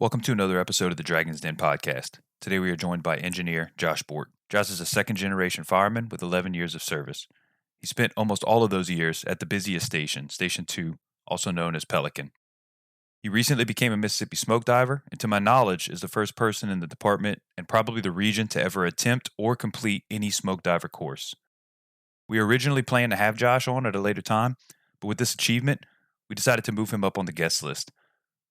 Welcome to another episode of the Dragon's Den podcast. Today we are joined by Engineer Josh Bourque. Josh is a second-generation fireman with 11 years of service. He spent almost all of those years at the busiest station, Station 2, also known as Pelican. He recently became a Mississippi smoke diver, and to my knowledge is the first person in the department and probably the region to ever attempt or complete any smoke diver course. We originally planned to have Josh on at a later time, but with this achievement, we decided to move him up on the guest list.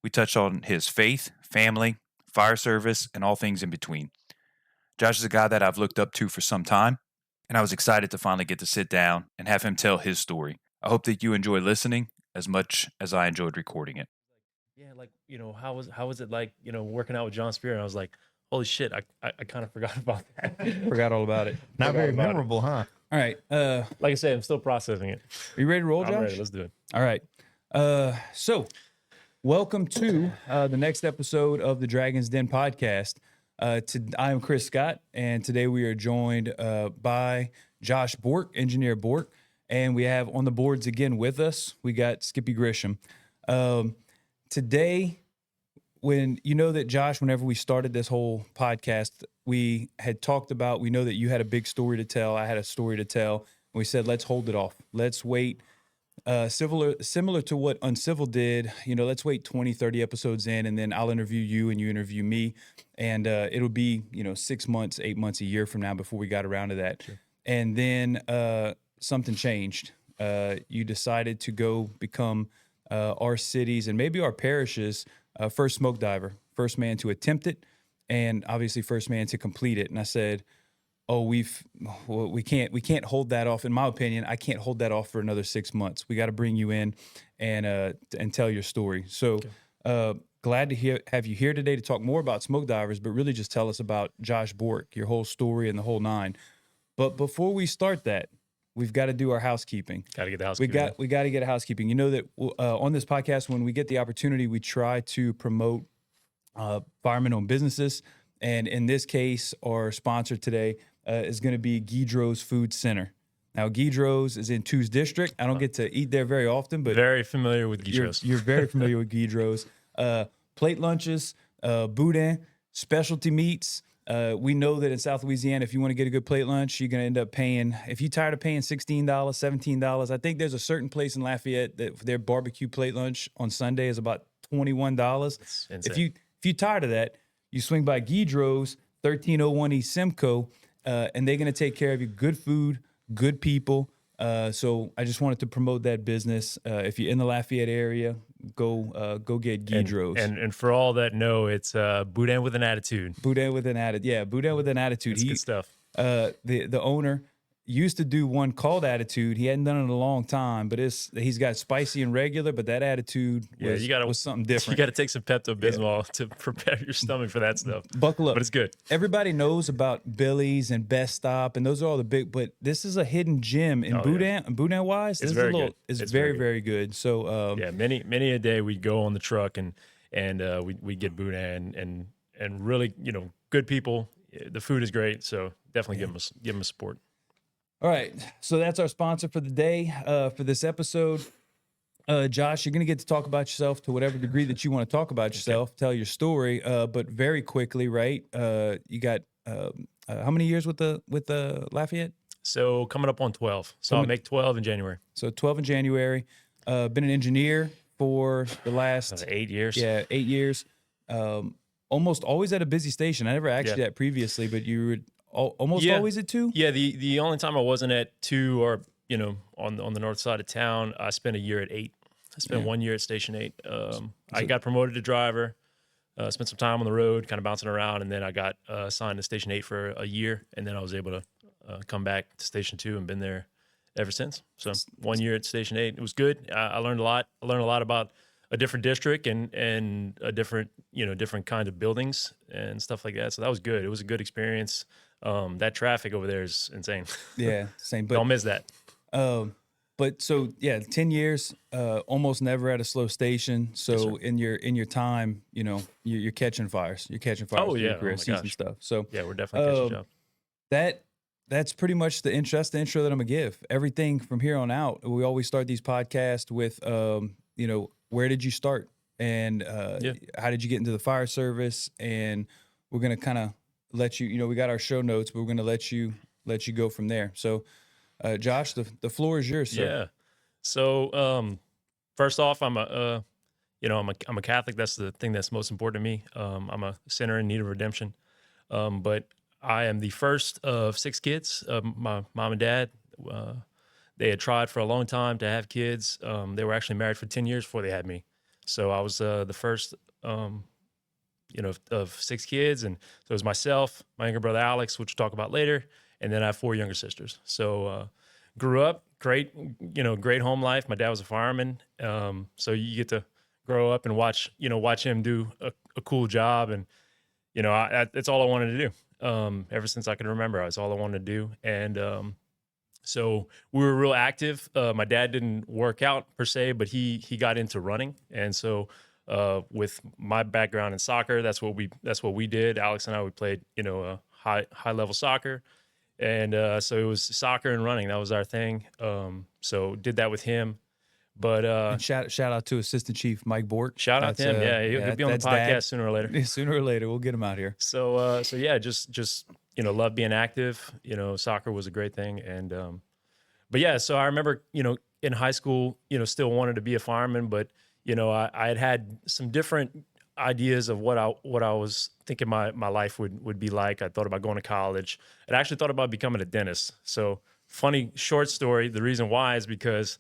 We touched on his faith, family, fire service, and all things in between. Josh is a guy that I've looked up to for some time, and I was excited to finally get to sit down and have him tell his story. I hope that you enjoy listening as much as I enjoyed recording it. Yeah, how was it like, working out with John Spear? And I was like, holy shit, I kind of forgot about that. Forgot all about it. Not very memorable, huh? All right. Like I said, I'm still processing it. Are you ready to roll, Josh? I'm ready. Let's do it. All right. So welcome to the next episode of the Dragon's Den podcast. I am Chris Scott, and today we are joined by Josh Bourque, Engineer Bourque, and we have on the boards again with us, we got Skippy Grisham. Today, when you know that Josh, whenever we started this whole podcast, we had talked about, we know that you had a big story to tell, I had a story to tell, and we said, let's hold it off. Let's wait. Similar to what Uncivil did, let's wait 20, 30 episodes in, and then I'll interview you and you interview me. And it'll be, 6 months, 8 months, a year from now before we got around to that. Sure. And then something changed. You decided to go become our city's and maybe our parish's first smoke diver, first man to attempt it, and obviously first man to complete it. And I said, we can't hold that off. In my opinion, I can't hold that off for another 6 months. We got to bring you in and tell your story. So glad to have you here today to talk more about smoke divers, but really just tell us about Josh Bourque, your whole story and the whole nine. But before we start that, we've got to do our housekeeping. Got to get the housekeeping. We got to get a housekeeping. You know that on this podcast, when we get the opportunity, we try to promote fireman-owned businesses. And in this case, our sponsor today is going to be Cadre's Food Center. Now, Cadre's is in 2's district. I don't get to eat there very often, but very familiar with Cadre's. You're very familiar with Cadre's. Plate lunches, boudin, specialty meats. We know that in South Louisiana, if you want to get a good plate lunch, you're going to end up paying, if you're tired of paying $16, $17, I think there's a certain place in Lafayette that their barbecue plate lunch on Sunday is about $21. If you're tired of that, you swing by Cadre's, 1301 East Simcoe, and they're going to take care of you. Good food, good people. So I just wanted to promote that business. If you're in the Lafayette area, go get Cadre's. And for all that know, it's boudin with an attitude. Boudin with an attitude. Yeah, boudin with an attitude. That's good stuff. The owner used to do one called Attitude. He hadn't done it in a long time, but he's got spicy and regular, but that Attitude was something different. You got to take some Pepto-Bismol to prepare your stomach for that stuff. Buckle up. But it's good. Everybody knows about Billy's and Best Stop, and those are all the big, but this is a hidden gem in boudin. Yeah. Boudin-wise, it's very good. It's very, very good. So many a day we'd go on the truck and we'd get boudin and really, good people. The food is great, so definitely give them a support. All right, so that's our sponsor for the day, for this episode. Josh, you're going to get to talk about yourself to whatever degree that you want to talk about yourself, tell your story, but very quickly, right? You got how many years with the Lafayette? So coming up on 12. So I'll make 12 in January. So 12 in January. Been an engineer for the last 8 years. Yeah, 8 years. Almost always at a busy station. I never asked you that previously, but you were almost always at 2? Yeah, the only time I wasn't at 2 or, on the north side of town, I spent a year at 8. I spent 1 year at Station 8. I got promoted to driver, spent some time on the road, kind of bouncing around, and then I got assigned to Station 8 for a year, and then I was able to come back to Station 2 and been there ever since. So 1 year at Station 8. It was good. I learned a lot. I learned a lot about a different district and a different kind of buildings and stuff like that. So that was good. It was a good experience. That traffic over there is insane. Yeah, same. But don't miss that. But so 10 years, almost never at a slow station. So yes, in your time, you're catching fires. You're catching fires. Oh yeah, career, season stuff. So yeah, we're definitely catching job. That's pretty much the intro that I'm gonna give. Everything from here on out, we always start these podcasts with, where did you start? and how did you get into the fire service? And we're gonna kind of let you. We got our show notes, but we're gonna let you go from there. So, Josh, the floor is yours, sir. Yeah. So, first off, I'm a Catholic. That's the thing that's most important to me. I'm a sinner in need of redemption. But I am the first of 6 kids. My mom and dad, they had tried for a long time to have kids. They were actually married for 10 years before they had me. So I was the first, of 6 kids. And so it was myself, my younger brother Alex, which we'll talk about later, and then I have 4 younger sisters. So grew up, great home life. My dad was a fireman. So you get to grow up and watch him do a cool job. And it's all I wanted to do. Ever since I can remember, it's all I wanted to do. And so we were real active. My dad didn't work out per se, but he got into running. And so with my background in soccer, that's what we did. Alex and I, we played high level soccer, and so it was soccer and running. That was our thing. So did that with him. But and shout out to Assistant Chief Mike Bourque. Shout out to him. He'll be on the podcast sooner or later. Sooner or later, we'll get him out here. So yeah, just love being active. Soccer was a great thing, and but yeah. So I remember in high school, still wanted to be a fireman, but I had some different ideas of what I was thinking my life would be like. I thought about going to college. I actually thought about becoming a dentist. So funny short story. The reason why is because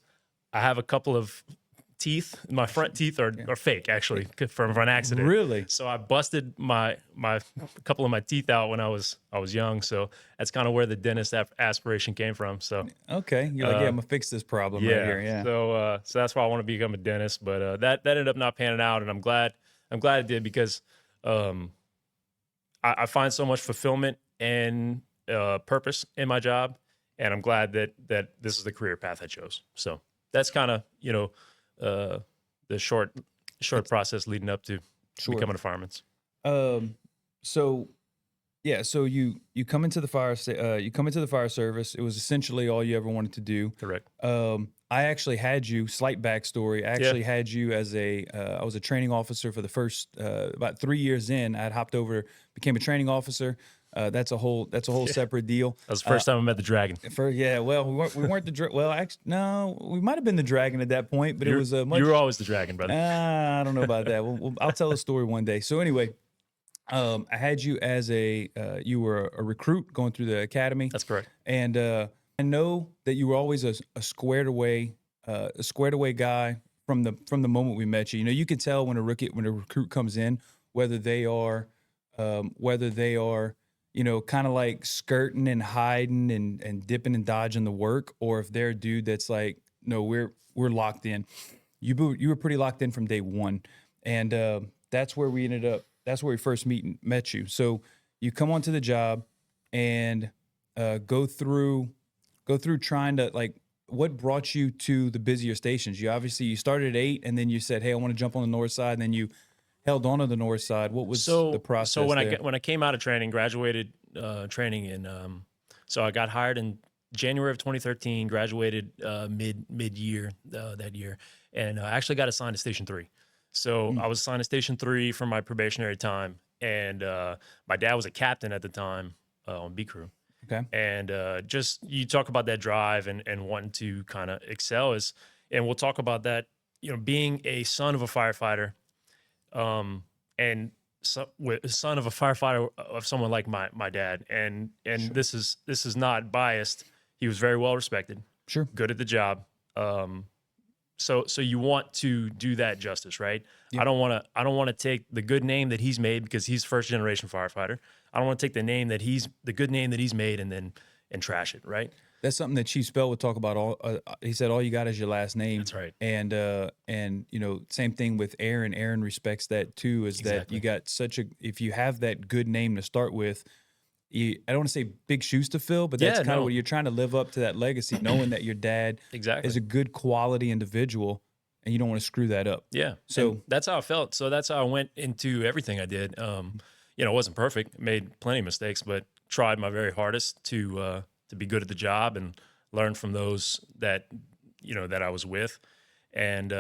I have a couple of teeth. My front teeth are fake, actually, from an accident. Really? So I busted my couple of my teeth out when I was young. So that's kind of where the dentist aspiration came from. So okay, you're like, I'm gonna fix this problem right here. Yeah. So that's why I want to become a dentist. But that ended up not panning out, and I'm glad it did, because I find so much fulfillment and purpose in my job, and I'm glad that this is the career path I chose. So that's kind of the short process leading up to becoming a fireman. So you come into the fire service. It was essentially all you ever wanted to do. Correct. I actually had you, slight backstory. I actually had you as I was a training officer for the first about 3 years in. I had hopped over, became a training officer. That's a whole separate deal. That was the first time I met the Dragon. Well, we weren't the well. Actually, no, we might have been the Dragon at that point, but it was much. You were always the Dragon, brother. I don't know about that. I'll tell a story one day. So anyway, I had you as you were a recruit going through the academy. That's correct. And I know that you were always a squared away guy from the moment we met you. You can tell when a recruit comes in whether they are kind of like skirting and hiding and dipping and dodging the work, or if they're a dude that's like, no, we're locked in. You were pretty locked in from day one, and that's where we ended up. That's where we first met you. So you come onto the job and go through trying to, like, what brought you to the busier stations? You started at 8, and then you said, hey, I want to jump on the north side, and then you held on to the north side. What was the process? So when I came out of training, graduated training in, so I got hired in January of 2013, graduated mid-year that year, and I actually got assigned to Station 3. So I was assigned to Station 3 for my probationary time, and my dad was a captain at the time on B Crew. Okay. And just, you talk about that drive and wanting to kind of excel and we'll talk about that, being a son of a firefighter, and son of a firefighter of someone like my dad, and sure. This is not biased. He was very well respected, sure, good at the job. So you want to do that justice, right? Yep. I don't want to take the good name that he's made, because he's first generation firefighter. I don't want to take the good name that he's made and trash it, right? That's something that Chief Spell would talk about. He said, all you got is your last name. That's right. And same thing with Aaron. Aaron respects that too, is exactly. That you got if you have that good name to start with, I don't want to say big shoes to fill, but that's kind of what you're trying to live up to, that legacy, knowing that your dad is a good quality individual, and you don't want to screw that up. Yeah. So and that's how I felt. So that's how I went into everything I did. It wasn't perfect, made plenty of mistakes, but tried my very hardest to be good at the job and learn from those that I was with. And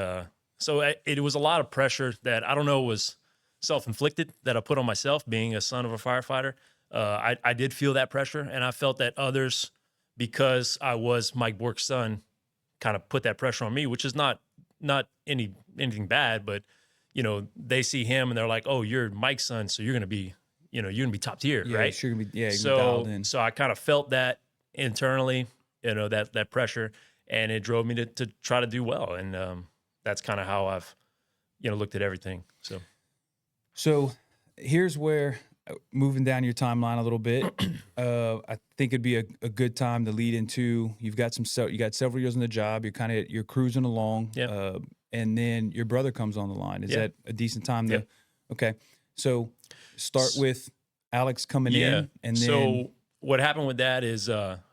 it was a lot of pressure that I don't know was self-inflicted that I put on myself being a son of a firefighter. I did feel that pressure, and I felt that others, because I was Mike Bourque's son, kind of put that pressure on me, which is not anything bad, but they see him and they're like, oh, you're Mike's son, so you're gonna be top tier, right? Sure, gonna be, So dialed in. so I kind of felt that internally, that pressure, and it drove me to try to do well, and that's kind of how I've looked at everything. So here's where, moving down your timeline a little bit, I think it'd be a good time to lead into, you got several years on the job, you're cruising along, and then your brother comes on the line. Is that a decent time to? Okay, so start with Alex coming in, and then. So what happened with Dad is,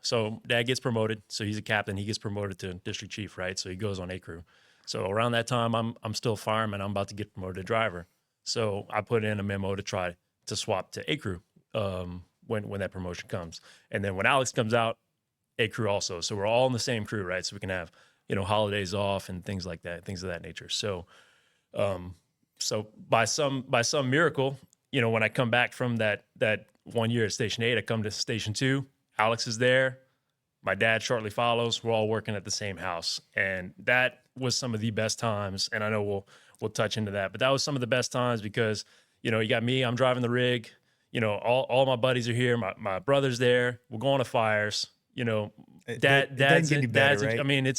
so Dad gets promoted, so he's a captain. He gets promoted to district chief, right? So he goes on A crew. So around that time, I'm still a fireman. I'm about to get promoted to driver. So I put in a memo to try to swap to A crew when that promotion comes. And then when Alex comes out, A crew also. So we're all in the same crew, right? So we can have, holidays off and things like that, things of that nature. So so by some miracle, when I come back from that 1 year at Station 8, I come to Station 2, Alex is there. My dad shortly follows. We're all working at the same house. And that was some of the best times. And I know we'll touch into that, but that was some of the best times because, you got me, I'm driving the rig, all my buddies are here. My brother's there. We're going to fires, dad's right? I mean,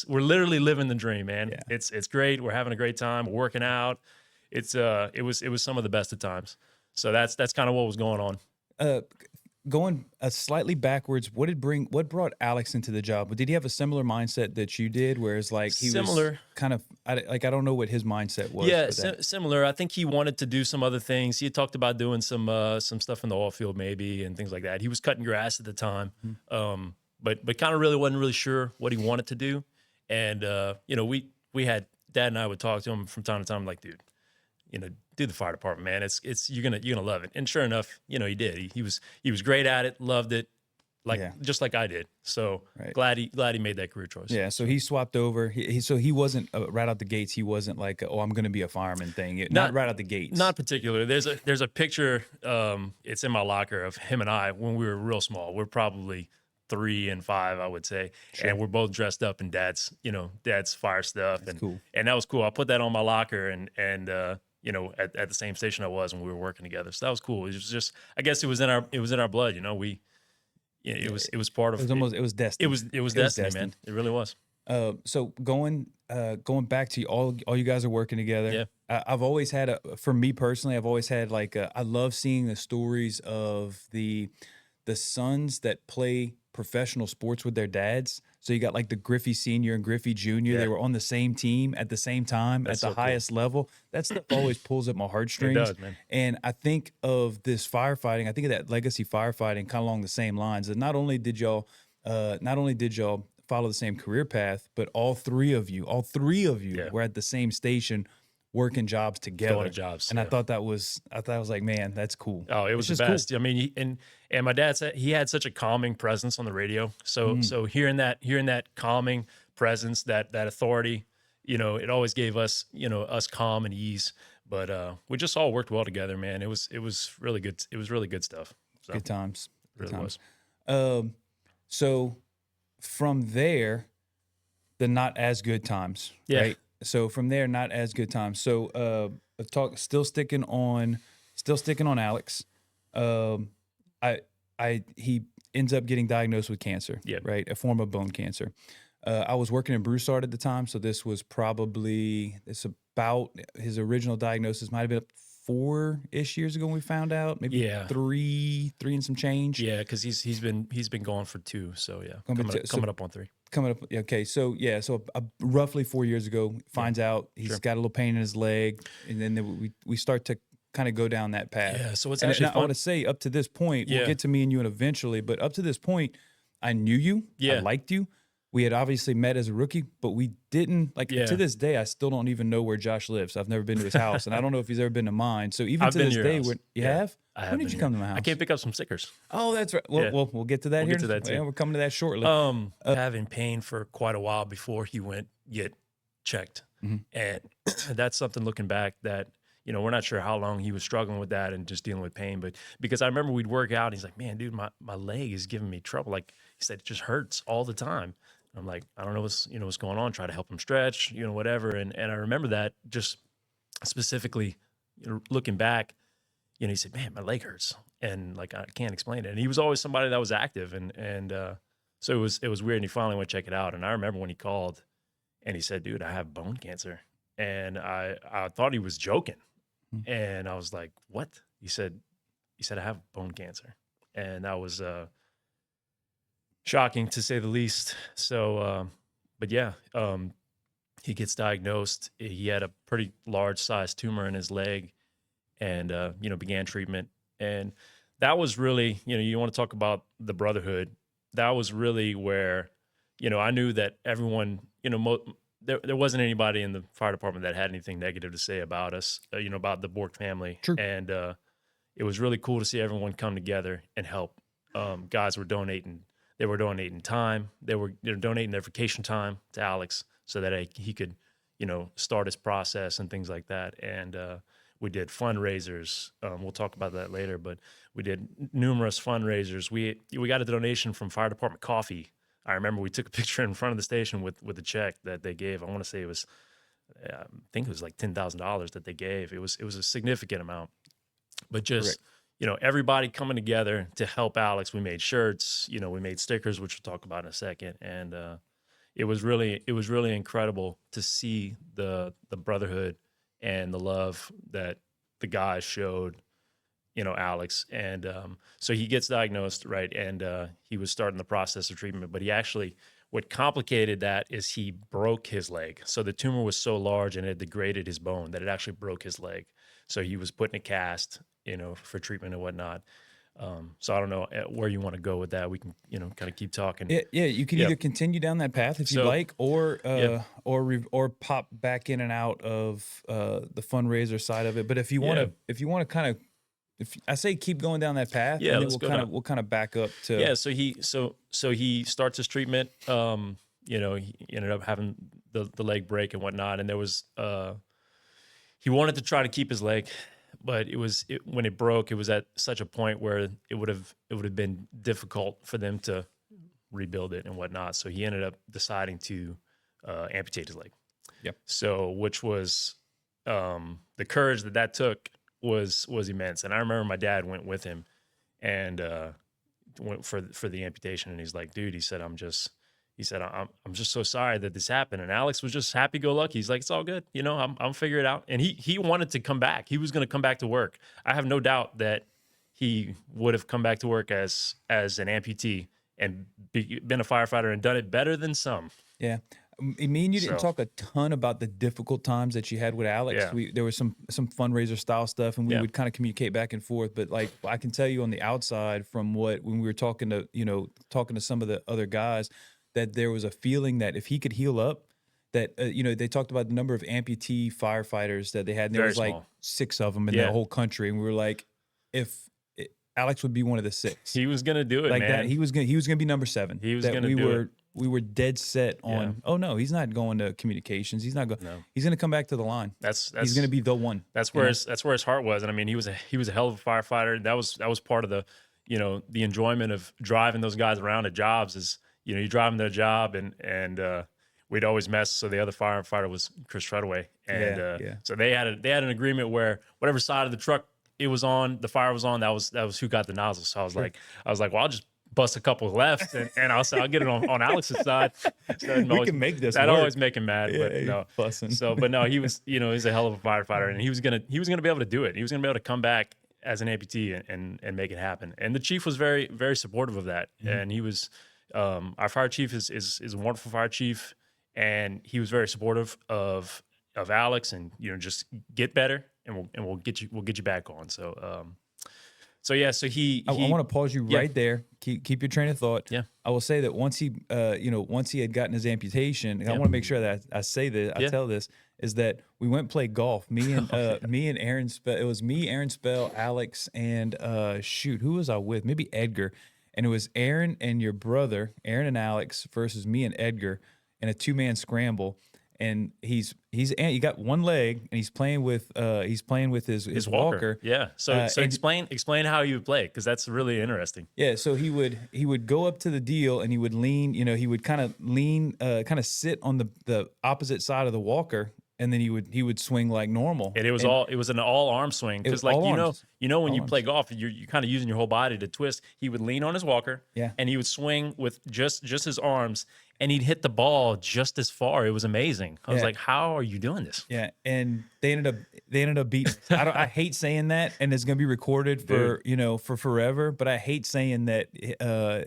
we're literally living the dream, man. Yeah. It's great. We're having a great time. We're working out. It was some of the best of times. So that's kind of what was going on. Going slightly backwards, what brought Alex into the job? Did he have a similar mindset that you did, whereas like he was kind of I don't know what his mindset was? Yeah, similar. I think he wanted to do some other things. He had talked about doing some stuff in the oil field maybe and things like that. He was cutting grass at the time, but kind of really wasn't really sure what he wanted to do. And we had Dad and I would talk to him from time to time, like, dude, do the fire department, man. It's you're gonna love it. And sure enough, he did. He was great at it, loved it, just like I did. So glad he made that career choice. Yeah. So he swapped over. He wasn't right out the gates. He wasn't like, oh, I'm going to be a fireman thing. Not right out the gates. Not particular. There's a picture. It's in my locker of him and I when we were real small. We're probably 3 and 5, I would say, and we're both dressed up in Dad's fire stuff. That's cool. And that was cool. I put that on my locker and at the same station I was when we were working together. So that was cool. It was just, I guess it was in our blood. It was part of. It was destiny. It was destiny, man. It really was. So going back to all you guys are working together. Yeah. I've always had for me personally, I've always had I love seeing the stories of the sons that play professional sports with their dads. So you got like the Griffey Senior and Griffey Junior. They were on the same team at the same time at the highest level. That stuff always pulls at my heartstrings. It does, man. And I think of this firefighting. I think of that legacy firefighting kind of along the same lines. That not only did y'all follow the same career path, but all three of you were at the same station working jobs together. Going to jobs. And I thought that was like, man, that's cool. Oh, it was the best. Cool. I mean, and my dad said he had such a calming presence on the radio. So hearing that calming presence, that authority, it always gave us, us calm and ease. But we just all worked well together, man. It was really good. It was really good stuff. So, good times. It really was. So from there, the not as good times, right? So from there, not as good times. So still sticking on Alex. He ends up getting diagnosed with cancer, right? A form of bone cancer. I was working in Broussard at the time, so this was about his original diagnosis. Might have been 4-ish years ago when we found out. Maybe 3 and some change. Yeah, because he's been gone for 2. So coming up on 3. Coming up, okay. So roughly 4 years ago, finds out he's got a little pain in his leg, and then we start to kind of go down that path. Yeah. So it's actually fun. I want to say up to this point, we'll get to me and you eventually, but up to this point, I knew you. I liked you. We had obviously met as a rookie, but we didn't to this day. I still don't even know where Josh lives. I've never been to his house, and I don't know if he's ever been to mine. So even to this day, you have. When did you come to my house? I came pick up some stickers. Oh, that's right. We'll get to that here. Get to that too. We're coming to that shortly. Having pain for quite a while before he went get checked. And that's something looking back that, you know, we're not sure how long he was struggling with that and just dealing with pain. But because I remember we'd work out, and he's like, man, dude, my leg is giving me trouble. Like he said, it just hurts all the time. I'm like, I don't know what's going on. Try to help him stretch, you know, whatever. And I remember that just specifically, you know, looking back, you know, he said, man, my leg hurts. And like, I can't explain it. And he was always somebody that was active. And so it was weird. And he finally went to check it out. And I remember when he called and he said, dude, I have bone cancer. And I thought he was joking. And I was like, what? He said, I have bone cancer. And that was shocking to say the least. So, but yeah, he gets diagnosed. He had a pretty large sized tumor in his leg and, you know, began treatment. And that was really, you know, you want to talk about the brotherhood. That was really where, you know, I knew that everyone, you know, there wasn't anybody in the fire department that had anything negative to say about us, you know, about the Bourque family. True. And it was really cool to see everyone come together and help. Guys were donating. They were donating time. They were donating their vacation time to Alex so that he could, you know, start his process and things like that. And we did fundraisers. We'll talk about that later, but we did numerous fundraisers. We got a donation from fire department coffee. I remember we took a picture in front of the station with the check that they gave. I want to say it was, I think it was like $10,000 that they gave. It was a significant amount, but just, Correct. you know, everybody coming together to help Alex. We made shirts, you know, we made stickers, which we'll talk about in a second. And it was really incredible to see the brotherhood and the love that the guys showed, you know, Alex. And so he gets diagnosed, right? And he was starting the process of treatment, but he actually, what complicated that is he broke his leg. So the tumor was so large and it degraded his bone that it actually broke his leg. So he was put in a cast, you know, for treatment and whatnot. So I don't know where you want to go with that. We can, you know, kind of keep talking. Yeah. You can either continue down that path if you like, or pop back in and out of the fundraiser side of it. But if you want to kind of, if I say keep going down that path, and then we'll kind of back up to So he starts his treatment. You know, he ended up having the leg break and whatnot, and there was he wanted to try to keep his leg, but when it broke, it was at such a point where it would have been difficult for them to rebuild it and whatnot. So he ended up deciding to amputate his leg. Yep. So which was the courage that took was immense. And I remember my dad went with him and went for the amputation. And he's like, dude, he said, I'm just so sorry that this happened. And Alex was just happy go lucky. He's like, it's all good. You know, I'm figure it out. And he wanted to come back. He was going to come back to work. I have no doubt that he would have come back to work as an amputee and been a firefighter and done it better than some. Yeah. Me and you didn't talk a ton about the difficult times that you had with Alex. Yeah. There was some fundraiser style stuff, and we would kind of communicate back and forth. But like I can tell you on the outside from when we were talking to some of the other guys, that there was a feeling that if he could heal up, that they talked about the number of amputee firefighters that they had, and there was like 6 of them in the whole country, and we were like, Alex would be one of the 6. He was gonna do it, like man. that. He was gonna be number 7. He was gonna do it. We were dead set on. Oh no, he's not going to communications. He's not going. No. He's going to come back to the line. He's going to be the one. That's where his heart was. And I mean, he was a hell of a firefighter. That was part of the the enjoyment of driving those guys around to jobs. Is you drive them to a job and we'd always mess. So the other firefighter was Chris Treadaway, and so they had an agreement where whatever side of the truck it was on, the fire was on. That was who got the nozzle. So I was like, well, I'll just bust a couple left, and I'll get it on Alex's side. So we can make this. That work. always make him mad, but no. Fussing. So, but no, he was he's a hell of a firefighter, and he was gonna be able to do it. He was gonna be able to come back as an amputee and make it happen. And the chief was very, very supportive of that. Mm-hmm. And he was our fire chief is a wonderful fire chief, and he was very supportive of Alex, and just get better, and we'll get you back on. So. So he I want to pause you right there. Keep your train of thought. Yeah. I will say that once he had gotten his amputation, and I want to make sure that I say this, I tell this, is that we went and played golf. Me and Aaron Spell. It was me, Aaron Spell, Alex, and who was I with? Maybe Edgar. And it was Aaron and your brother, Aaron and Alex, versus me and Edgar in a 2-man scramble. and he got one leg, and he's playing with his walker. Yeah. So explain how you would play, because that's really interesting. Yeah, so he would go up to the deal, and he would lean, he would kind of sit on the opposite side of the walker, and then he would swing like normal. And it was an all arm swing, because like when you play golf, you're kind of using your whole body to twist. He would lean on his walker, and he would swing with just his arms, and he'd hit the ball just as far. It was amazing. I was like, how are you doing this? Yeah, and they ended up beating. I hate saying that, and it's gonna be recorded for for forever. But I hate saying that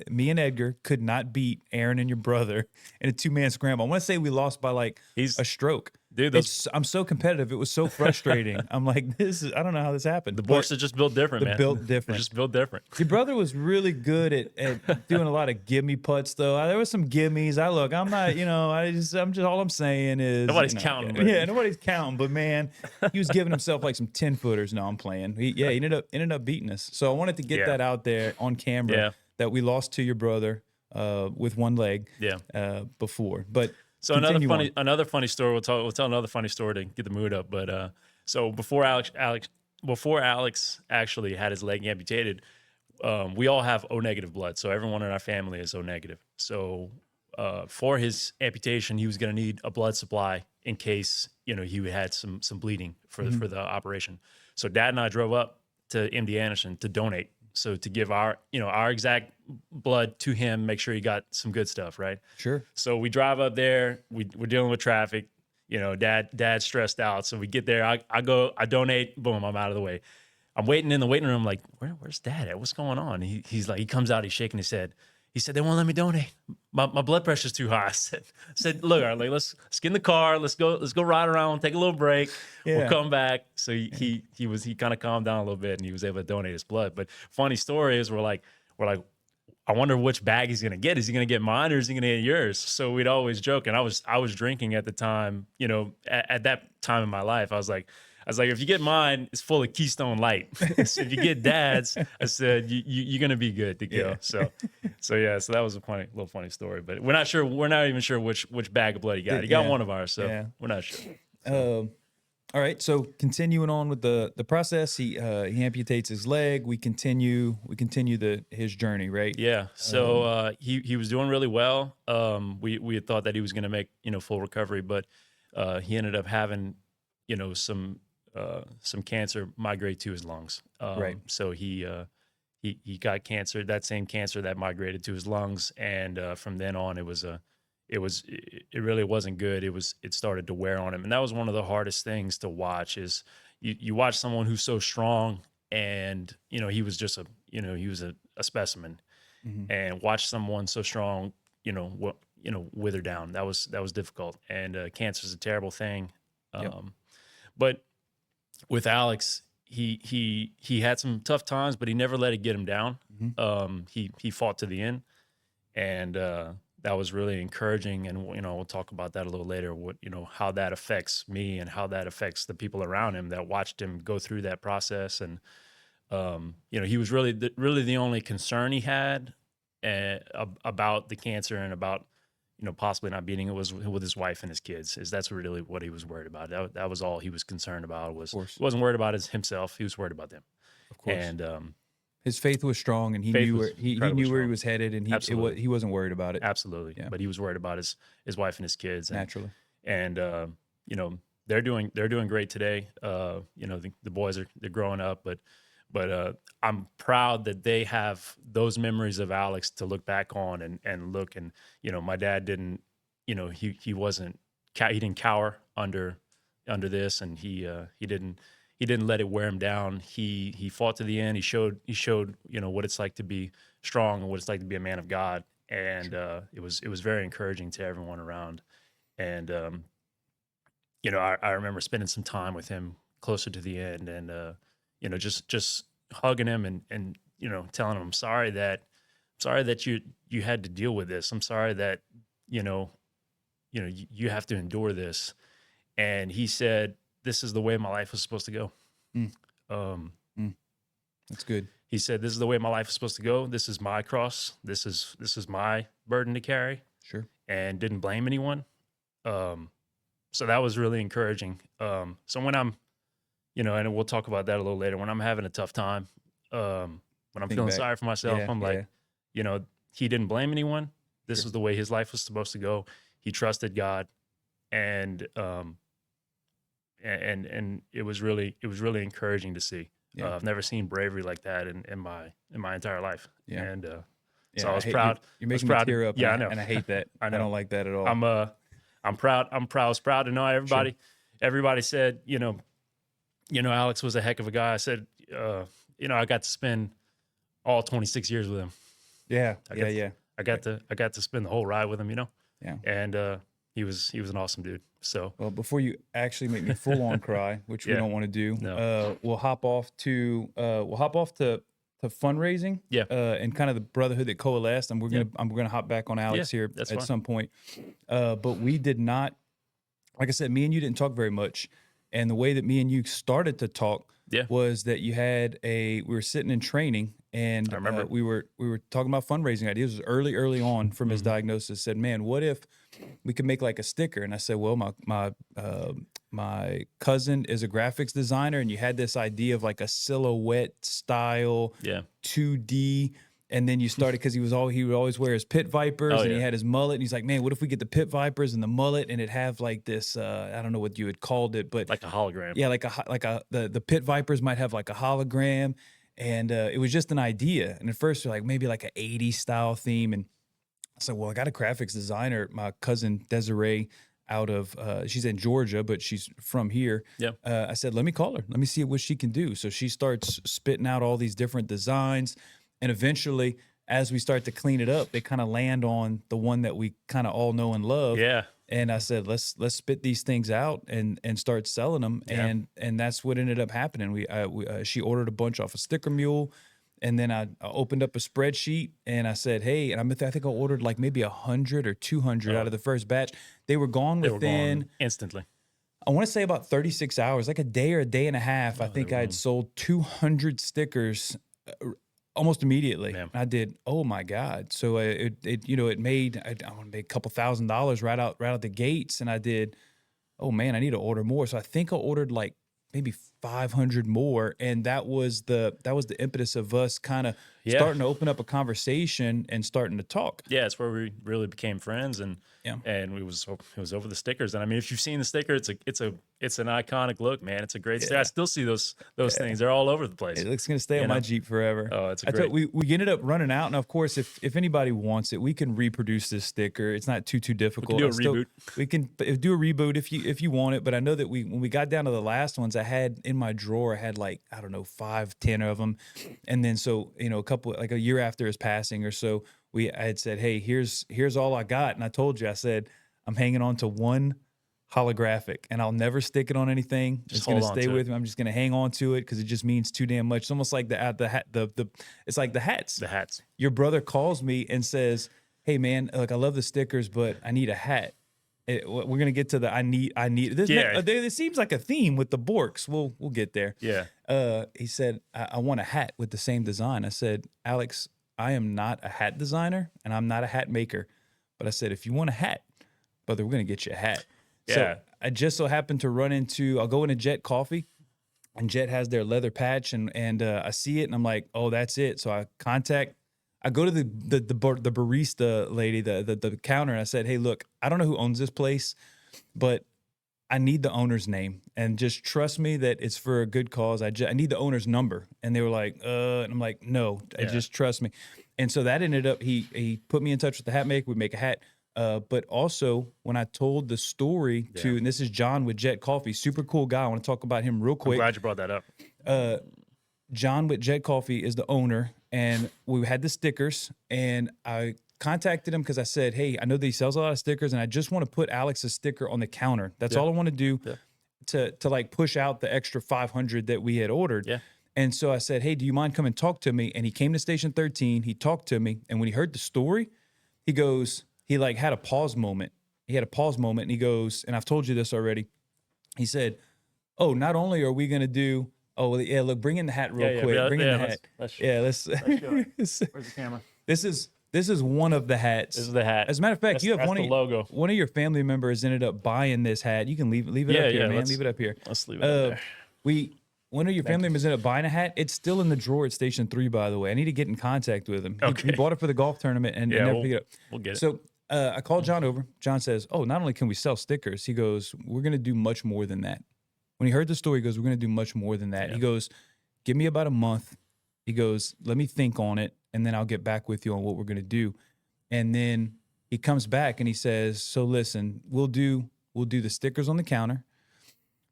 me and Edgar could not beat Aaron and your brother in a 2-man scramble. I want to say we lost by like a stroke. Dude, I'm so competitive. It was so frustrating. I'm like, I don't know how this happened. The Bourques are just built different, man. Built different. They're just built different. Your brother was really good at doing a lot of gimme putts, though. There was some gimmies. I'm not, all I'm saying is nobody's counting. Yeah, nobody's counting. But man, he was giving himself like some 10-footers. No, I'm playing. He ended up beating us. So I wanted to get that out there on camera that we lost to your brother with one leg. Before, but. So another funny story. We'll tell another funny story to get the mood up. But so before Alex actually had his leg amputated, we all have O negative blood. So everyone in our family is O negative. So for his amputation, he was going to need a blood supply in case he had some bleeding for the operation. So Dad and I drove up to MD Anderson to donate. So to give our exact blood to him, make sure he got some good stuff, right? Sure. So we drive up there. We're dealing with traffic. Dad's stressed out. So we get there. I donate. Boom, I'm out of the way. I'm waiting in the waiting room. Like, where's Dad at? What's going on? He's like, he comes out. He's shaking his head. He said, they won't let me donate. My blood pressure's too high. I said, look, Arlie, let's get in the car. Let's go ride around, take a little break. Yeah. We'll come back. So he kind of calmed down a little bit, and he was able to donate his blood. But funny story is we're like, I wonder which bag he's gonna get. Is he gonna get mine, or is he gonna get yours? So we'd always joke. And I was drinking at the time. At that time in my life, I was like, if you get mine, it's full of Keystone Light. So if you get Dad's, I said, you're gonna be good to go. Yeah. So that was a little funny story. But we're not even sure which bag of blood he got. He got one of ours, so we're not sure. So. All right. So continuing on with the process, he amputates his leg. We continue his journey, right? Yeah. So he was doing really well. We had thought that he was going to make full recovery, but he ended up having some cancer migrate to his lungs. Right. So he got cancer, that same cancer that migrated to his lungs, and from then on it really wasn't good. It started to wear on him. And that was one of the hardest things to watch is you watch someone who's so strong, and, he was just a specimen, and watch someone so strong, wither down. That was difficult. And cancer is a terrible thing. But with Alex, he had some tough times, but he never let it get him down. He fought to the end, and that was really encouraging. And we'll talk about that a little later. What how that affects me and how that affects the people around him that watched him go through that process. And he was really the only concern he had about the cancer and about possibly not beating it was with his wife and his kids. That's really what he was worried about. That was all he was concerned about. He wasn't worried about himself. He was worried about them. Of course. And his faith was strong, and he knew where he was headed, and he wasn't worried about it. Absolutely. Yeah. But he was worried about his wife and his kids. Naturally. And they're doing great today. The boys they're growing up, but I'm proud that they have those memories of Alex to look back on and look. And my dad didn't, he didn't cower under this, and he didn't let it wear him down. He fought to the end. He showed what it's like to be strong and what it's like to be a man of God. And it was very encouraging to everyone around. And I remember spending some time with him closer to the end, and just hugging him and telling him, I'm sorry that you had to deal with this. I'm sorry that you have to endure this. And he said, this is the way my life was supposed to go. That's good. He said, this is the way my life is supposed to go. This is my cross. This is my burden to carry. Sure. And didn't blame anyone. so that was really encouraging. So when I'm, and we'll talk about that a little later, when I'm having a tough time, when I'm feeling sorry for myself, I'm like, he didn't blame anyone. This was the way his life was supposed to go. He trusted God, and it was really encouraging to see. I've never seen bravery like that in my entire life. Yeah. And so I was proud. You're making me tear up. Yeah, I know. And I hate that. I don't like that at all. I'm proud. I was proud to know everybody. Sure. Everybody said, Alex was a heck of a guy. I said, I got to spend all 26 years with him. Yeah. I got to spend the whole ride with him, Yeah. And he was an awesome dude. So, well, before you actually make me full on cry, which we don't want to do, we'll hop off to fundraising, and kind of the brotherhood that coalesced, and I'm gonna hop back on Alex here at some point. But we did not, like I said, me and you didn't talk very much, and the way that me and you started to talk was that we were sitting in training, and I remember we were talking about fundraising ideas. It was early on from his diagnosis. Said, man, what if we could make like a sticker? And I said, well, my cousin is a graphics designer, and you had this idea of like a silhouette style 2D. And then you started, because he would always wear his pit vipers, and he had his mullet. And he's like, man, what if we get the pit vipers and the mullet, and it have like this, I don't know what you had called it, but like a hologram. Yeah, the pit vipers might have like a hologram. And it was just an idea. And at first, we're like, maybe like an 80s style theme. And I said, well, I got a graphics designer, my cousin Desiree, out of, she's in Georgia, but she's from here. Yeah. I said, let me call her. Let me see what she can do. So she starts spitting out all these different designs. And eventually, as we start to clean it up, they kind of land on the one that we kind of all know and love. Yeah. And I said, let's spit these things out and start selling them. Yeah. And that's what ended up happening. She ordered a bunch off a Sticker Mule. And then I opened up a spreadsheet, and I said, hey, and I think I ordered like maybe 100 or 200 out of the first batch. They were gone within instantly. I want to say about 36 hours, like a day or a day and a half. I think I had sold 200 stickers almost immediately. Man. I did. Oh my God. So it made, I want to make a couple $1,000s right out the gates. And I did, oh man, I need to order more. So I think I ordered like maybe 500 more. And that was the impetus of us kind of starting to open up a conversation and starting to talk. Yeah. It's where we really became friends, and it was over the stickers. And I mean, if you've seen the sticker, it's an iconic look, man. It's a great sticker. I still see those things. They're all over the place. It's going to stay on my Jeep forever. Oh, it's great. We ended up running out. And of course, if anybody wants it, we can reproduce this sticker. It's not too difficult. We can do a reboot. We can do a reboot if you want it. But I know that when we got down to the last ones, I had in my drawer, I had like, I don't know, 5, 10 of them. And then so, a year after his passing or so, I had said, hey, here's all I got. And I told you, I said, I'm hanging on to one holographic, and I'll never stick it on anything. It's going to stay with me. I'm just going to hang on to it because it just means too damn much. It's almost like it's like the hats. The hats. Your brother calls me and says, hey man, look, I love the stickers, but I need a hat. We're going to get to the I need. There seems like a theme with the Bourques. We'll get there. Yeah. He said, I want a hat with the same design. I said, Alex, I am not a hat designer, and I'm not a hat maker. But I said, if you want a hat, brother, we're going to get you a hat. Yeah. So I just so happened to run into, I'll go into Jet Coffee, and Jet has their leather patch, and I see it, and I'm like, oh, that's it. So I go to the barista lady, the counter, and I said, hey, look, I don't know who owns this place, but I need the owner's name, and just trust me that it's for a good cause. I need the owner's number. And they were like, and I'm like, no, just trust me. And so that ended up, he put me in touch with the hat maker. We make a hat. But also when I told the story and this is John with Jet Coffee, super cool guy. I want to talk about him real quick. I'm glad you brought that up. John with Jet Coffee is the owner, and we had the stickers, and I contacted him because I said, hey, I know that he sells a lot of stickers, and I just want to put Alex's sticker on the counter. That's all I want to do to like push out the extra 500 that we had ordered. Yeah. And so I said, hey, do you mind coming talk to me? And he came to Station 13. He talked to me, and when he heard the story, he like had a pause moment. He had a pause moment, and he goes, and I've told you this already. He said, oh, not only are we going to do, look, bring in the hat real quick. Bring in the hat. Let's show it. Where's the camera? This This is one of the hats. This is the hat. As a matter of fact, That's- you have that's one the of logo. One of your family members ended up buying this hat. You can leave it up here, man. Leave it up here. Let's leave it up there. One of your family members ended up buying a hat. It's still in the drawer at Station 3, by the way. I need to get in contact with him. Okay. He bought it for the golf tournament and never picked it up. We'll get it. So I called John over. John says, "Oh, not only can we sell stickers," he goes, "we're going to do much more than that." When he heard the story, he goes, "We're going to do much more than that." Yeah. He goes, "Give me about a month." He goes, "Let me think on it, and then I'll get back with you on what we're going to do." And then he comes back and he says, "So listen, we'll do the stickers on the counter.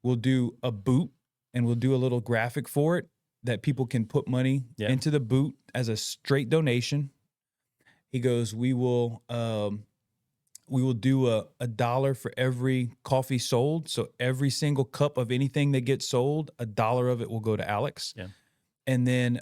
We'll do a boot, and we'll do a little graphic for it that people can put money into the boot as a straight donation." He goes, "We will do a $1 for every coffee sold. So every single cup of anything that gets sold, $1 of it will go to Alex." Yeah. And then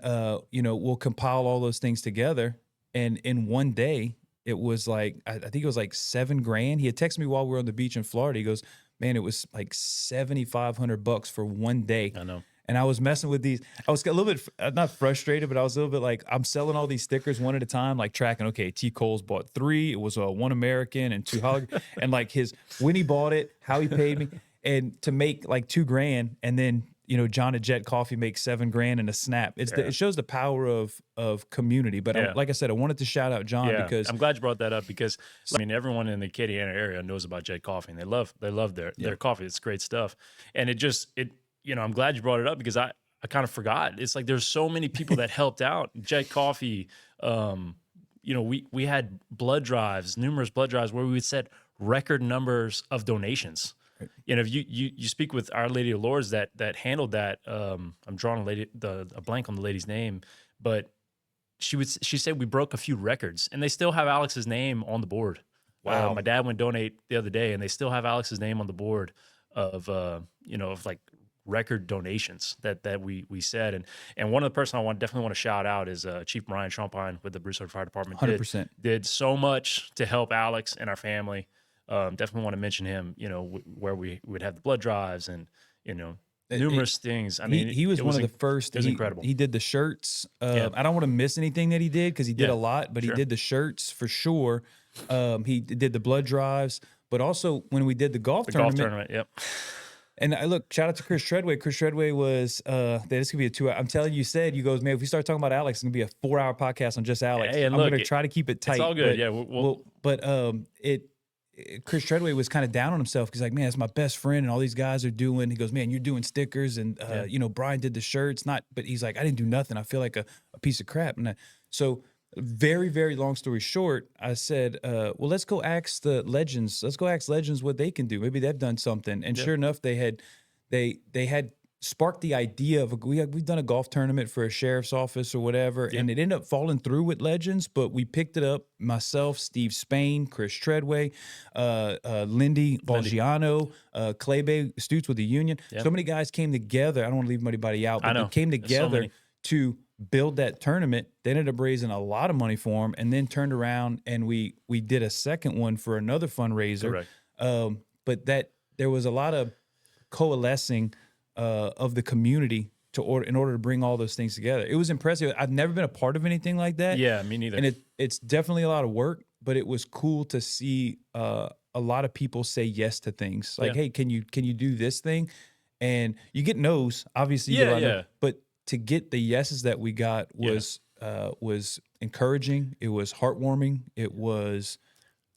we'll compile all those things together. And in one day, it was like I think it was like $7,000. He had texted me while we were on the beach in Florida. He goes, "Man, it was like $7,500 for one day." I know. And I was messing with these. I was a little bit not frustrated, but I was a little bit like, I'm selling all these stickers one at a time, like tracking. Okay, T. Cole's bought 3. It was 1 American and 2 hologram, and like when he bought it, how he paid me, and to make like $2,000, and then John at Jet Coffee makes $7,000 in a snap. It shows the power of community. But like I said, I wanted to shout out John because I'm glad you brought that up because I mean everyone in the Acadiana area knows about Jet Coffee and they love their coffee. It's great stuff, and I'm glad you brought it up because I kind of forgot. It's like there's so many people that helped out Jet Coffee. We had blood drives, numerous blood drives where we would set record numbers of donations. If you speak with Our Lady of Lourdes that handled that. I'm drawing a blank on the lady's name, but she said we broke a few records, and they still have Alex's name on the board. Wow. My dad went donate the other day, and they still have Alex's name on the board of like record donations that we said. And one of the person I definitely want to shout out is Chief Brian Champagne with the Broussard Fire Department. 100%. Did so much to help Alex and our family. Definitely want to mention him, where we would have the blood drives and, numerous things. I mean, he was one of the first. It was incredible. He did the shirts. I don't want to miss anything that he did because he did a lot, but sure. he did the shirts for sure. He did the blood drives, but also when we did the golf tournament. Yep. And shout out to Chris Treadway. Chris Treadway was, this could be a 2 hour. I'm telling you, he goes, "Man, if we start talking about Alex, it's going to be a 4-hour podcast on just Alex." Hey, I'm going to try to keep it tight. It's all good. Chris Treadway was kind of down on himself because like, "Man, it's my best friend and all these guys are doing." He goes, "Man, you're doing stickers and Brian did the shirts." But he's like, "I didn't do nothing. I feel like a piece of crap." And so very, very long story short, I said, well, let's go ask the legends. Let's go ask legends what they can do. Maybe they've done something. And sure enough, they had sparked the idea of we've done a golf tournament for a sheriff's office or whatever, and it ended up falling through with Legends, but we picked it up, myself, Steve Spain, Chris Treadway, Lindy Valgiano, Clay Bay Stutes with the Union. So many guys came together. I don't want to leave anybody out, but they came together to build that tournament. They ended up raising a lot of money for them, and then turned around and we did a second one for another fundraiser. But there was a lot of coalescing of the community in order to bring all those things together. It was impressive. I've never been a part of anything like that. Yeah, me neither. And it's definitely a lot of work, but it was cool to see a lot of people say yes to things. Like, "Hey, can you do this thing?" And you get no's, obviously. But to get the yeses that we got was encouraging. It was heartwarming. It was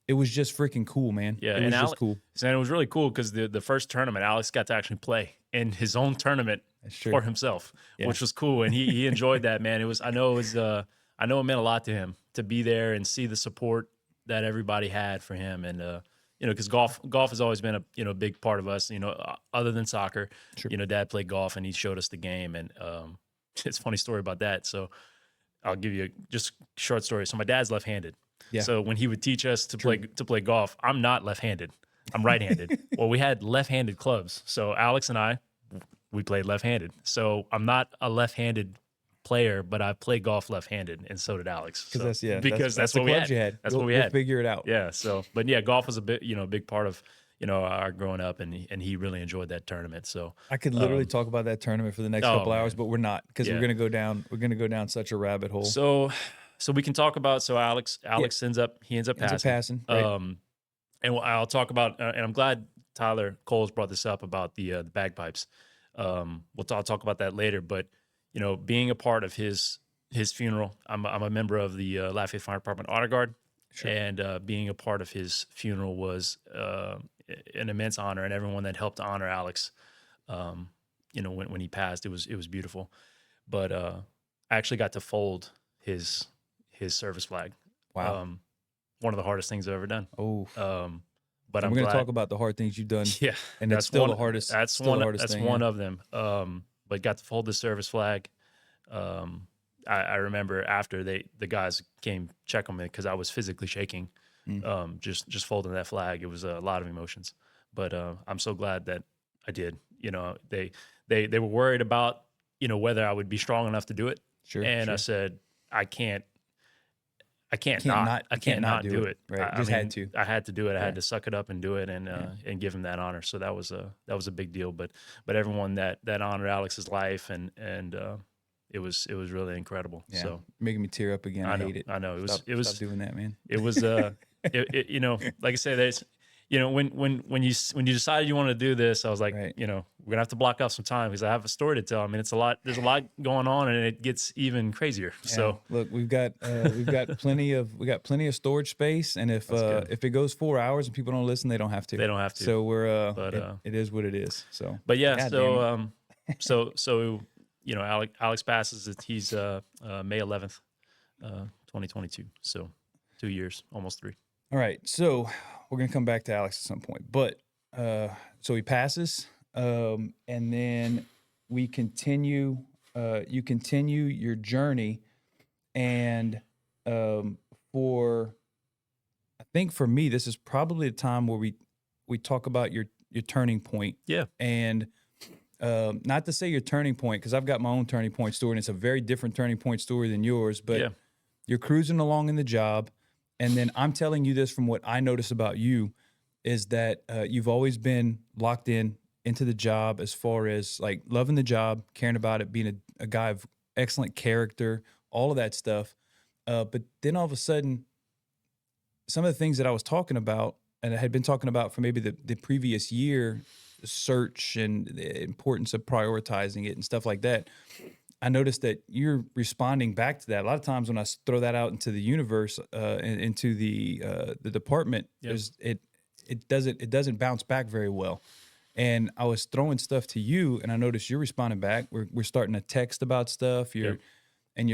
just freaking cool, man. Yeah, it was just cool. And it was really cool because the first tournament, Alex got to actually play in his own tournament for himself, which was cool, and he enjoyed that, man. I know it meant a lot to him to be there and see the support that everybody had for him, and because golf has always been a big part of us. Other than soccer, Dad played golf and he showed us the game, and it's a funny story about that. So I'll give you just a short story. So my dad's left-handed. Yeah. So when he would teach us to play golf, I'm not left-handed. I'm right-handed. Well, we had left-handed clubs. So Alex and I, we played left-handed. So I'm not a left-handed player, but I play golf left-handed, and so did Alex. Because that's what we had. That's what we had. We'll figure it out. Yeah. So, but yeah, golf was a big part of our growing up, and he really enjoyed that tournament. So I could literally talk about that tournament for the next couple hours, but we're not because we're gonna go down such a rabbit hole. So So we can talk about, so Alex ends up passing. Right. And I'll talk about, and I'm glad Tyler Coles brought this up about the bagpipes. I'll talk about that later. But being a part of his funeral, I'm a member of the Lafayette Fire Department Honor Guard, Sure. and being a part of his funeral was an immense honor, and everyone that helped honor Alex, when he passed, it was beautiful. But I actually got to fold his service flag. Wow. One of the hardest things I've ever done. Oh. But we're going to talk about the hard things you've done. Yeah, and that's still the hardest. That's still one. The hardest that's thing, one of them. But got to fold the service flag. I remember after the guys came check on me because I was physically shaking. Just folding that flag, it was a lot of emotions. But I'm so glad that I did. They were worried about whether I would be strong enough to do it. Sure. And sure. I said, I can't not do it. Right. I Just mean, had to. I had to do it. I Yeah. had to suck it up and do it, and give him that honor. So that was a big deal. But everyone that honored Alex's life, and it was really incredible. Yeah. So Making me tear up again. I hate it. I know. It Stop was doing that, man. it was like I say, there's when you decided you wanted to do this, I was like, Right. we're gonna have to block off some time because I have a story to tell. I mean, it's a lot. There's a lot going on, and it gets even crazier. Yeah. So look, we've got plenty of storage space, and if it goes 4 hours and people don't listen, they don't have to. They don't have to. So we're But, it is what it is. So but yeah, God so Alex passes. He's May 11th, 2022. So 2 years, almost 3. All right, so we're gonna come back to Alex at some point, but so he passes, and then we continue. You continue your journey, and I think for me, this is probably the time where we talk about your turning point. Yeah, and not to say your turning point, because I've got my own turning point story, and it's a very different turning point story than yours. But yeah. You're cruising along in the job. And then I'm telling you this from what I notice about you is that you've always been locked into the job as far as like loving the job, caring about it, being a guy of excellent character, all of that stuff. But then all of a sudden, some of the things that I was talking about and I had been talking about for maybe the previous year, search and the importance of prioritizing it and stuff like that, I noticed that you're responding back to that. A lot of times when I throw that out into the universe, into the department, Yep. it doesn't bounce back very well. And I was throwing stuff to you, and I noticed you're responding back. We're starting to text about stuff. You're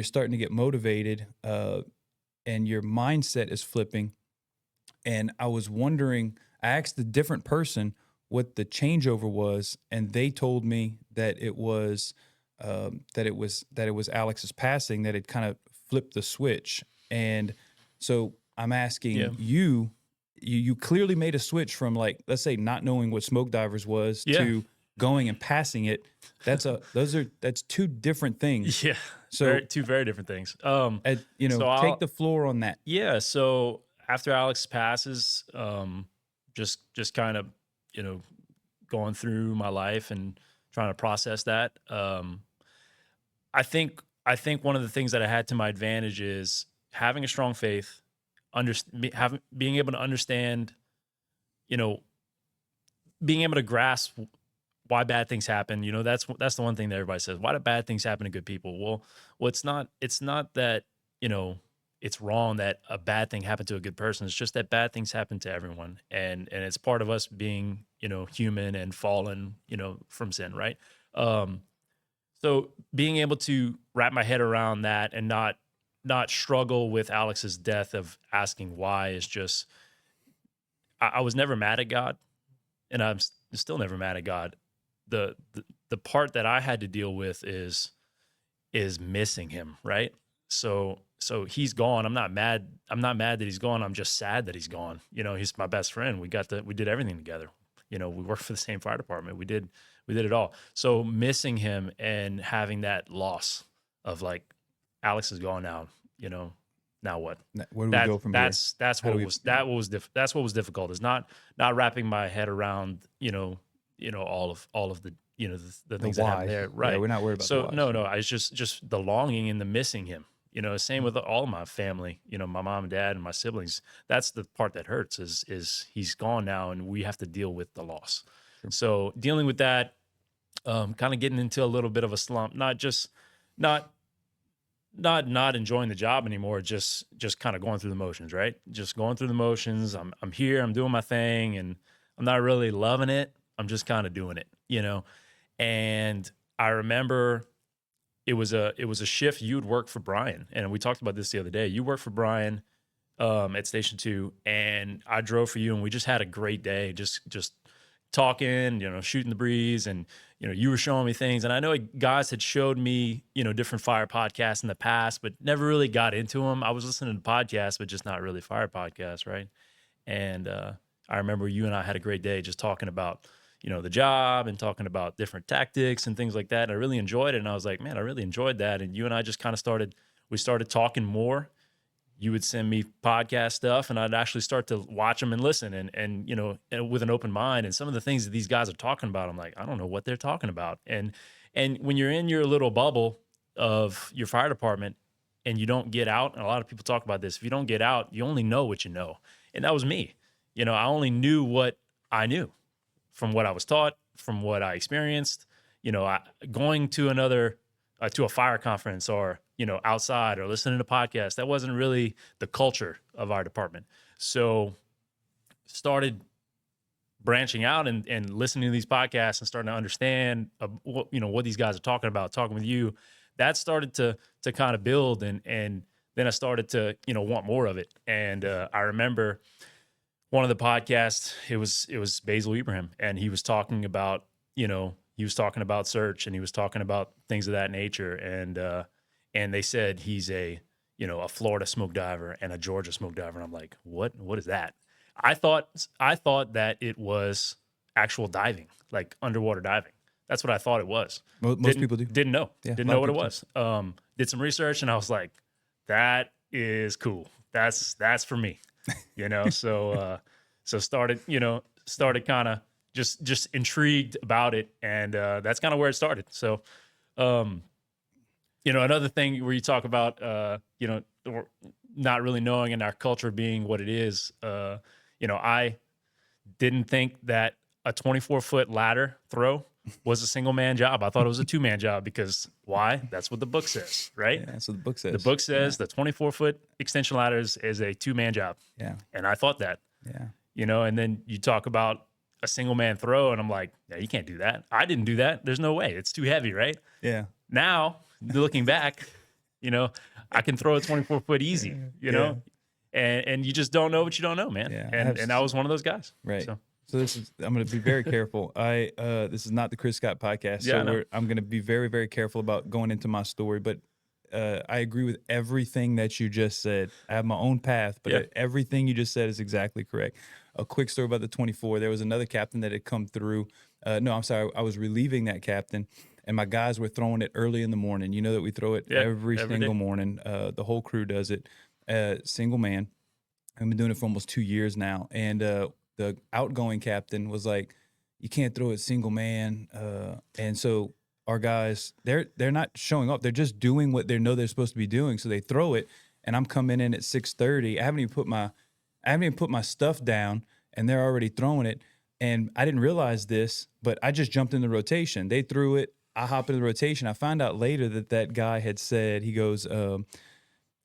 starting to get motivated, and your mindset is flipping. And I was wondering, I asked a different person what the changeover was, and they told me that it was Alex's passing that had kind of flipped the switch. And so I'm asking you clearly made a switch from, like, let's say not knowing what smoke divers was to going and passing it. That's two different things. Yeah. So two very different things. Take the floor on that. Yeah. So after Alex passes, just kind of, going through my life and trying to process that. I think one of the things that I had to my advantage is having a strong faith, being able to understand, being able to grasp why bad things happen. That's the one thing that everybody says. Why do bad things happen to good people? Well, it's not that, it's wrong that a bad thing happened to a good person. It's just that bad things happen to everyone. And it's part of us being, human and fallen, from sin. Right. So being able to wrap my head around that and not struggle with Alex's death of asking why is just, I was never mad at God, and I'm still never mad at God. The part that I had to deal with is missing him. Right. So he's gone. I'm not mad that he's gone. I'm just sad that he's gone. He's my best friend. We did everything together. We worked for the same fire department. We did it all. So missing him and having that loss of, like, Alex is gone now, now what? Where do we go from here? That's what was difficult, is not wrapping my head around, all of the things that why. happen there. Right. Yeah, we're not worried about so the why. no, it's just the longing and the missing him. You know, same with all my family, you know, my mom and dad and my siblings. That's the part that hurts is he's gone now and we have to deal with the loss. Sure. So dealing with that, kind of getting into a little bit of a slump, not not enjoying the job anymore, just kind of going through the motions, right? Just going through the motions. I'm here, I'm doing my thing, and I'm not really loving it. I'm just kind of doing it, you know. And I remember it was a shift. You'd work for Brian, and we talked about this the other day. You worked for Brian at Station 2, and I drove for you, and we just had a great day, just talking, you know, shooting the breeze, and you know, you were showing me things, and I know guys had showed me, you know, different fire podcasts in the past, but never really got into them. I was listening to podcasts, but just not really fire podcasts, right? And I remember you and I had a great day just talking about, you know, the job and talking about different tactics and things like that. And I really enjoyed it, and I was like, man, I really enjoyed that. And you and I just kind of started talking more. You would send me podcast stuff, and I'd actually start to watch them and listen, and you know, with an open mind. And some of the things that these guys are talking about, I'm like, I don't know what they're talking about. And when you're in your little bubble of your fire department and you don't get out, and a lot of people talk about this, if you don't get out, you only know what you know. And that was me. You know, I only knew what I knew from what I was taught, from what I experienced. You know, going to to a fire conference, or you know, outside, or listening to podcasts, that wasn't really the culture of our department. So started branching out and listening to these podcasts and starting to understand what, you know, what these guys are talking about, talking with you. That started to kind of build, and then I started to, you know, want more of it. And I remember one of the podcasts, it was Basil Ibrahim, and he was talking about, you know, he was talking about search, and he was talking about things of that nature. And they said he's a Florida smoke diver and a Georgia smoke diver. And I'm like, what is that? I thought that it was actual diving, like underwater diving. That's what I thought it was. Most people do. Didn't know. Yeah, Didn't know what it was. Did some research, and I was like, that is cool. That's for me. You know, so started kind of just intrigued about it, and that's kind of where it started. So, you know, another thing where you talk about, you know, not really knowing, and our culture being what it is, you know, I didn't think that a 24-foot ladder throw was a single man job. I thought it was a 2-man job, because why? That's what the book says, right? Yeah, that's what the book says. The book says the 24-foot extension ladder is a 2-man job. Yeah. And I thought that. Yeah. You know, and then you talk about a single man throw, and I'm like, yeah, you can't do that. I didn't do that. There's no way. It's too heavy, right? Yeah. Now, looking back, you know, I can throw a 24-foot easy, you know, and you just don't know what you don't know, man. Yeah, and I was one of those guys. Right. So I'm going to be very careful. This is not the Chris Scott podcast, Yeah, I know. so I'm going to be very, very careful about going into my story. But I agree with everything that you just said. I have my own path, but everything you just said is exactly correct. A quick story about the 24. There was another captain that had come through. No, I'm sorry. I was relieving that captain, and my guys were throwing it early in the morning. You know that we throw it every single morning. The whole crew does it. Single man. I've been doing it for almost 2 years now. And the outgoing captain was like, you can't throw it single man. And so our guys, they're not showing up. They're just doing what they know they're supposed to be doing. So they throw it, and I'm coming in at 6:30. I haven't even put my stuff down, and they're already throwing it. And I didn't realize this, but I just jumped in the rotation. They threw it. I hop into the rotation. I found out later that guy had said, he goes,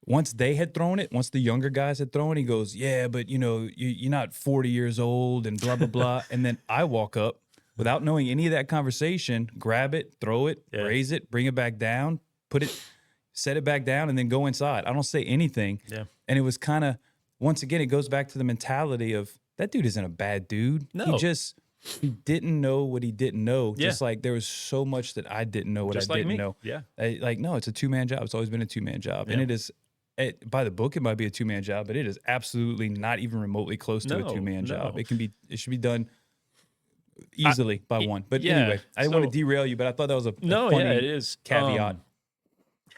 once they had thrown it, once the younger guys had thrown it, he goes, yeah, but you know, you're not 40 years old and blah, blah, blah. And then I walk up without knowing any of that conversation, grab it, throw it, raise it, bring it back down, set it back down, and then go inside. I don't say anything. Yeah. And it was kind of, once again, it goes back to the mentality of, that dude isn't a bad dude. No. He didn't know what he didn't know. Just like there was so much that I didn't know what I didn't know. Yeah. No, it's a 2-man job. It's always been a 2-man job. And it is, by the book, it might be a 2-man job, but it is absolutely not even remotely close to a 2-man job. It should be done easily by one. But anyway, I didn't want to derail you, but I thought that was a funny it is caveat.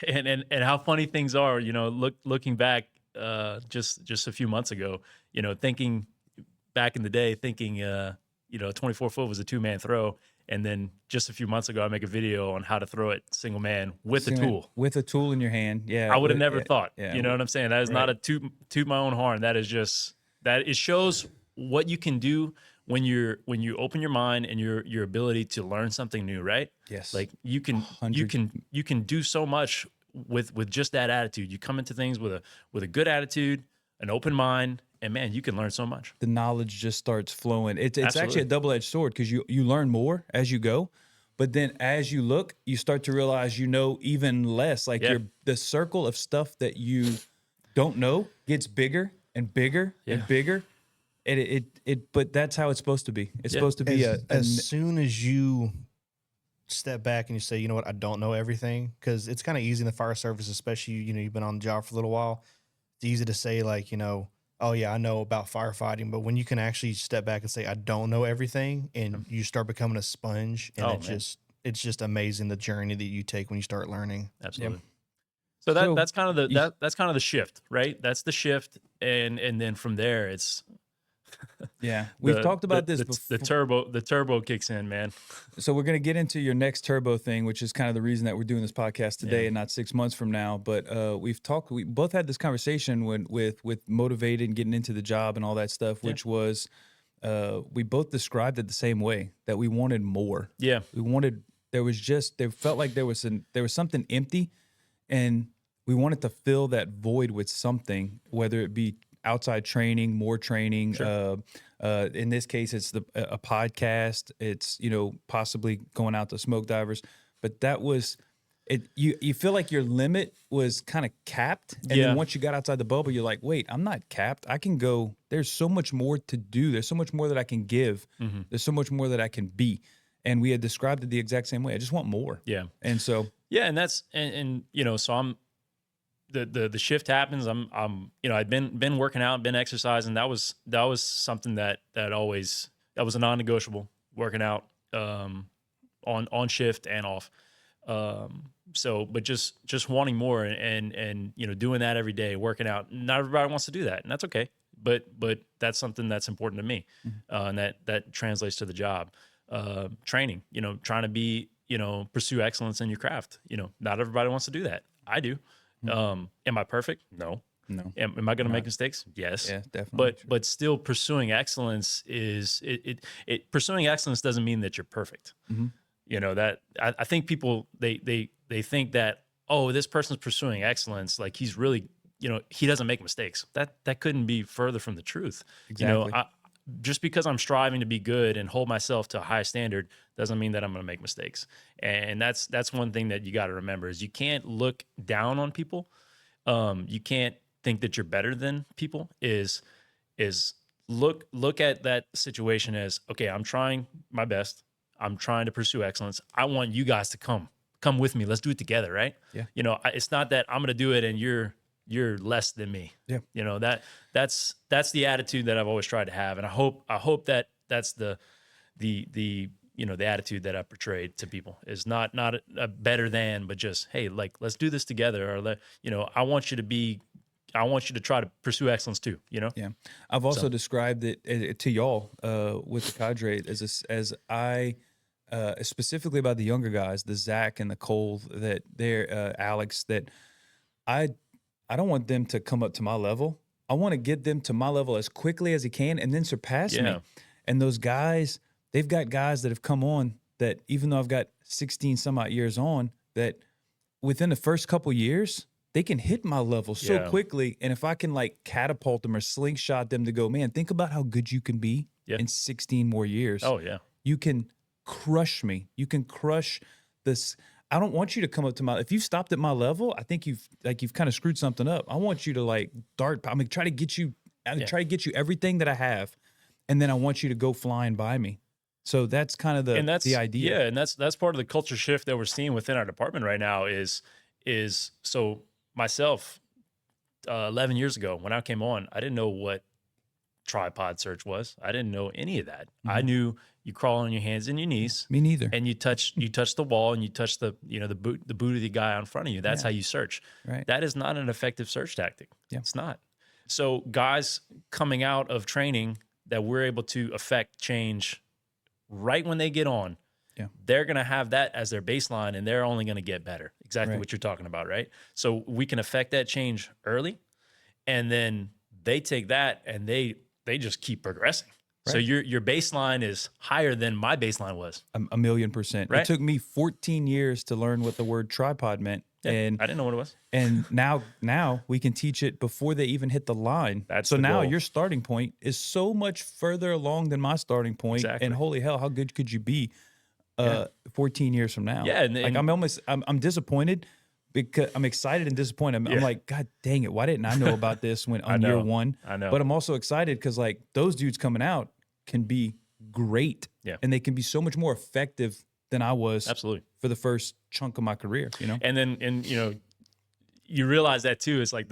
And how funny things are, you know, looking back just a few months ago, you know, thinking back in the day, you 24 foot was a 2-man throw. And then just a few months ago, I make a video on how to throw it single man with a tool. With a tool in your hand. Yeah. I would have never thought, yeah, you know what I'm saying? That is not a toot my own horn. That is just, that it shows what you can do when you open your mind and your ability to learn something new, right? Yes. Like you can do so much with just that attitude. You come into things with a good attitude, an open mind, and man, you can learn so much. The knowledge just starts flowing. It's actually a double-edged sword because you learn more as you go, but then as you look, you start to realize you know even less. Like the circle of stuff that you don't know gets bigger and bigger and bigger. But that's how it's supposed to be. It's supposed to be as soon as you step back and you say, you know what, I don't know everything, because it's kind of easy in the fire service, especially, you've been on the job for a little while. It's easy to say like, oh yeah, I know about firefighting, but when you can actually step back and say, I don't know everything, and you start becoming a sponge, and it's just amazing the journey that you take when you start learning. Absolutely. So that's kind of the shift, right? That's the shift, and then from there it's we've talked about this before. The turbo kicks in, man. So we're going to get into your next turbo thing, which is kind of the reason that we're doing this podcast today and not 6 months from now. But we both had this conversation with motivated and getting into the job and all that stuff, which was we both described it the same way, that we wanted more. Yeah. There felt like there was something empty, and we wanted to fill that void with something, whether it be outside training, more training. Sure. In this case, it's a podcast. It's, possibly going out to smoke divers. But that was it. You feel like your limit was kind of capped. And then once you got outside the bubble, you're like, wait, I'm not capped. I can go. There's so much more to do. There's so much more that I can give. Mm-hmm. There's so much more that I can be. And we had described it the exact same way. I just want more. Yeah. And so. Yeah. And that's, so I'm, the shift happens. I'd been working out, been exercising. That was something that was a non-negotiable, working out on shift and off. But just wanting more and doing that every day, working out. Not everybody wants to do that, and that's okay. But that's something that's important to me, and that translates to the job. Training, trying to be, pursue excellence in your craft. Not everybody wants to do that. I do. Am I perfect? No. Am I going to make mistakes? Yes. Yeah, definitely. But still, pursuing excellence is pursuing excellence doesn't mean that you're perfect. Mm-hmm. That I think people they think that, oh, this person's pursuing excellence, like he's really, he doesn't make mistakes. That couldn't be further from the truth. Exactly. Just because I'm striving to be good and hold myself to a high standard doesn't mean that I'm going to make mistakes. And that's one thing that you got to remember is you can't look down on people. You can't think that you're better than people. Is look at that situation as, okay, I'm trying my best. I'm trying to pursue excellence. I want you guys to come with me. Let's do it together, right? Yeah. It's not that I'm going to do it and you're less than me. Yeah. That's the attitude that I've always tried to have. And I hope that that's the attitude that I portrayed to people is not a better than, but just, hey, like, let's do this together. Or I want you to try to pursue excellence too, Yeah. I've also described it to y'all with the Cadre as I specifically about the younger guys, the Zach and the Cole, that they're Alex, that I don't want them to come up to my level. I want to get them to my level as quickly as he can and then surpass me. And those guys, they've got guys that have come on that, even though I've got 16 some odd years on, that within the first couple years, they can hit my level so quickly. And if I can like catapult them or slingshot them to go, man, think about how good you can be in 16 more years. Oh, yeah. You can crush me. You can crush this. I don't want you to come up to if you've stopped at my level, I think you've kind of screwed something up. I want you to like I'm going to try to get you everything that I have. And then I want you to go flying by me. So that's kind of the idea. Yeah. And that's part of the culture shift that we're seeing within our department right now is so myself, 11 years ago when I came on, I didn't know what tripod search was. I didn't know any of that. Mm-hmm. I knew you crawl on your hands and your knees. Me neither. And you touch the wall and you touch the boot of the guy in front of you. That's how you search. Right. That is not an effective search tactic. Yeah. It's not. So guys coming out of training that we're able to affect change right when they get on, they're going to have that as their baseline, and they're only going to get better. Exactly what you're talking about, right? So we can affect that change early, and then they take that and they just keep progressing. Right. So your baseline is higher than my baseline was. 1,000,000%. Right? It took me 14 years to learn what the word tripod meant. Yeah, and I didn't know what it was. And now we can teach it before they even hit the line. So now your starting point is so much further along than my starting point. Exactly. And holy hell, how good could you be 14 years from now? Yeah. I'm disappointed because I'm excited and disappointed. I'm like, God dang it. Why didn't I know about this when on year one? I know. But I'm also excited because like those dudes coming out can be great. Yeah. And they can be so much more effective than I was. Absolutely. For the first chunk of my career, And you realize that too. It's like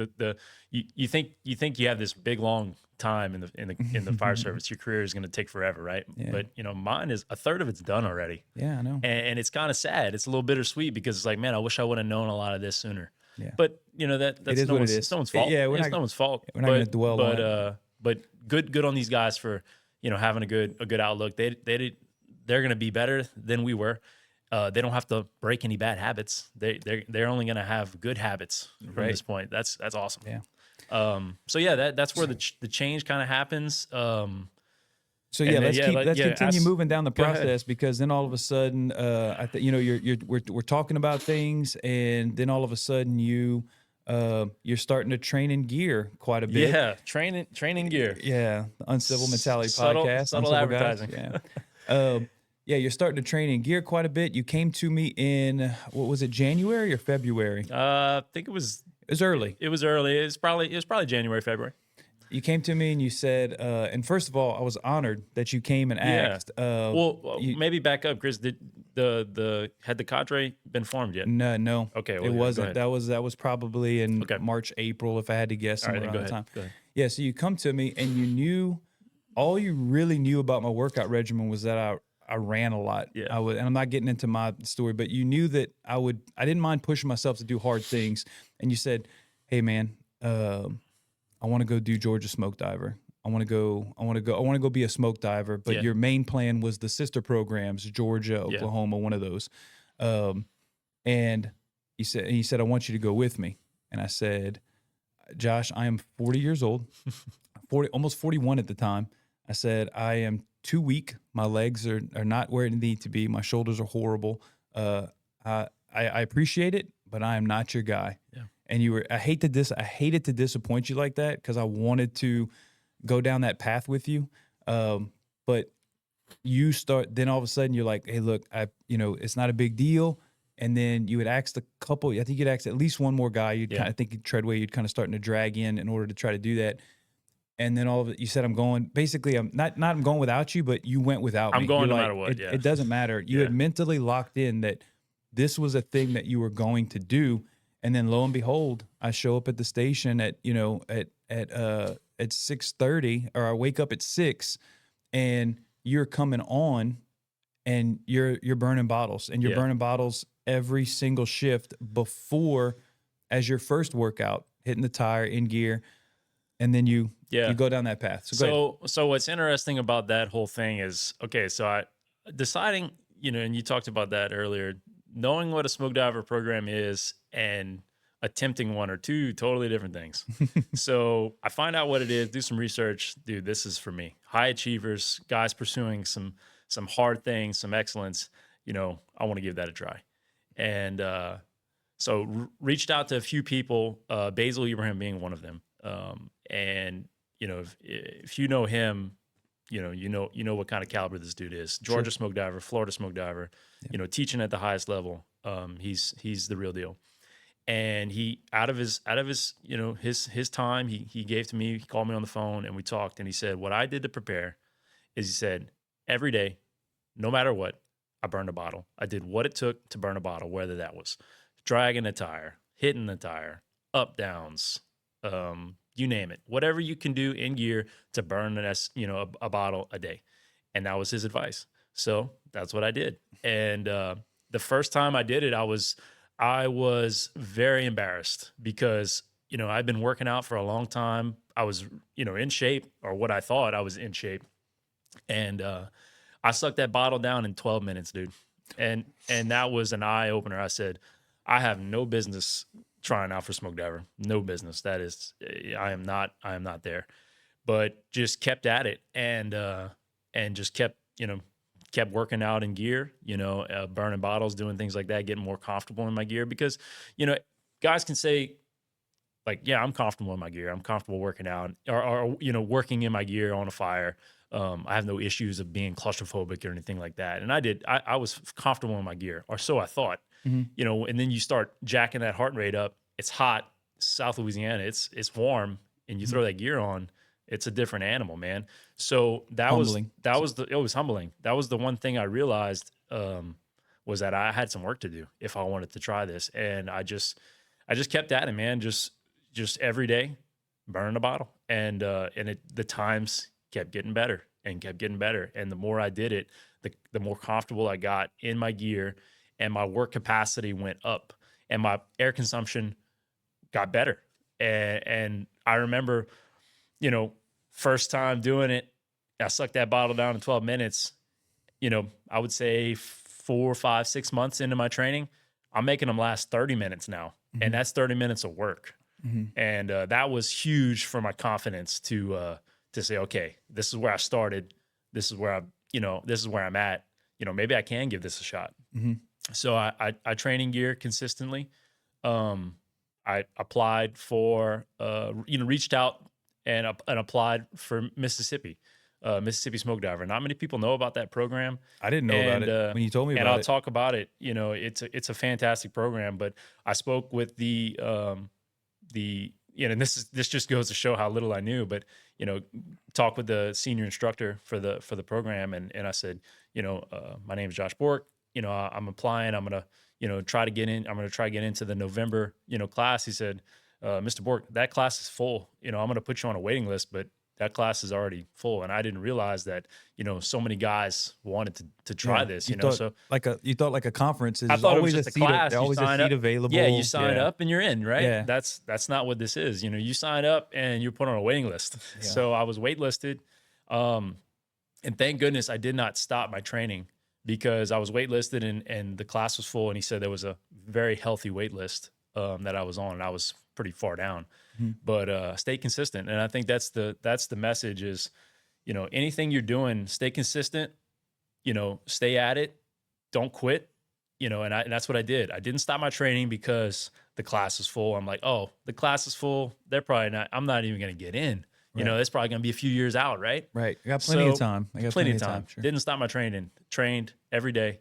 you think you have this big long time in the fire service. Your career is going to take forever, right? Yeah. But mine is a third of it's done already. Yeah, I know. And it's kind of sad. It's a little bittersweet because it's like, man, I wish I would have known a lot of this sooner. Yeah. But that's no one's fault. Yeah, it's no one's fault. We're not going to dwell on it. But good on these guys for having a good outlook. They're going to be better than we were. They don't have to break any bad habits. They're only going to have good habits from this point. That's awesome. Yeah. That's where the change kind of happens. Let's continue moving down the process because then all of a sudden, we're talking about things, and then all of a sudden you're starting to train in gear quite a bit. Yeah, training gear. Yeah, the Uncivil Mentality Podcast. Subtle advertising. Guys. Yeah. Yeah, you're starting to train in gear quite a bit. You came to me in, what was it, January or February? I think it was early. It was early. It was probably January, February. You came to me and you said, and first of all, I was honored that you came and asked. Maybe back up, Chris. Had the Cadre been formed yet? No. Okay, it wasn't. That was probably in March, April, if I had to guess. Somewhere around the time. Go ahead. Yeah. So you come to me and you knew, all you really knew about my workout regimen was that I ran a lot. Yeah. And I'm not getting into my story, but you knew that I didn't mind pushing myself to do hard things. And you said, hey man, I want to go do Georgia smoke diver. I want to go be a smoke diver. But your main plan was the sister programs, Georgia, Oklahoma, one of those. And he said, I want you to go with me. And I said, Josh, I am 40 years old, almost 41 at the time. I said, I am too weak. My legs are not where they need to be. My shoulders are horrible. I appreciate it, but I am not your guy. Yeah. And I hated to disappoint you like that because I wanted to go down that path with you. But then all of a sudden you're like, hey, look, it's not a big deal. And then you had asked I think you'd asked at least one more guy. I think Treadway, you'd kind of starting to drag in order to try to do that. And then all of it, you said, I'm going, basically, I'm going without you, but you went without me. I'm going no matter what. It doesn't matter. You had mentally locked in that this was a thing that you were going to do. And then lo and behold, I show up at the station at 6:30, or I wake up at 6, and you're coming on and you're burning bottles, and you're burning bottles every single shift before, as your first workout, hitting the tire in gear. And then you go down that path. So what's interesting about that whole thing is, so I deciding, and you talked about that earlier, knowing what a smoke diver program is and attempting one are two totally different things. So I find out what it is, do some research. Dude, this is for me. High achievers, guys pursuing some hard things, some excellence. I want to give that a try. And so reached out to a few people, Basil Ibrahim being one of them. And if you know him, you know what kind of caliber this dude is. Georgia smoke diver, Florida smoke diver, teaching at the highest level. He's the real deal. And he out of his his time he gave to me, he called me on the phone and we talked, and he said, what I did to prepare is, he said, every day, no matter what, I burned a bottle. I did what it took to burn a bottle, whether that was dragging a tire, hitting the tire, up downs, you name it, whatever you can do in gear to burn a bottle a day. And that was his advice. So that's what I did. And the first time I did it, I was very embarrassed because, I'd been working out for a long time. I was, in shape, or what I thought I was in shape. And I sucked that bottle down in 12 minutes, dude. And that was an eye opener. I said, I have no business trying out for smoke diver. No business. That is, I am not there. But just kept at it and just kept working out in gear, burning bottles, doing things like that, getting more comfortable in my gear because, guys can say like, yeah, I'm comfortable in my gear. I'm comfortable working out or working in my gear on a fire. I have no issues of being claustrophobic or anything like that. And I was comfortable in my gear, or so I thought, and then you start jacking that heart rate up. It's hot, South Louisiana. It's warm, and you throw that gear on. It's a different animal, man. So it was humbling. That was the one thing I realized was that I had some work to do if I wanted to try this. And I just kept at it, man. Just every day, burning a bottle. And the times kept getting better and kept getting better. And the more I did it, the more comfortable I got in my gear, and my work capacity went up, and my air consumption got better. And I remember, first time doing it, I sucked that bottle down in 12 minutes. I would say 4, 5, 6 months into my training, I'm making them last 30 minutes now. And that's 30 minutes of work. And that was huge for my confidence to say, okay, this is where I started. This is where this is where I'm at. Maybe I can give this a shot. So I train in gear consistently. I applied for, reached out and applied for Mississippi Smoke Diver. Not many people know about that program. I didn't know about it when you told me about it. And I'll talk about it. It's a fantastic program. But I spoke with the and this just goes to show how little I knew. But talk with the senior instructor for the program, and I said, my name is Josh Bourque. I'm applying. I'm gonna try to get in. I'm gonna try to get into the November class. He said, Mr. Bourque, that class is full. I'm going to put you on a waiting list, but that class is already full. And I didn't realize that, so many guys wanted to try this, you thought, so you thought like a conference is I thought always it was just a a class. There's always a seat available. Yeah. You sign up and you're in, right? Yeah. That's not what this is. You sign up and you're put on a waiting list. Yeah. So I was waitlisted. And thank goodness I did not stop my training, because I was waitlisted and the class was full. And he said there was a very healthy wait list that I was on, and I was pretty far down, but stay consistent. And I think that's the message is, anything you're doing, stay consistent, stay at it, don't quit, and that's what I did. I didn't stop my training because the class is full. I'm like, oh, the class is full. I'm not even going to get in. Right. It's probably going to be a few years out, right? Right. I got plenty of time. Plenty of time. Sure. Didn't stop my training. Trained every day,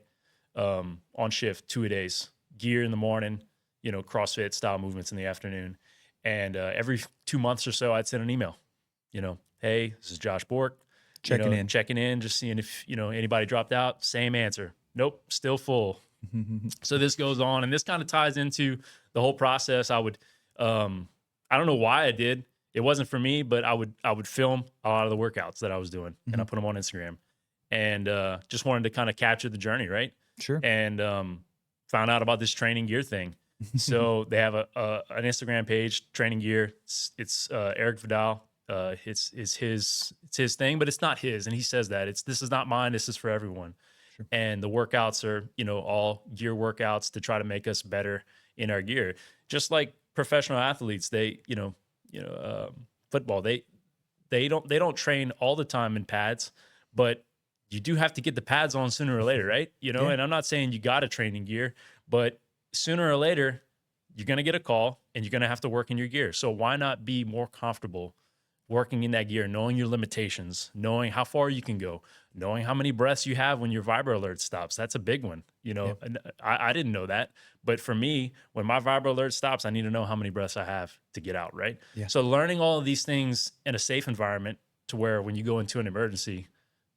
on shift, 2 days, gear in the morning, CrossFit style movements in the afternoon. And every 2 months or so, I'd send an email, hey, this is Josh Bourque. Checking in, just seeing if, anybody dropped out. Same answer. Nope, still full. So this goes on. And this kind of ties into the whole process. I would, I don't know why I did. It wasn't for me, but I would film a lot of the workouts that I was doing, and I put them on Instagram, and just wanted to kind of capture the journey, right? Sure. And found out about this training gear thing. So they have an Instagram page, training gear. It's Eric Vidal. It's his thing, but it's not his, and he says that this is not mine. This is for everyone. Sure. And the workouts are all gear workouts to try to make us better in our gear, just like professional athletes. They football, they don't train all the time in pads, but you do have to get the pads on sooner or later, right? And I'm not saying you got to train in gear, but sooner or later you're going to get a call and you're going to have to work in your gear. So why not be more comfortable working in that gear, knowing your limitations, knowing how far you can go, knowing how many breaths you have when your vibro alert stops. That's a big one. And I didn't know that. But for me, when my vibro alert stops, I need to know how many breaths I have to get out, right? Yeah. So learning all of these things in a safe environment to where when you go into an emergency,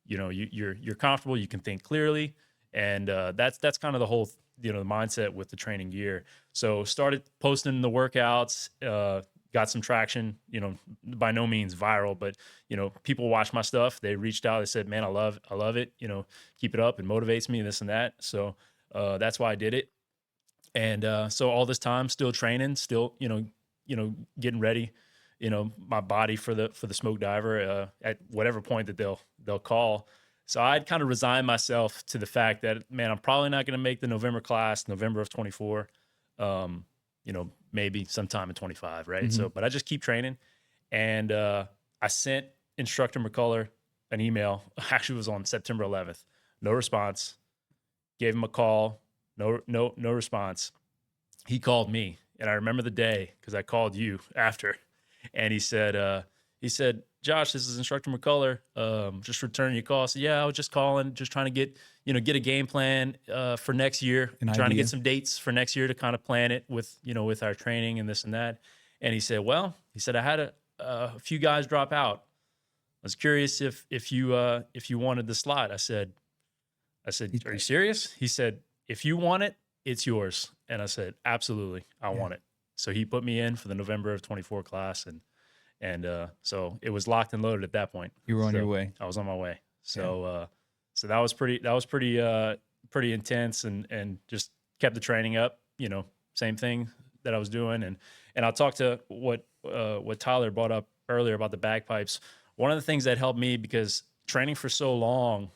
you're comfortable, you can think clearly. And that's kind of the whole, the mindset with the training gear. So started posting the workouts, got some traction, by no means viral, but, people watch my stuff. They reached out, they said, man, I love it. Keep it up. It motivates me, this and that. So that's why I did it. And so all this time still training, still, getting ready, my body for the smoke diver, at whatever point that they'll call. So I'd kind of resigned myself to the fact that, man, I'm probably not going to make the November class, November of 24. Maybe sometime in 25, right? So, but I just keep training. And I sent instructor McCullough an email. Actually, it was on September 11th. No response. Gave him a call. No response. He called me, and I remember the day because I called you after, and he said, Josh, this is Instructor McCullough. Just returning your call. I said, yeah, I was just calling, just trying to get a game plan for next year, trying to get some dates for next year to kind of plan it with our training and this and that. And he said, I had a few guys drop out. I was curious if you wanted the slot. I said, are you serious? He said, if you want it, it's yours. And I said, absolutely, I want it. So he put me in for the November of 24 class, and so it was locked and loaded at that point. You were on your way. I was on my way. So so that was pretty intense, and just kept the training up. Same thing that I was doing, and I'll talk to what Tyler brought up earlier about the bagpipes. One of the things that helped me, because training for so long,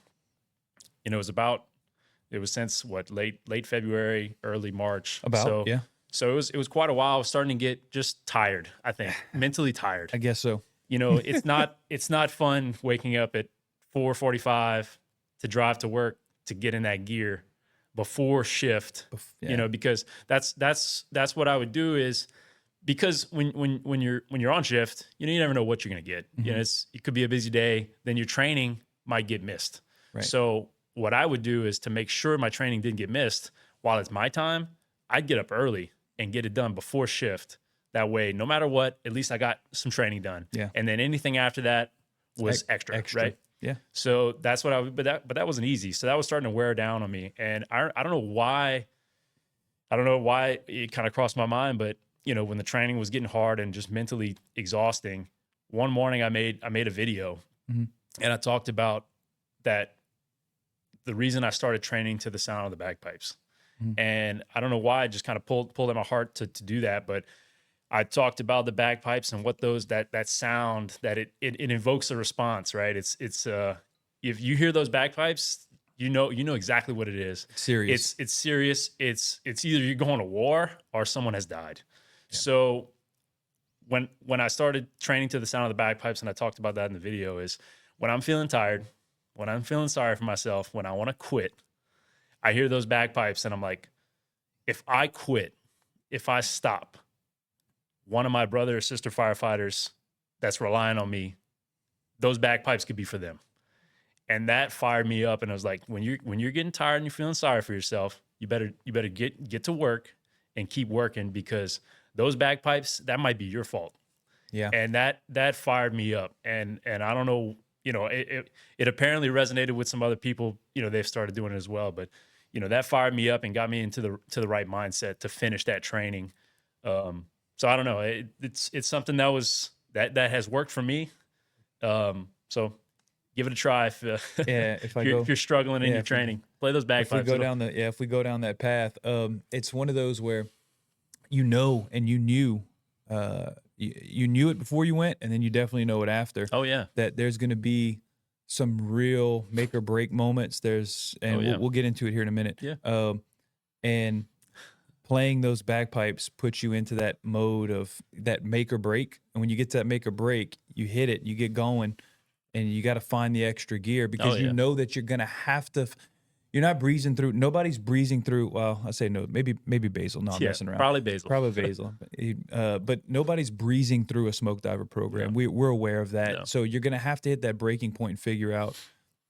it was since late February, early March. So it was quite a while. I was starting to get just tired, I think, mentally tired. I guess so. It's not fun waking up at 4:45 to drive to work to get in that gear before shift. Because that's what I would do, is because when you're on shift, you never know what you're going to get. It could be a busy day, then your training might get missed. Right. So what I would do is, to make sure my training didn't get missed while it's my time, I'd get up early and get it done before shift. That way, no matter what, at least I got some training done. Yeah. And then anything after that was extra, right? Yeah. So that's what but that wasn't easy. So that was starting to wear down on me. And I don't know why it kind of crossed my mind, but when the training was getting hard and just mentally exhausting, one morning I made a video, and I talked about that. The reason I started training to the sound of the bagpipes. And I don't know why I just kind of pulled at my heart to do that, but I talked about the bagpipes and what that sound, that it invokes a response, right? It's if you hear those bagpipes, you know exactly what it is. It's serious. It's serious. It's either you're going to war or someone has died. Yeah. So when I started training to the sound of the bagpipes, and I talked about that in the video, is when I'm feeling tired, when I'm feeling sorry for myself, when I want to quit, I hear those bagpipes and I'm like, if I quit, if I stop, one of my brother or sister firefighters that's relying on me, those bagpipes could be for them. And that fired me up. And I was like, when you're getting tired and you're feeling sorry for yourself, you better get to work and keep working, because those bagpipes, that might be your fault. Yeah. And that fired me up. And I don't know, it apparently resonated with some other people. They've started doing it as well. But that fired me up and got me into the right mindset to finish that training. So I don't know. It's something that has worked for me. So give it a try if you're struggling in your training. Play those bagpipes. If we go down that path, it's one of those where and you knew you knew it before you went, and then you definitely know it after. Oh yeah, that there's going to be some real make or break moments. We'll get into it here in a minute. Yeah. And playing those bagpipes puts you into that mode of that make or break. And when you get to that make or break, you hit it, you get going, and you got to find the extra gear, because you know that you're going to have to. You're not breezing through. Nobody's breezing through. Well, I say no. Maybe Basil. No, I'm messing around. Probably Basil. But nobody's breezing through a smoke diver program. Yeah. We're aware of that. No. So you're going to have to hit that breaking point and figure out,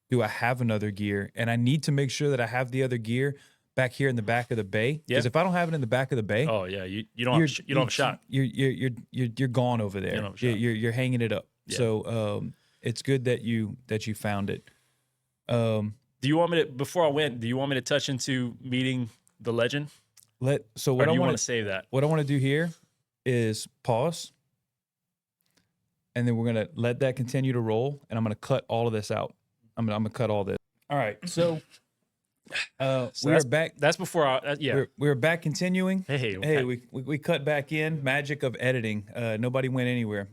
do I have another gear? And I need to make sure that I have the other gear back here in the back of the bay. Because if I don't have it in the back of the bay, you don't have a shot. You're gone over there. You don't have a shot. You're hanging it up. Yeah. So it's good that you found it. Do you want me to, before I went, do you want me to touch into meeting the legend? What I want to save that? What I want to do here is pause, and then we're gonna let that continue to roll, and I'm gonna cut all of this out. I'm gonna cut all this. All right, so we're back. That's before we're back continuing. Hey, we cut back in. Magic of editing. Nobody went anywhere.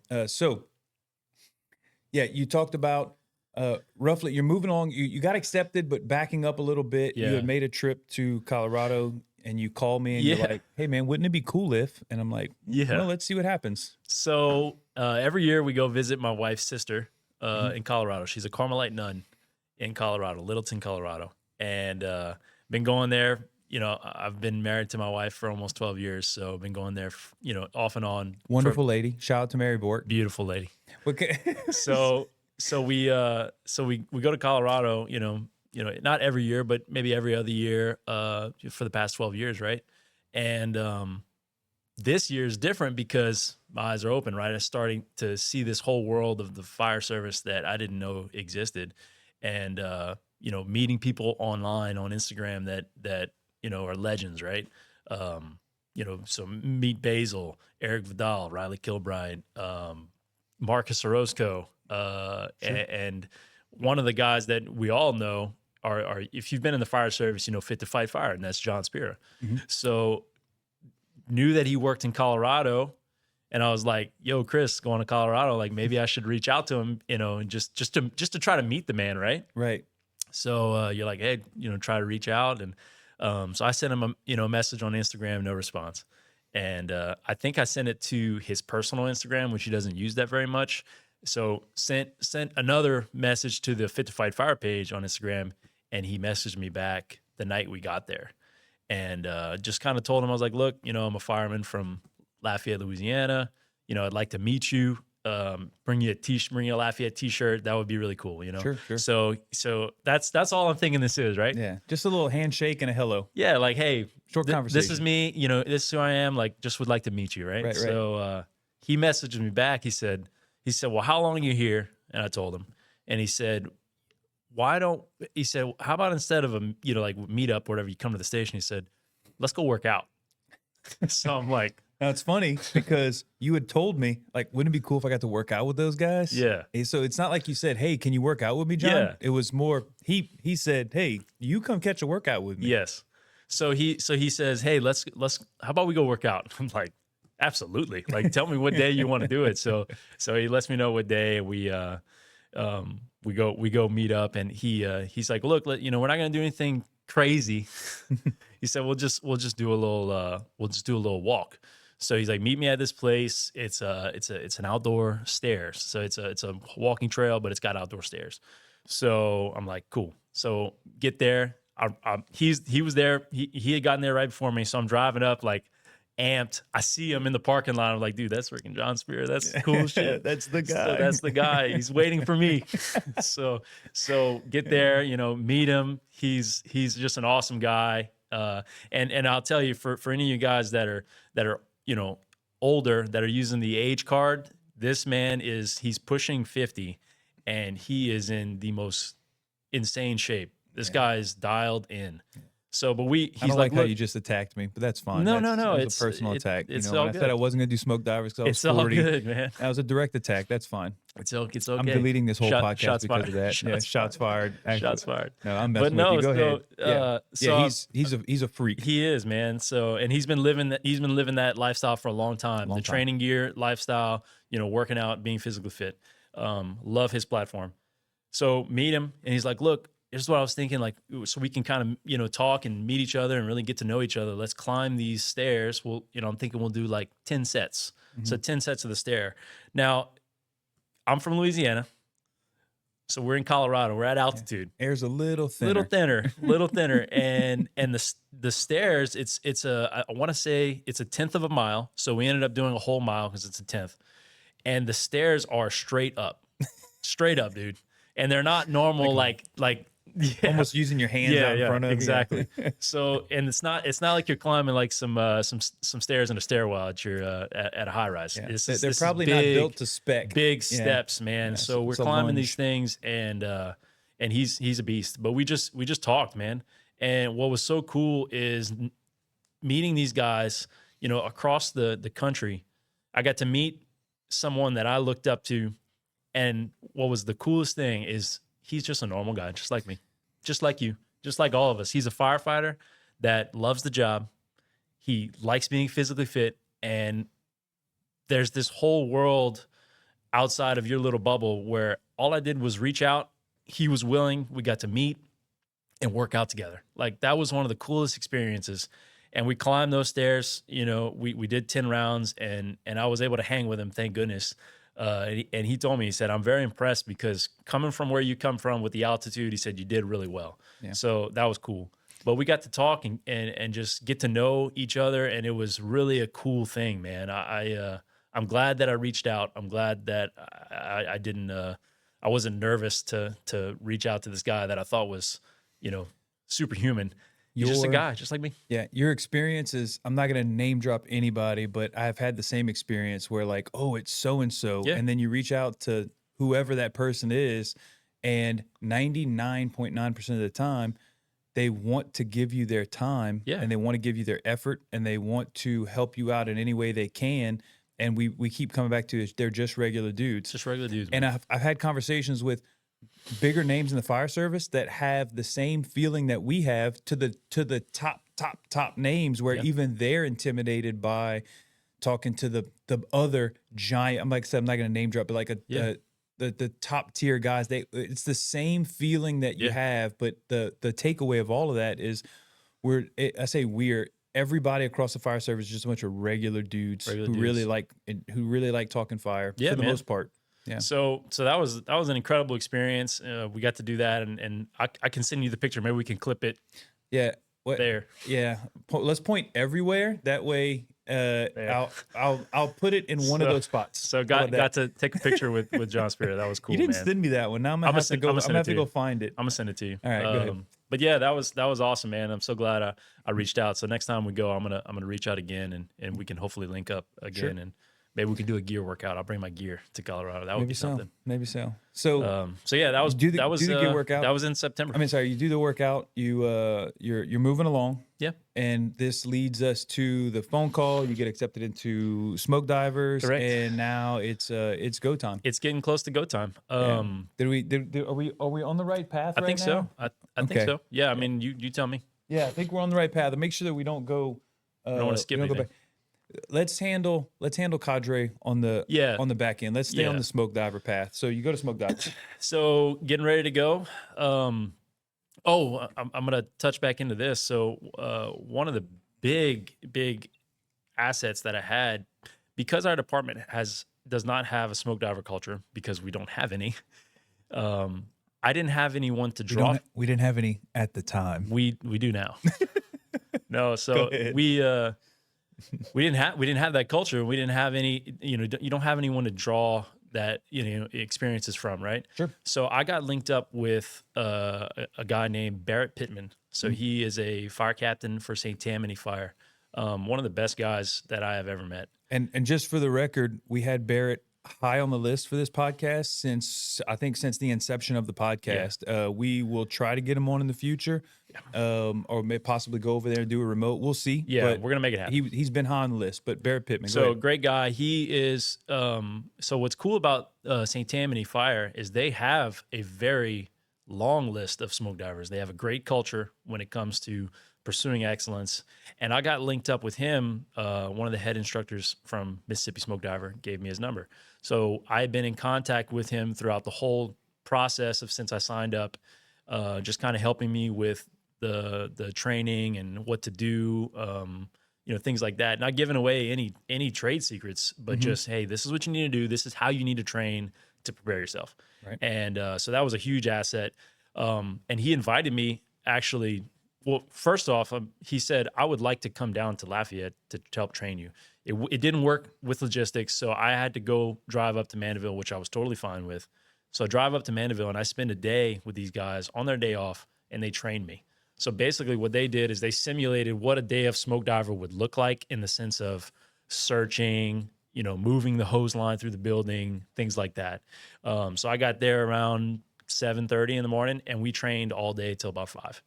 You talked about roughly, you're moving along. You got accepted, but backing up a little bit, you Yeah. had made a trip to Colorado, and you call me and you're like, "Hey, man, wouldn't it be cool if?" And I'm like, Yeah. well, let's see what happens." So every year we go visit my wife's sister in Colorado. She's a Carmelite nun in Colorado, Littleton, Colorado, and been going there. You know, I've been married to my wife for almost 12 years, so I've been going there, off and on. Wonderful lady. Shout out to Mary Bourque. Beautiful lady. Okay. So we go to Colorado, not every year, but maybe every other year for the past 12 years, right? And this year is different because my eyes are open, right? I'm starting to see this whole world of the fire service that I didn't know existed, and meeting people online on Instagram that are legends, right? So meet Basil, Eric Vidal, Riley Kilbride, Marcus Orozco, and one of the guys that we all know are if you've been in the fire service, Fit to Fight Fire, and that's John Spira. So knew that he worked in Colorado, and I was like, "Yo, Chris, going to Colorado, like maybe I should reach out to him, and just to try to meet the man, right?" Right. So you're like, "Hey, try to reach out," and so I sent him a message on Instagram, no response. And I think I sent it to his personal Instagram, which he doesn't use that very much. So sent another message to the Fit to Fight Fire page on Instagram, and he messaged me back the night we got there. And just kind of told him, I was like, "Look, I'm a fireman from Lafayette, Louisiana. I'd like to meet you. Bring you a Lafayette t-shirt. That would be really cool, Sure. So that's all I'm thinking this is, right? Yeah. Just a little handshake and a hello. Yeah, like, hey, Short conversation. this is me, this is who I am, like, just would like to meet you, right? Right. So he messaged me back. He said, "Well, how long are you here?" And I told him. And he said, "How about instead of a, like meet up, whatever, you come to the station," he said, "Let's go work out." So I'm like, now it's funny because you had told me, like, wouldn't it be cool if I got to work out with those guys? Yeah. So it's not like you said, "Hey, can you work out with me, John?" Yeah. It was more, he said, "Hey, you come catch a workout with me." yes. So he says, "Hey, let's how about we go work out?" I'm like, "Absolutely. Like, tell me what day you want to do it." So he lets me know what day. We go meet up, and he's like, "Look, we're not gonna do anything crazy." He said, we'll just do a little walk. So he's like, "Meet me at this place. It's an outdoor stairs. So it's a walking trail, but it's got outdoor stairs." So I'm like, "Cool." So get there. He was there. He had gotten there right before me. So I'm driving up, like, amped. I see him in the parking lot. I'm like, "Dude, that's freaking John Spear. That's cool shit. That's the guy. So that's the guy. He's waiting for me." So get there, meet him. He's just an awesome guy. And I'll tell you, for any of you guys that are older, that are using the age card, this man he's pushing 50, and he is in the most insane shape. This guy is dialed in. So, but he's I don't like how "Look," you just attacked me, but that's fine. No, That was it's a personal attack. It's when all I good. said I wasn't going to do smoke divers because I was It's all 40, good, man. that was a direct attack. That's fine. It's okay. I'm deleting this whole podcast shots because fired. of that. Shots fired. Actually, Shots fired. No, I'm But messing no, with you. Go ahead. so He's a freak. he is, man. So, and he's been living that lifestyle for a long time. The training gear lifestyle, working out, being physically fit. Love his platform. So meet him, and he's like, "Look, here's what I was thinking, like, so we can kind of, talk and meet each other and really get to know each other. Let's climb these stairs. Well, I'm thinking we'll do like 10 sets. So 10 sets of the stair. Now, I'm from Louisiana. So we're in Colorado. We're at altitude. Air's a little thinner. Little thinner. And the stairs, I want to say it's a 1/10 of a mile. So we ended up doing a whole mile because it's a 1/10. And the stairs are straight up, dude. And they're not normal, like Almost using your hands out in front of exactly. So, and it's not like you're climbing like some stairs in a stairwell at your at a high rise. Yeah. They're probably not built to spec. Big steps, man. Yeah, so we're it's a climbing lunge. these things, and he's a beast. But we just talked, man. And what was so cool is meeting these guys, across the country. I got to meet someone that I looked up to, and what was the coolest thing is he's just a normal guy, just like me. Just like you, just like all of us. He's a firefighter that loves the job. He likes being physically fit. And there's this whole world outside of your little bubble where all I did was reach out he was willing. We got to meet and work out together. Like that was one of the coolest experiences. And we climbed those stairs. You know, we did 10 rounds, and I was able to hang with him. Thank goodness. And he told me, he said, I'm very impressed because coming from where you come from with the altitude, he said, you did really well. Yeah. So that was cool. But we got to talk and just get to know each other. And it was really a cool thing, man. I'm glad that I reached out. I'm glad that I didn't, I wasn't nervous to reach out to this guy that I thought was, you know, superhuman. He's just a guy, just like me. Yeah, your experiences, I'm not going to name drop anybody, but I've had the same experience where like, oh, it's so-and-so. Yeah. And then you reach out to whoever that person is, and 99.9% of the time, they want to give you their time, Yeah. and they want to give you their effort, and they want to help you out in any way they can. And we keep coming back to it, they're just regular dudes. Just regular dudes. And I've had conversations with bigger names in the fire service that have the same feeling that we have to the top names, where even they're intimidated by talking to the other giant. I'm like I said, I'm not going to name drop, but like the top tier guys. It's the same feeling that you have, but the takeaway of all of that is everybody across the fire service is just a bunch of regular dudes who really like talking fire for the most part. Yeah. So that was an incredible experience. We got to do that, and I can send you the picture. Maybe we can clip it. Yeah. There. Yeah. Let's point everywhere. That way, I'll put it in one of those spots. So got to take a picture with John Spirit. That was cool. You didn't man. send me that one. Now I'm gonna have to go find it. I'm gonna send it to you. All right, go ahead. But yeah, that was awesome, man. I'm so glad I reached out. So next time we go, I'm gonna reach out again, and we can hopefully link up again, and maybe we can do a gear workout. I'll bring my gear to Colorado. That would be something. Maybe so. So yeah, that was do the gear workout. That was in September. I mean, sorry, you do the workout. You're moving along. Yeah. And this leads us to the phone call. You get accepted into smoke divers. Correct. And now it's go time. It's getting close to go time. Are we on the right path? I think now? so. I think so. Yeah. I mean, you tell me. Yeah, I think we're on the right path. Make sure that we don't go. I don't want to skip anything. Let's handle Cadre on the back end. Let's stay on the smoke diver path. So you go to smoke diver. So getting ready to go. I'm gonna touch back into this. So one of the big assets that I had, because our department does not have a smoke diver culture, because we don't have any. I didn't have anyone to draw. We didn't have any at the time. We do now. No, so we didn't have that culture. We didn't have any, you don't have anyone to draw that, experiences from, right? Sure. So I got linked up with a guy named Barrett Pittman. So he is a fire captain for St. Tammany Fire. One of the best guys that I have ever met. And just for the record, we had Barrett high on the list for this podcast since the inception of the podcast. Yeah. We will try to get him on in the future, or may possibly go over there and do a remote. We'll see. Yeah, but we're gonna make it happen. He's been high on the list, but Barrett Pittman. So great guy. He is. So what's cool about St. Tammany Fire is they have a very long list of smoke divers. They have a great culture when it comes to pursuing excellence. And I got linked up with him. One of the head instructors from Mississippi Smoke Diver gave me his number. So I've been in contact with him throughout the whole process of since I signed up, just kind of helping me with the training and what to do, things like that. Not giving away any trade secrets, but just, hey, this is what you need to do. This is how you need to train to prepare yourself. Right. And so that was a huge asset. And he invited me actually. Well, first off, he said, I would like to come down to Lafayette to help train you. It didn't work with logistics, so I had to go drive up to Mandeville, which I was totally fine with. So I drive up to Mandeville, and I spend a day with these guys on their day off, and they trained me. So basically what they did is they simulated what a day of smoke diver would look like in the sense of searching, moving the hose line through the building, things like that. So I got there around 7:30 in the morning, and we trained all day till about 5.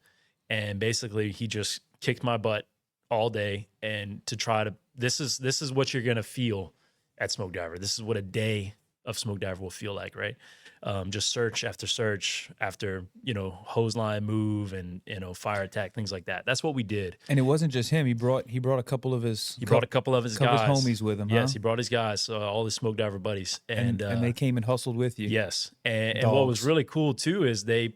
And basically, he just kicked my butt all day, and to try to this is what you're gonna feel at Smoke Diver. This is what a day smoke diver will feel like, right? Just search after, hose line move and, fire attack, things like that. That's what we did. And it wasn't just him. He brought a couple of his He brought a couple of his guys. homies with him. Yes, huh? he brought his guys, all his smoke diver buddies, and they came and hustled with you. yes. And what was really cool too is they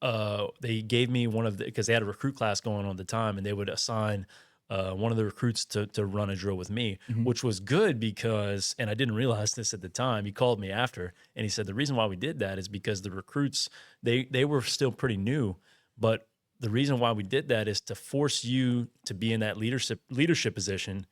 gave me because they had a recruit class going on at the time, and they would assign one of the recruits to run a drill with me, which was good because, and I didn't realize this at the time, he called me after and he said, the reason why we did that is because the recruits, they were still pretty new, but the reason why we did that is to force you to be in that leadership position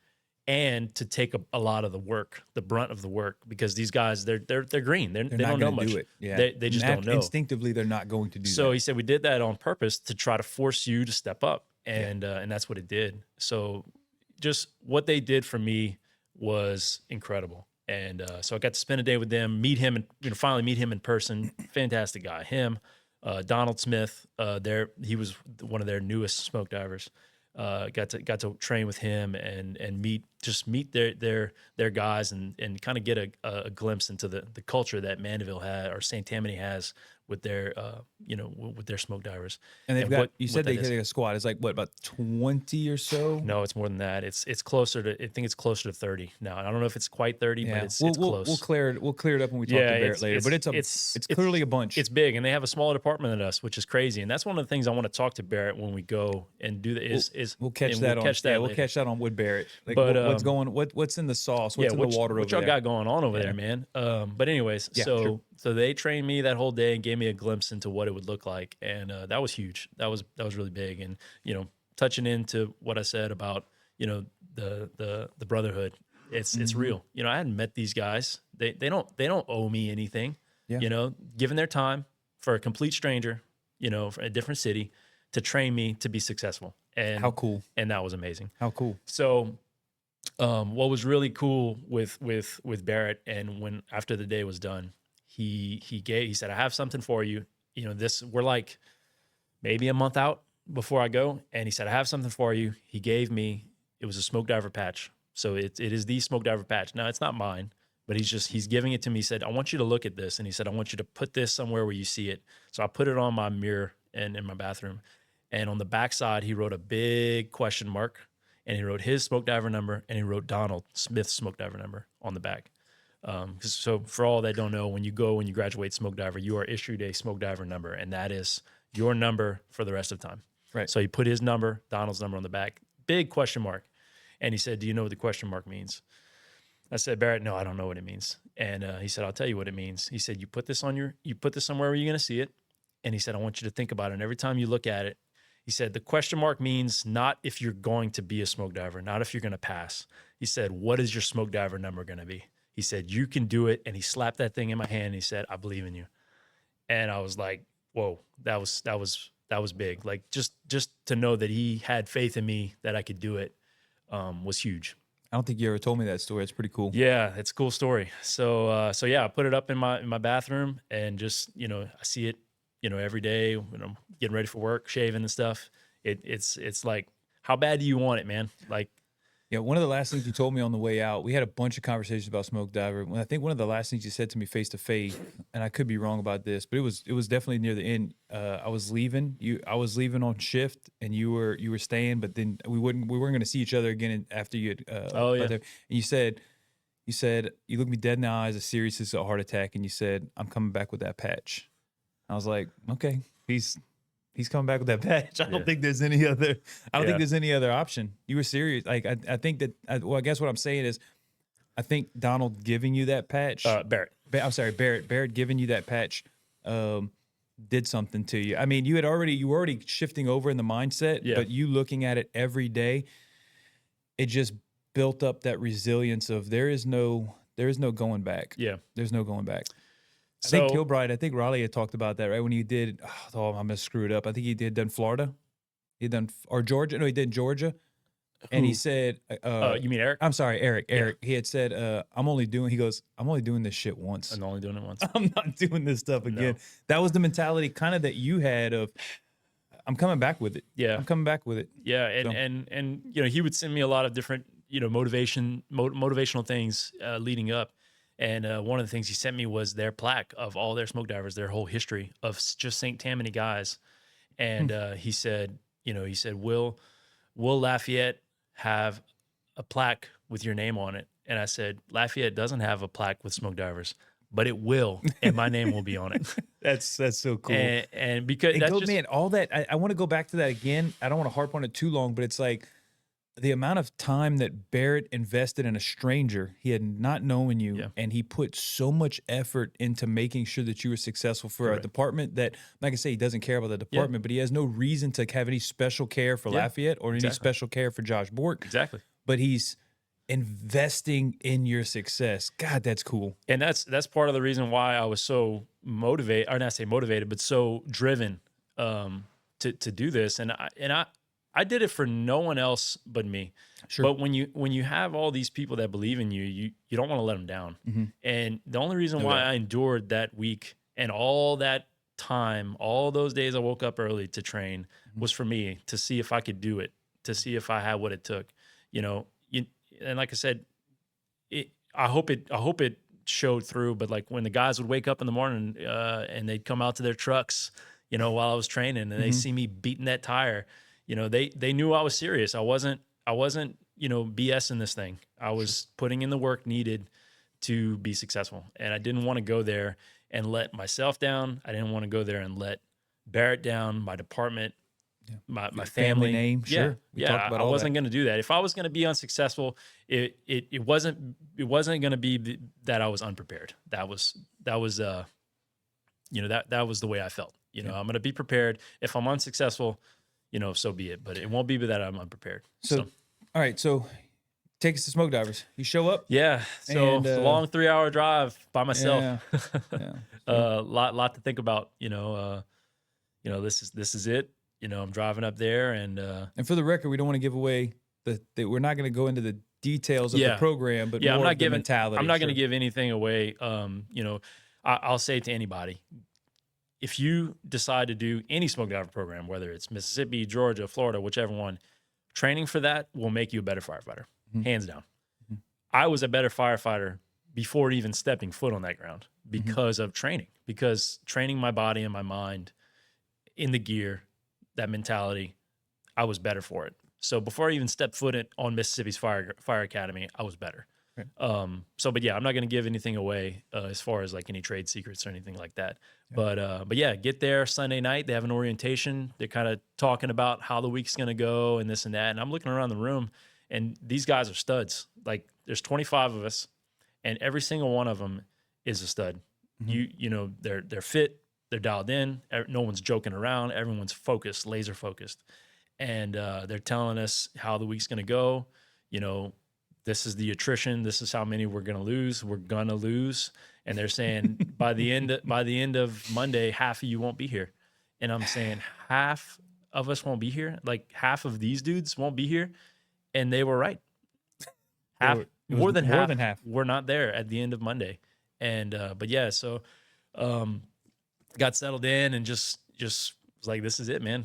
and to take a lot of the work, the brunt of the work, because these guys, they're green. They don't know much. Do it. Yeah. They just don't know. Instinctively, they're not going to do that. So he said, we did that on purpose to try to force you to step up. And that's what it did. So just what they did for me was incredible. And so I got to spend a day with them, meet him, and finally meet him in person. Fantastic guy. Him, Donald Smith. He was one of their newest smoke divers. Got to train with him and meet their guys and kind of get a glimpse into the culture that Mandeville had or St. Tammany has with their with their smoke divers. And they've got, you said they got a squad. It's like what, about 20 or so? No, it's more than that. It's closer to, I think it's closer to 30 now. I don't know if it's quite 30, but it's close. We'll clear it up when we talk to Barrett later. But it's clearly a bunch. It's big, and they have a smaller department than us, which is crazy. And that's one of the things I want to talk to Barrett when we go and do that. We'll catch that with Barrett. Like, but what's in the sauce? What's in the water over there? What y'all got going on over there, man? But anyways, so they trained me that whole day and gave me a glimpse into what it would look like, and that was huge. That was really big, and touching into what I said about the brotherhood. It's real. I hadn't met these guys. They don't owe me anything. Yeah. Given their time for a complete stranger, from a different city, to train me to be successful. And how cool! And that was amazing. How cool! So, what was really cool with Barrett, and when after the day was done, he said, I have something for you. We're like maybe a month out before I go. And he said, I have something for you. He gave me, it was a smoke diver patch. So it is the smoke diver patch. Now it's not mine, but he's giving it to me. He said, I want you to look at this. And he said, I want you to put this somewhere where you see it. So I put it on my mirror and in my bathroom. And on the backside, he wrote a big question mark, and he wrote his smoke diver number, and he wrote Donald Smith's smoke diver number on the back. So for all that don't know, when you graduate smoke diver, you are issued a smoke diver number, and that is your number for the rest of time. Right. So he put his number, Donald's number on the back, big question mark. And he said, do you know what the question mark means? I said, Barrett, no, I don't know what it means. And he said, I'll tell you what it means. He said, you put this somewhere where you're going to see it. And he said, I want you to think about it. And every time you look at it, he said, the question mark means not if you're going to be a smoke diver, not if you're going to pass. He said, what is your smoke diver number going to be? He said, you can do it. And he slapped that thing in my hand and he said, I believe in you. And I was like, whoa, that was big. Like just to know that he had faith in me that I could do it was huge. I don't think you ever told me that story. It's pretty cool. Yeah, it's a cool story. So yeah, I put it up in my bathroom and just, I see it, every day when I'm getting ready for work, shaving and stuff. It's like, how bad do you want it, man? Like, yeah, one of the last things you told me on the way out, we had a bunch of conversations about smoke diver. I think one of the last things you said to me face to face, and I could be wrong about this, but it was definitely near the end. I was leaving. I was leaving on shift, and you were staying, but then we weren't going to see each other again after you had. And you said you looked me dead in the eyes, as serious as a heart attack, and you said, "I'm coming back with that patch." I was like, okay, he's coming back with that patch. I don't think there's any other. I don't think there's any other option. You were serious. Like I think that. I guess what I'm saying is, I think Donald giving you that patch. Barrett. I'm sorry, Barrett. Barrett giving you that patch, did something to you. I mean, you were already shifting over in the mindset, but you looking at it every day, it just built up that resilience of there is no going back. Yeah, there's no going back. I think Kilbride, I think Raleigh had talked about that, right? When he did, I'm going to screw it up. I think he done Florida. Or Georgia. No, he did Georgia. And he said, you mean Eric? I'm sorry, Eric. Eric. He had said, I'm only doing this shit once. I'm only doing it once. I'm not doing this stuff again. No. That was the mentality kind of that you had of, I'm coming back with it. Yeah. I'm coming back with it. Yeah. And he would send me a lot of different, motivational things leading up. And one of the things he sent me was their plaque of all their smoke divers, their whole history of just St. Tammany guys. And he said, will Lafayette have a plaque with your name on it? And I said, Lafayette doesn't have a plaque with smoke divers, but it will, and my name will be on it. That's so cool. And because And that's go, just, man, all that I want to go back to that again. I don't want to harp on it too long, but it's like the amount of time that Barrett invested in a stranger, he had not known you, and he put so much effort into making sure that you were successful for a department that, like I say, he doesn't care about the department, but he has no reason to have any special care for Lafayette or any special care for Josh Bourque. Exactly. But he's investing in your success. God, that's cool. And that's part of the reason why I was so motivated, or not say motivated, but so driven to do this. And I did it for no one else but me. Sure. But when you have all these people that believe in you, you don't want to let them down. And the only reason why I endured that week and all that time, all those days I woke up early to train was for me to see if I could do it, to see if I had what it took, and like I said, I hope it showed through. But like when the guys would wake up in the morning and they'd come out to their trucks, while I was training, and they see me beating that tire, they knew I was serious. I wasn't BSing this thing. I was putting in the work needed to be successful, and I didn't want to go there and let myself down. I didn't want to go there and let Barrett down, my department. My family name, sure. I wasn't going to do that. If I was going to be unsuccessful, it wasn't going to be that I was unprepared. That was that was the way I felt. I'm going to be prepared. If I'm unsuccessful, so be it. But it won't be that I'm unprepared. So all right. So take us to smoke divers. You show up. Yeah. So it's a long 3-hour drive by myself. Yeah. Lot to think about. This is it. I'm driving up there, and for the record, we don't want to give away we're not going to go into the details of the program, but more I'm not of the mentality. I'm not going to give anything away. I'll say to anybody, if you decide to do any smoke diver program, whether it's Mississippi, Georgia, Florida, whichever one, training for that will make you a better firefighter, hands down. I was a better firefighter before even stepping foot on that ground because of training, because training my body and my mind in the gear, that mentality, I was better for it. So before I even stepped foot on Mississippi's Fire Academy, I was better. Right. But I'm not going to give anything away as far as like any trade secrets or anything like that. Yeah. But get there Sunday night. They have an orientation. They're kind of talking about how the week's going to go and this and that. And I'm looking around the room, and these guys are studs. Like, there's 25 of us, and every single one of them is a stud. They're fit. They're dialed in. No one's joking around. Everyone's focused, laser focused. And they're telling us how the week's going to go. This is the attrition. This is how many we're going to lose. We're going to lose. And they're saying by the end of Monday, half of you won't be here. And I'm saying half of us won't be here. Like half of these dudes won't be here. And they were right. More than half were not there at the end of Monday. And so got settled in and just was like, this is it, man.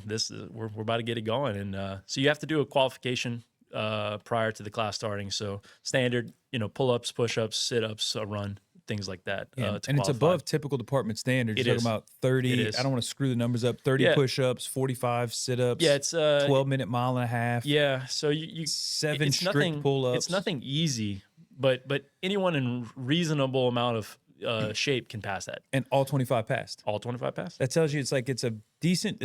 We're about to get it going. And so you have to do a qualification prior to the class starting. So standard, pull-ups, push-ups, sit-ups, a run, things like that. And it's above typical department standards. You're talking about 30. I don't want to screw the numbers up. 30 push-ups, 45 sit-ups. Yeah, it's 12-minute mile and a half. Yeah, so you 7 strict pull-ups. It's nothing easy, but anyone in reasonable amount of shape can pass that. And all 25 passed. All 25 passed. That tells you it's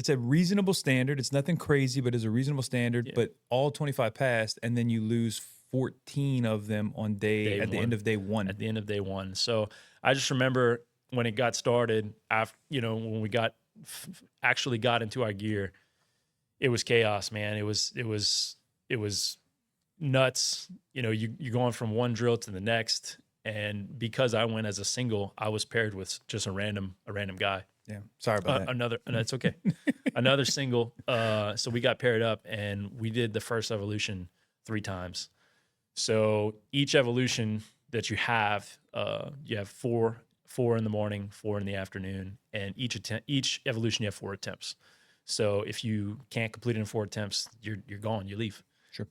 a reasonable standard. It's nothing crazy, but it's a reasonable standard. Yeah. But all 25 passed, and then you lose 14 of them on the end of day one. At the end of day one. So I just remember when it got started, after when we actually got into our gear, it was chaos, man. It was nuts. You're going from one drill to the next. And because I went as a single, I was paired with just a random guy. Yeah, sorry about that. That's okay. Another single. So we got paired up, and we did the first evolution 3 times. So each evolution that you have 4 in the morning, 4 in the afternoon, and each evolution you have 4 attempts. So if you can't complete it in 4 attempts, you're gone. You leave. Sure.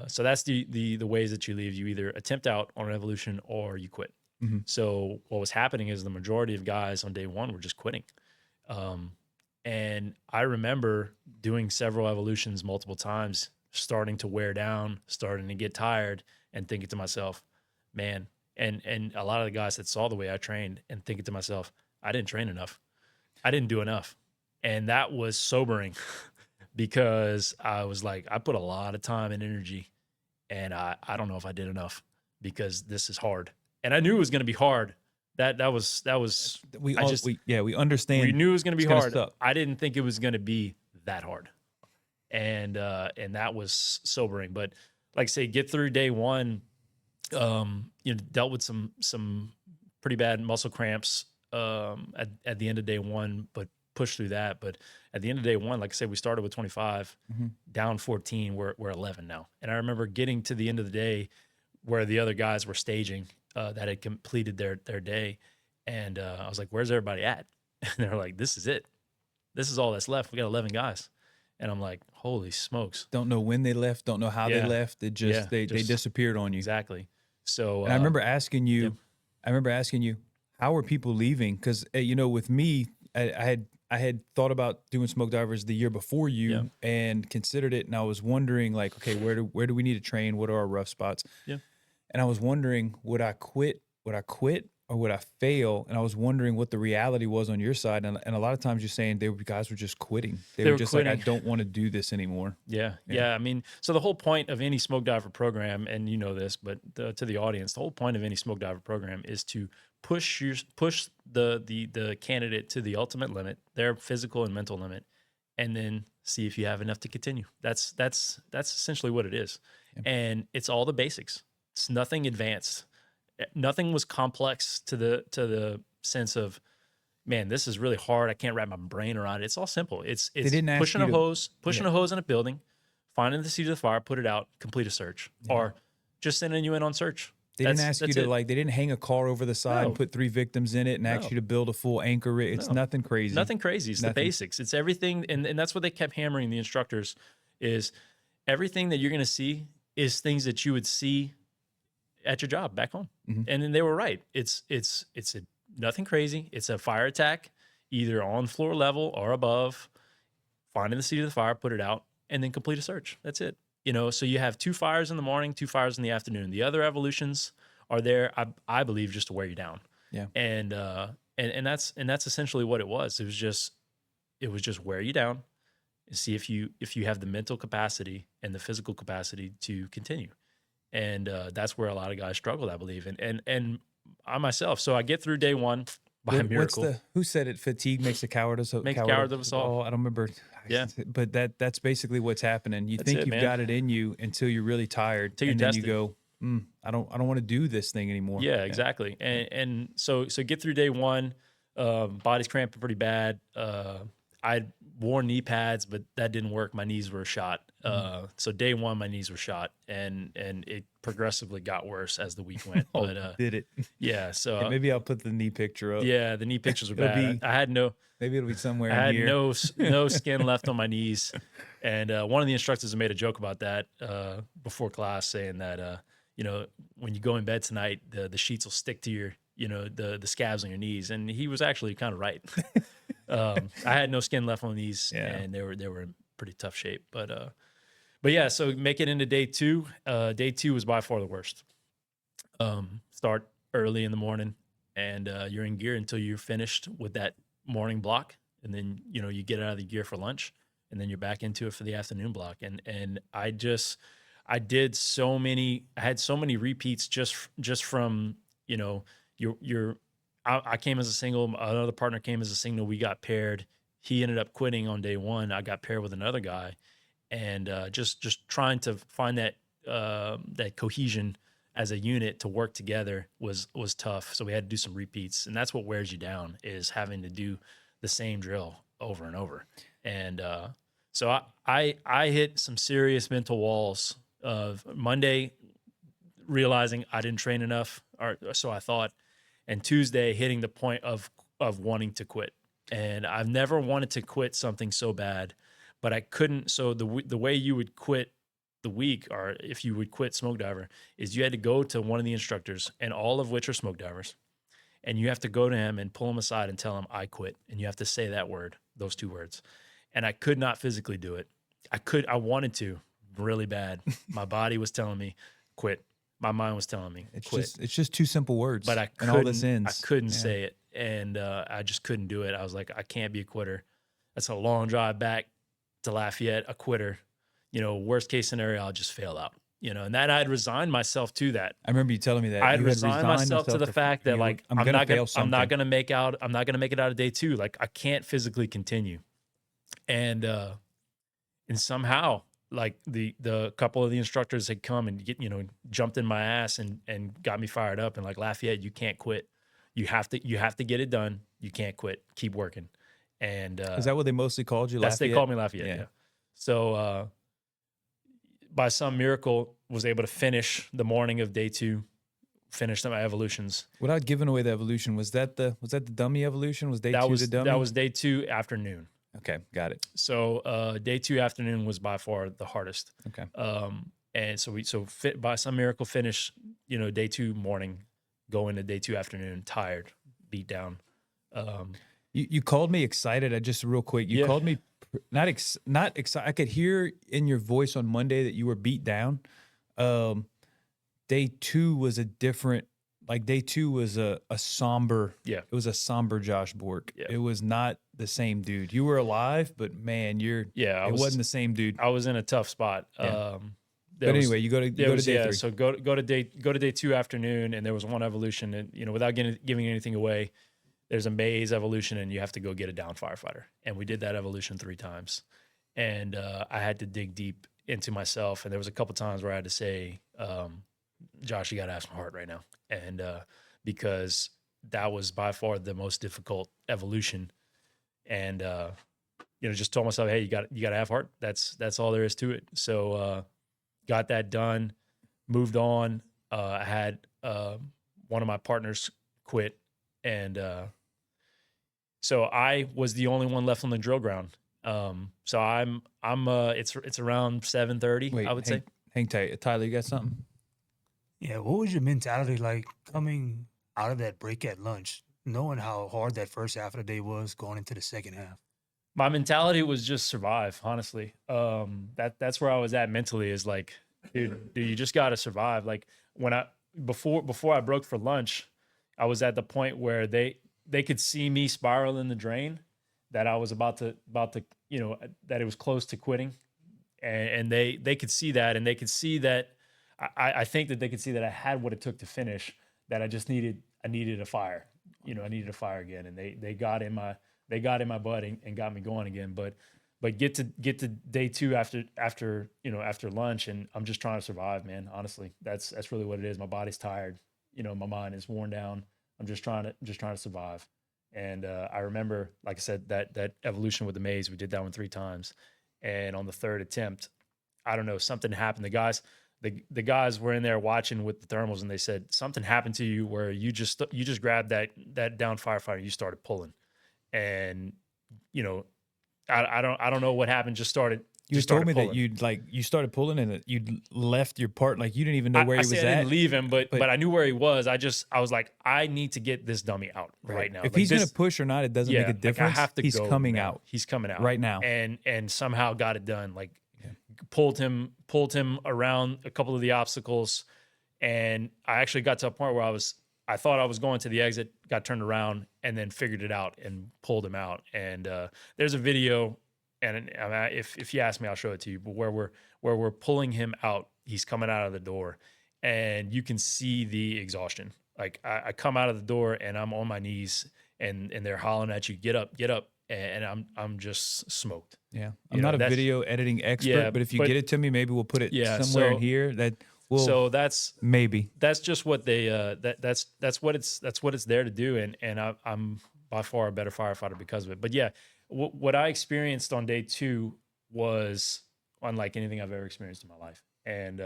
So that's the ways that you leave. You either attempt out on an evolution or you quit. So what was happening is the majority of guys on day one were just quitting. And I remember doing several evolutions multiple times, starting to wear down, starting to get tired, and thinking to myself, man, and a lot of the guys that saw the way I trained and thinking to myself, I didn't train enough. I didn't do enough. And that was sobering because I was like, I put a lot of time and energy, and I don't know if I did enough because this is hard. And I knew it was going to be hard. That was We I all, just we understand. we knew it was going to be it's gonna hard. suck. I didn't think it was going to be that hard, and that was sobering. But like I say, get through day one. Dealt with some pretty bad muscle cramps at the end of day one, but pushed through that. But at the end of day one, like I said, we started with 25, down 14. We're 11 now, and I remember getting to the end of the day where the other guys were staging that had completed their day. And I was like, where's everybody at? And they're like, this is it. This is all that's left. We got 11 guys. And I'm like, holy smokes. Don't know when they left. Don't know how they Yeah. left. It just, Yeah, they just- disappeared on you. Exactly. So And I remember asking you, how are people leaving? Because with me, I had thought about doing smoke divers the year before you and considered it, and I was wondering, like, okay, where do we need to train? What are our rough spots? Yeah. And I was wondering, would I quit? Or would I fail? And I was wondering what the reality was on your side. And a lot of times you're saying guys were just quitting. They were just quitting. like, I don't want to do this anymore. Yeah. I mean, so the whole point of any smoke diver program, and you know this, but to the audience, the whole point of any smoke diver program is to push the candidate to the ultimate limit, their physical and mental limit, and then see if you have enough to continue. That's essentially what it is. Yeah. And it's all the basics. It's nothing advanced. Nothing was complex to the sense of, man, this is really hard. I can't wrap my brain around it. It's all simple. It's didn't ask pushing you a to- hose in a building, finding the seat of the fire, put it out, complete a search, or just sending you in on search. They didn't ask you that's to it. they didn't hang a car over the side and No. put 3 victims in it and ask No. you to build a full anchor rig. It's No. nothing crazy. Nothing crazy. It's the Nothing. basics. It's everything. And that's what they kept hammering the instructors is everything that you're going to see is things that you would see at your job back home. Mhm. And then they were right. It's nothing crazy. It's a fire attack, either on floor level or above, finding the seat of the fire, put it out, and then complete a search. That's it. So you have 2 fires in the morning, 2 fires in the afternoon. The other evolutions are there, I believe, just to wear you down. Yeah. And that's essentially what it was. It was just wear you down and see if you have the mental capacity and the physical capacity to continue. And that's where a lot of guys struggled, I believe. And I myself, so I get through day one by a miracle. Who said it? Fatigue makes a coward of us. Makes a coward of us all. I don't remember. Yeah. But that's basically what's happening. You That's think it, you've man. got it in you until you're really tired. Till you're and then tested. you go, I don't want to do this thing anymore. Yeah, exactly. And so get through day one, body's cramping pretty bad. I wore knee pads, but that didn't work. My knees were shot. So day one, my knees were shot, and it progressively got worse as the week went. Oh, But did it? yeah, so Maybe I'll put the knee picture up. yeah, the knee pictures were It'll bad. be- I had no Maybe it'll be somewhere in here. no skin left on my knees, and one of the instructors made a joke about that before class, saying that when you go in bed tonight, the sheets will stick to your the scabs on your knees, and he was actually kind of right. I had no skin left on the knees, Yeah. and they were in pretty tough shape, but yeah, so make it into day two. Day two was by far the worst. Start early in the morning, and you're in gear until you're finished with that morning block, and then you get out of the gear for lunch, and then you're back into it for the afternoon block. And I had so many repeats just from I came as a single, another partner came as a single, we got paired. He ended up quitting on day one. I got paired with another guy, and just trying to find that cohesion as a unit to work together was tough. So we had to do some repeats, and that's what wears you down, is having to do the same drill over and over. And so I hit some serious mental walls of Monday, realizing I didn't train enough, or so I thought, and Tuesday hitting the point of wanting to quit. And I've never wanted to quit something so bad, but I couldn't. So the way you would quit the week, or if you would quit smoke diver, is you had to go to one of the instructors, and all of which are smoke divers, and you have to go to him and pull him aside and tell him, I quit. And you have to say that word, those 2 words. And I could not physically do it. I wanted to really bad. My body was telling me, quit. My mind was telling me, quit. It's just 2 simple words. But I and all this ends. I couldn't say it. And I just couldn't do it. I was like, I can't be a quitter. That's a long drive back to Lafayette, a quitter. Worst case scenario, I'll just fail out. And that I'd resigned myself to that. I remember you telling me that. I'd you had resigned myself to the fact that like I'm not gonna make it out of day 2. Like I can't physically continue. And somehow like the couple of the instructors had come and jumped in my ass and got me fired up, and like, Lafayette, you can't quit. You have to get it done. You can't quit. Keep working. And is that what they mostly called you? That's Lafayette? They called me Lafayette. Yeah. So by some miracle, was able to finish the morning of day 2, finish my evolutions. Without giving away the evolution, was that the dummy evolution? Was day 2 the dummy? That was day 2 afternoon. Okay, got it. So day 2 afternoon was by far the hardest. Okay. And so by some miracle finish, day 2 morning, go into day 2 afternoon, tired, beat down. You called me excited. I just real quick. You called me not excited. I could hear in your voice on Monday that you were beat down. Day 2 was a different. Like day 2 was a somber. Yeah. It was a somber Josh Bourque. Yeah. It was not the same dude. You were alive, but man, it wasn't the same dude. I was in a tough spot. Yeah. But anyway, you go to day 3. So go to day 2 afternoon, and there was one evolution, and without giving anything away, there's a maze evolution, and you have to go get a down firefighter. And we did that evolution 3 times, and I had to dig deep into myself. And there was a couple times where I had to say, Josh, you got to have some heart right now, and because that was by far the most difficult evolution, and just told myself, hey, you got to have heart. That's all there is to it. So. Got that done, moved on. I had one of my partners quit, and so I was the only one left on the drill ground. So I'm it's around 7:30. I would say. Hang tight, Tyler. You got something? Yeah. What was your mentality like coming out of that break at lunch, knowing how hard that first half of the day was, going into the second half? My mentality was just survive, honestly. That's where I was at mentally, is like, dude, you just got to survive. Like before I broke for lunch, I was at the point where they could see me spiral in the drain, that I was about to, that it was close to quitting. And they could see that, and they could see that I think that they could see that I had what it took to finish, that I needed a fire. I needed a fire again. And they got in my butt and got me going again. But get to day 2 after lunch, and I'm just trying to survive, man. Honestly, that's really what it is. My body's tired. My mind is worn down. I'm just trying to survive. And I remember, like I said, that evolution with the maze, we did that one 3 times. And on the 3rd attempt, I don't know, something happened. The guys were in there watching with the thermals, and they said something happened to you where you just grabbed that down firefighter and you started pulling. And I don't know what happened. You told me pulling. that you started pulling, and that you'd left your part, like you didn't even know where he was at. I didn't leave him, but I knew where he was. I was like, I need to get this dummy out right now. If he's gonna push or not, it doesn't make a difference. I have to. He's go, coming man. out. He's coming out right now, and somehow got it done. Like pulled him around a couple of the obstacles, and I actually got to a point where I thought I was going to the exit, got turned around, and then figured it out and pulled him out. And there's a video, and if you ask me, I'll show it to you. But where we're pulling him out, he's coming out of the door, and you can see the exhaustion. Like I come out of the door, and I'm on my knees, and they're hollering at you, get up, and I'm just smoked. Yeah, I'm not a video editing expert, but if you get it to me, maybe we'll put it somewhere in here. So that's just what they that's what it's there to do, and I'm by far a better firefighter because of it. But yeah, what I experienced on day 2 was unlike anything I've ever experienced in my life. And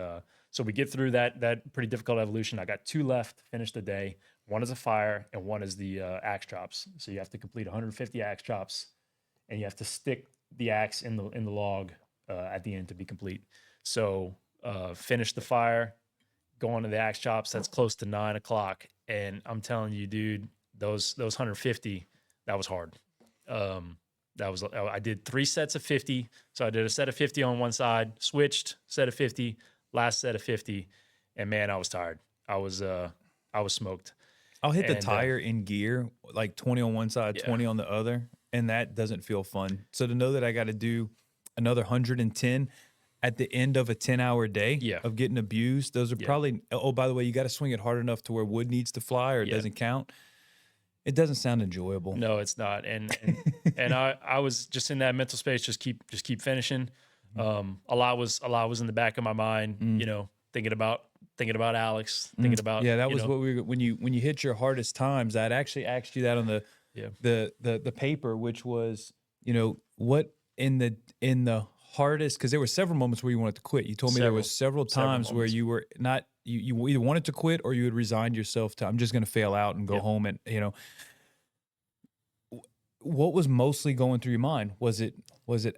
so we get through that pretty difficult evolution. I got 2 left to finish the day. One is a fire, and one is the axe chops. So you have to complete 150 axe chops, and you have to stick the axe in the log at the end to be complete. So finish the fire, going to the axe chops. That's close to 9 o'clock. And I'm telling you, dude, those 150, that was hard. I did 3 sets of 50. So I did a set of 50 on one side, switched, set of 50, last set of 50. And man, I was tired. I was smoked. I'll hit the tire in gear, like 20 on one side, 20 on the other, and that doesn't feel fun. So to know that I got to do another 110 at the end of a 10-hour day of getting abused, those are probably, oh, by the way, you got to swing it hard enough to where wood needs to fly or it doesn't count. It doesn't sound enjoyable. No, it's not. And I was just in that mental space, just keep finishing. A lot was in the back of my mind, you know, thinking about Alex, thinking about that was what we were, when you hit your hardest times. I'd actually asked you that on the paper, which was, you know, what in the hardest, because there were several moments where you wanted to quit. You told me there was several times where you were not, you either wanted to quit or you had resigned yourself to, I'm just going to fail out and go home. And, you know, what was mostly going through your mind? Was it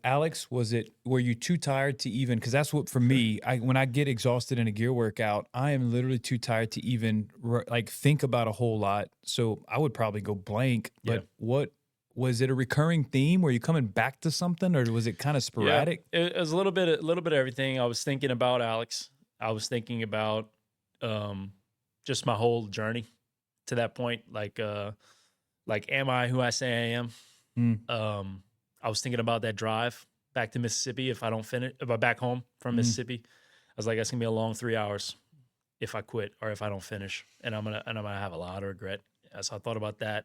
Alex? Were you too tired to even, because that's what, for me, when I get exhausted in a gear workout, I am literally too tired to even like think about a whole lot. So I would probably go blank. But what was it, a recurring theme? Were you coming back to something, or was it kind of sporadic? Yeah, it was a little bit of everything. I was thinking about Alex. I was thinking about just my whole journey to that point. Like, am I who I say I am? I was thinking about that drive back to Mississippi if I don't finish, back home from Mississippi. I was like, that's gonna be a long 3 hours if I quit or if I don't finish, and I'm gonna have a lot of regret. So I thought about that.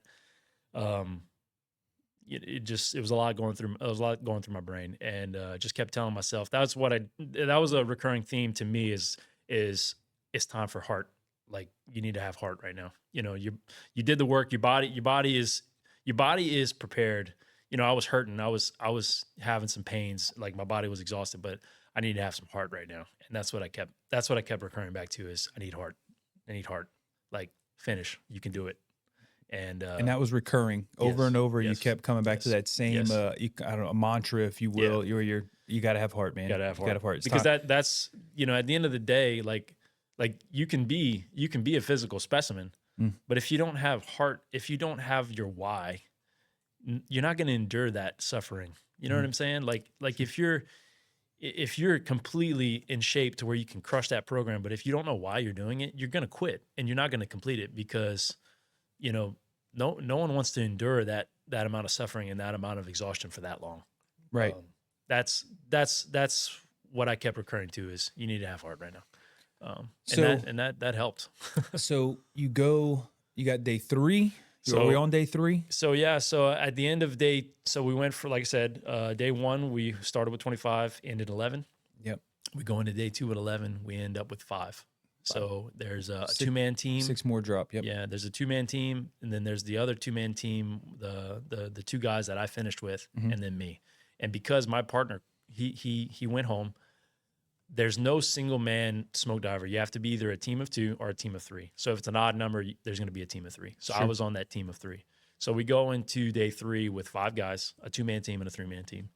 It was a lot going through. It was a lot going through my brain, and just kept telling myself that was a recurring theme to me. Is it's time for heart. Like, you need to have heart right now. You know, you did the work. Your body is prepared. You know, I was hurting. I was having some pains. Like, my body was exhausted, but I need to have some heart right now. And that's what I kept recurring back to is I need heart. I need heart. Like, finish. You can do it. And that was recurring over and over. You kept coming back to that same, I don't know, a mantra, if you will. You got to have heart, man. You got to have heart. It's because that's, you know, at the end of the day, like you can be a physical specimen, but if you don't have heart, if you don't have your why, you're not going to endure that suffering. You know what I'm saying? Like if you're completely in shape to where you can crush that program, but if you don't know why you're doing it, you're going to quit and you're not going to complete it because, you know, no one wants to endure that amount of suffering and that amount of exhaustion for that long. Right. That's what I kept recurring to is you need to have heart right now. That helped. So you got day 3. Are we on day 3? So at the end of we went for, like I said, day 1, we started with 25, ended 11. Yep. We go into day 2 with 11, we end up with 5. So there's a 2-man team. 6 more drop. Yep. Yeah, there's a 2-man team, and then there's the other 2-man team, the 2 guys that I finished with, and then me. And because my partner, he went home, there's no single man smoke diver. You have to be either a team of 2 or a team of 3. So if it's an odd number, there's going to be a team of 3. So I was on that team of 3. So we go into day 3 with 5 guys, a 2-man team and a 3-man team.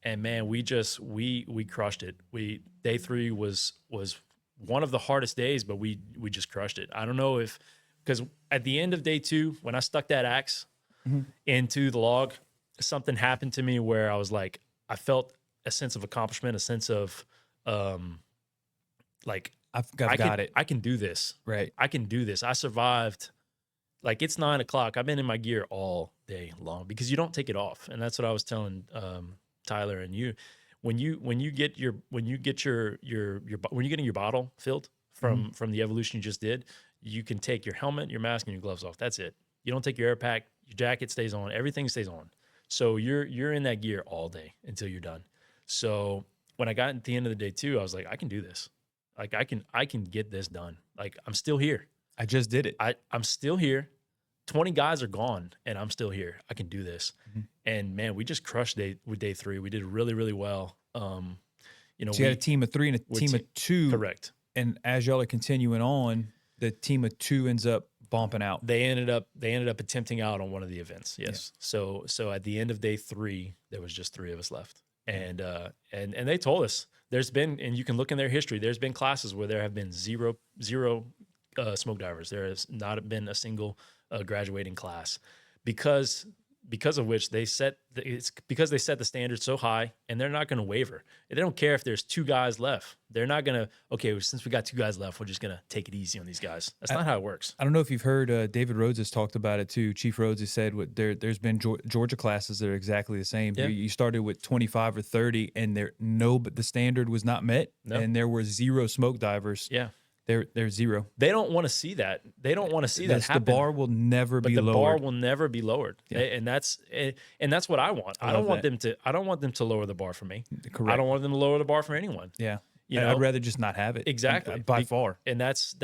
And man, we crushed it. Day 3 was one of the hardest days, but we just crushed it. I don't know because at the end of day 2, when I stuck that axe into the log, something happened to me where I was like, I felt a sense of accomplishment, a sense of like, I've got it. I can do this. Right. I can do this. I survived. Like, it's 9 o'clock. I've been in my gear all day long because you don't take it off. And that's what I was telling Tyler and you. When you're getting your bottle filled from the evolution you just did, you can take your helmet, your mask, and your gloves off. That's it. You don't take your air pack. Your jacket stays on. Everything stays on. So you're in that gear all day until you're done. So when I got at the end of the day 2, I was like, I can do this. Like, I can get this done. Like, I'm still here. I just did it. I'm still here. 20 guys are gone, and I'm still here. I can do this. And man, we just crushed with day 3. We did really, really well. You know, so you had a team of 3 and a team of 2. Correct. And as y'all are continuing on, the team of 2 ends up bumping out. They ended up attempting out on one of the events. Yes. Yeah. So at the end of day 3, there was just 3 of us left. And they told us there's been, and you can look in their history, there's been classes where there have been zero smoke divers. There has not been a single graduating class because of which it's because they set the standard so high, and they're not going to waver. They don't care if there's 2 guys left. They're not going to, okay, well, since we got 2 guys left, we're just going to take it easy on these guys. That's not how it works. I don't know if you've heard David Rhodes has talked about it too. Chief Rhodes has said there's been Georgia classes that are exactly the same. Yeah. You started with 25 or 30, and but the standard was not met, and there were 0 smoke divers. Yeah. They're 0. They don't want to see that. They don't want to see that happen. The bar will never be lowered. The bar will never be lowered. Yeah. And that's what I want. I don't want them to lower the bar for me. Correct. I don't want them to lower the bar for anyone. Yeah. You know? I'd rather just not have it. Exactly. By far. And it's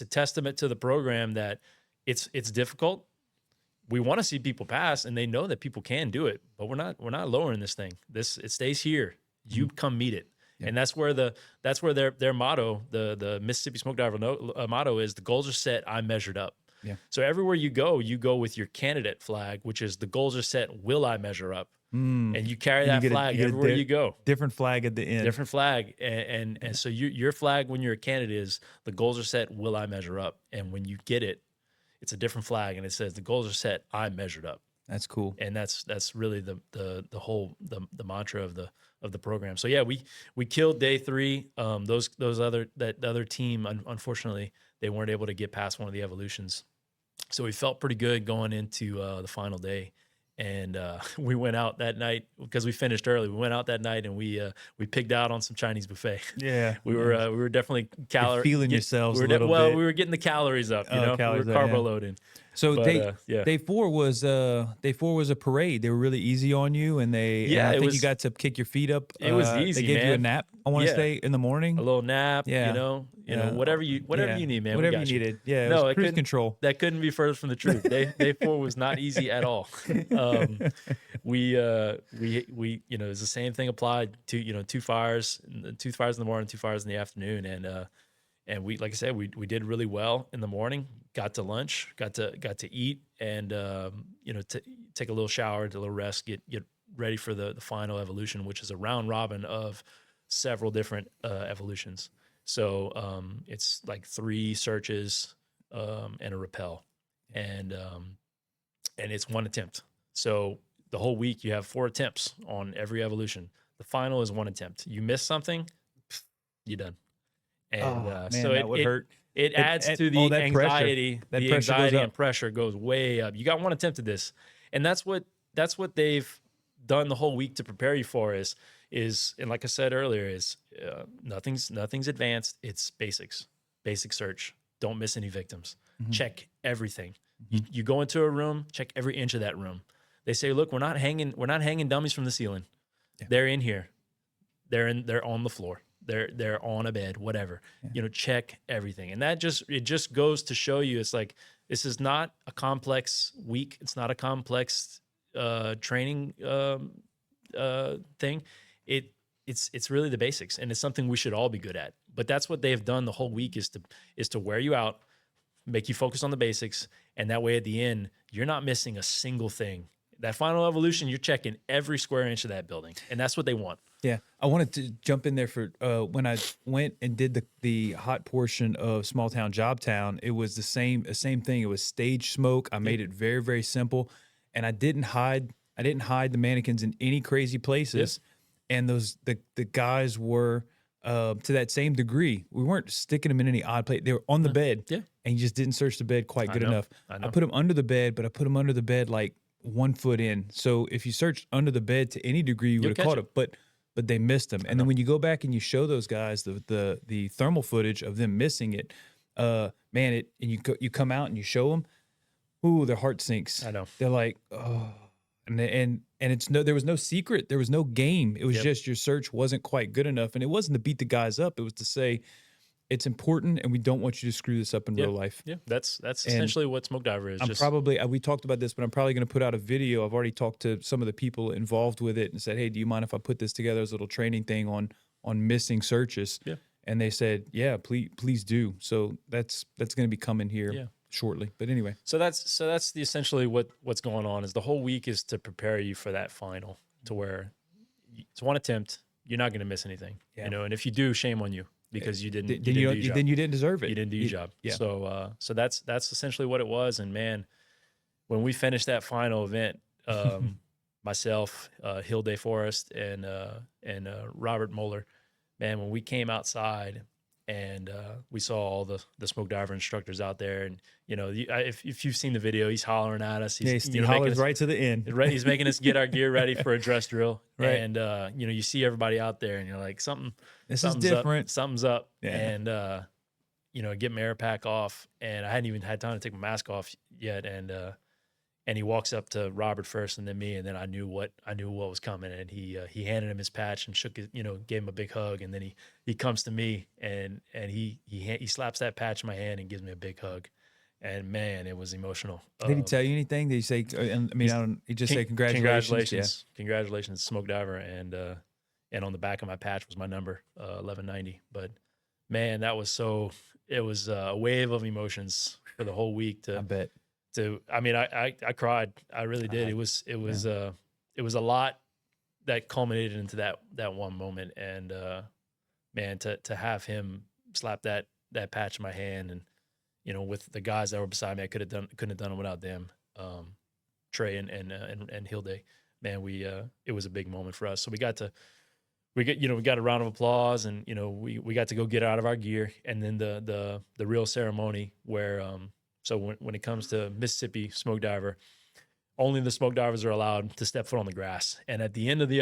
a testament to the program that it's difficult. We want to see people pass, and they know that people can do it, but we're not lowering this thing. It stays here. You come meet it. Yeah. And that's where their motto, the Mississippi Smoke Diver motto is, the goals are set, I measured up. Yeah. So everywhere you go with your candidate flag, which is the goals are set, will I measure up? And you carry that flag everywhere you go. Different flag at the end. Different flag. And so your flag when you're a candidate is, the goals are set, will I measure up? And when you get it, it's a different flag, and it says, the goals are set, I measured up. That's cool. And that's really the whole mantra of the program. So yeah, we killed day 3. The other team, unfortunately, they weren't able to get past one of the evolutions. So we felt pretty good going into the final day. And we went out that night because we finished early. We went out that night and we pigged out on some Chinese buffet. Yeah, we were definitely feeling yourselves a little bit. We were getting the calories up. We were carbo loading. So day 4 was a parade. They were really easy on you, and I think you got to kick your feet up. It was easy. They gave you a nap. I want to say in the morning, a little nap. Yeah. You know, whatever you need, man. Whatever you needed. Yeah. It was cruise control. That couldn't be further from the truth. Day 4 was not easy at all. We it was the same thing applied to 2 fires in the morning, 2 fires in the afternoon, and we, like I said, we did really well in the morning. Got to lunch, got to eat, and take a little shower, a little rest, get ready for the final evolution, which is a round robin of several different evolutions. So it's like 3 searches and a rappel, and it's 1 attempt. So the whole week you have 4 attempts on every evolution. The final is 1 attempt. You miss something, you're done. And so that would hurt. It adds to the anxiety. The anxiety and pressure goes way up. You got 1 attempt at this, and that's what they've done the whole week to prepare you for. Is and like I said earlier, is nothing's advanced. It's basic search. Don't miss any victims. Mm-hmm. Check everything. Mm-hmm. You go into a room, check every inch of that room. They say, look, we're not hanging dummies from the ceiling. Yeah. They're in here. They're on the floor. They're on a bed, whatever. Yeah. Check everything. And it just goes to show you, it's like, this is not a complex week. It's not a complex training thing. It's really the basics, and it's something we should all be good at. But that's what they've done the whole week, is to wear you out, make you focus on the basics, and that way at the end, you're not missing a single thing. That final evolution, you're checking every square inch of that building, and that's what they want. Yeah, I wanted to jump in there for when I went and did the hot portion of Small Town Job Town. It was the same thing. It was stage smoke. I made it very, very simple, and I didn't hide the mannequins in any crazy places. Yeah. And the guys were to that same degree. We weren't sticking them in any odd place. They were on the bed, and you just didn't search the bed quite good enough. I put them under the bed, but I put them under the bed like 1 foot in. So if you searched under the bed to any degree, you would have caught it. But they missed them. And then when you go back and you show those guys the thermal footage of them missing it, and you come out and you show them, ooh, their heart sinks. I know. They're like, oh, and there was no secret, there was no game. It was just your search wasn't quite good enough, and it wasn't to beat the guys up. It was to say, it's important, and we don't want you to screw this up in real life. Yeah, that's essentially what Smoke Diver is. We talked about this, but I'm probably going to put out a video. I've already talked to some of the people involved with it and said, hey, do you mind if I put this together as a little training thing on missing searches? Yeah. And they said, yeah, please do. So that's going to be coming here shortly. But anyway. So that's essentially what's going on, is the whole week is to prepare you for that final, to where it's 1 attempt. you're not going to miss anything, Yeah. you know. And if you do, shame on you because you didn't. Then you you, didn't do your job. then you didn't deserve it. You didn't do your job. Yeah. So that's essentially what it was. And man, when we finished that final event, myself, Hilde Forrest, and Robert Moeller, man, when we came outside and we saw all the smoke diver instructors out there, and you know, if you've seen the video, he's hollering at us. He hollers right to the end. Right, he's making us get our gear ready for a dress drill. Right. And you know, you see everybody out there, and you're like, something's different. up, something's up. Yeah. And you know, get my air pack off, and I hadn't even had time to take my mask off yet. And he walks up to Robert first, and then me, and then I knew what was coming. And he handed him his patch and shook his, you know, gave him a big hug. And then he comes to me and he slaps that patch in my hand and gives me a big hug. And man, it was emotional. Did he tell you anything? Did he say? He just said congratulations. Congratulations, smoke diver. And on the back of my patch was my number, 1190. But man, it was a wave of emotions for the whole week. I bet. I cried. I really did. It was a lot that culminated into that one moment. And man, to have him slap that patch in my hand, and you know, with the guys that were beside me, I couldn't have done it without them. Trey and Hilde, man, it was a big moment for us. So we got a round of applause, and you know, we got to go get out of our gear, and then the real ceremony where so when it comes to Mississippi smoke diver, only the smoke divers are allowed to step foot on the grass. And at the end of the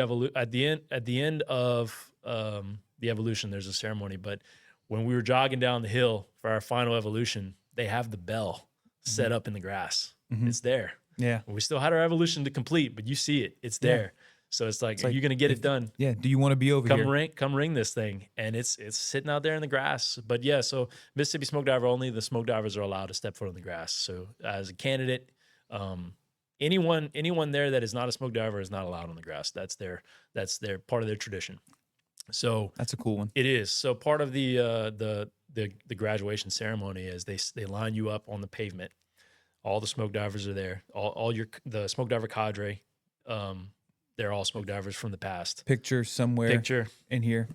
evolution, there's a ceremony. But when we were jogging down the hill for our final evolution, they have the bell set up in the grass. Mm-hmm. It's there. Yeah. We still had our evolution to complete, but you see it. It's there. Yeah. So it's like, are you going to get it done? Yeah. Do you want to be over here? Come ring this thing. And it's sitting out there in the grass. But yeah, so Mississippi smoke diver, only the smoke divers are allowed to step foot on the grass. So as a candidate, anyone there that is not a smoke diver is not allowed on the grass. That's their part of their tradition. So that's a cool one. It is. So part of the graduation ceremony is they line you up on the pavement. All the smoke divers are there. The smoke diver cadre, they're all smoke divers from the past. Picture in here,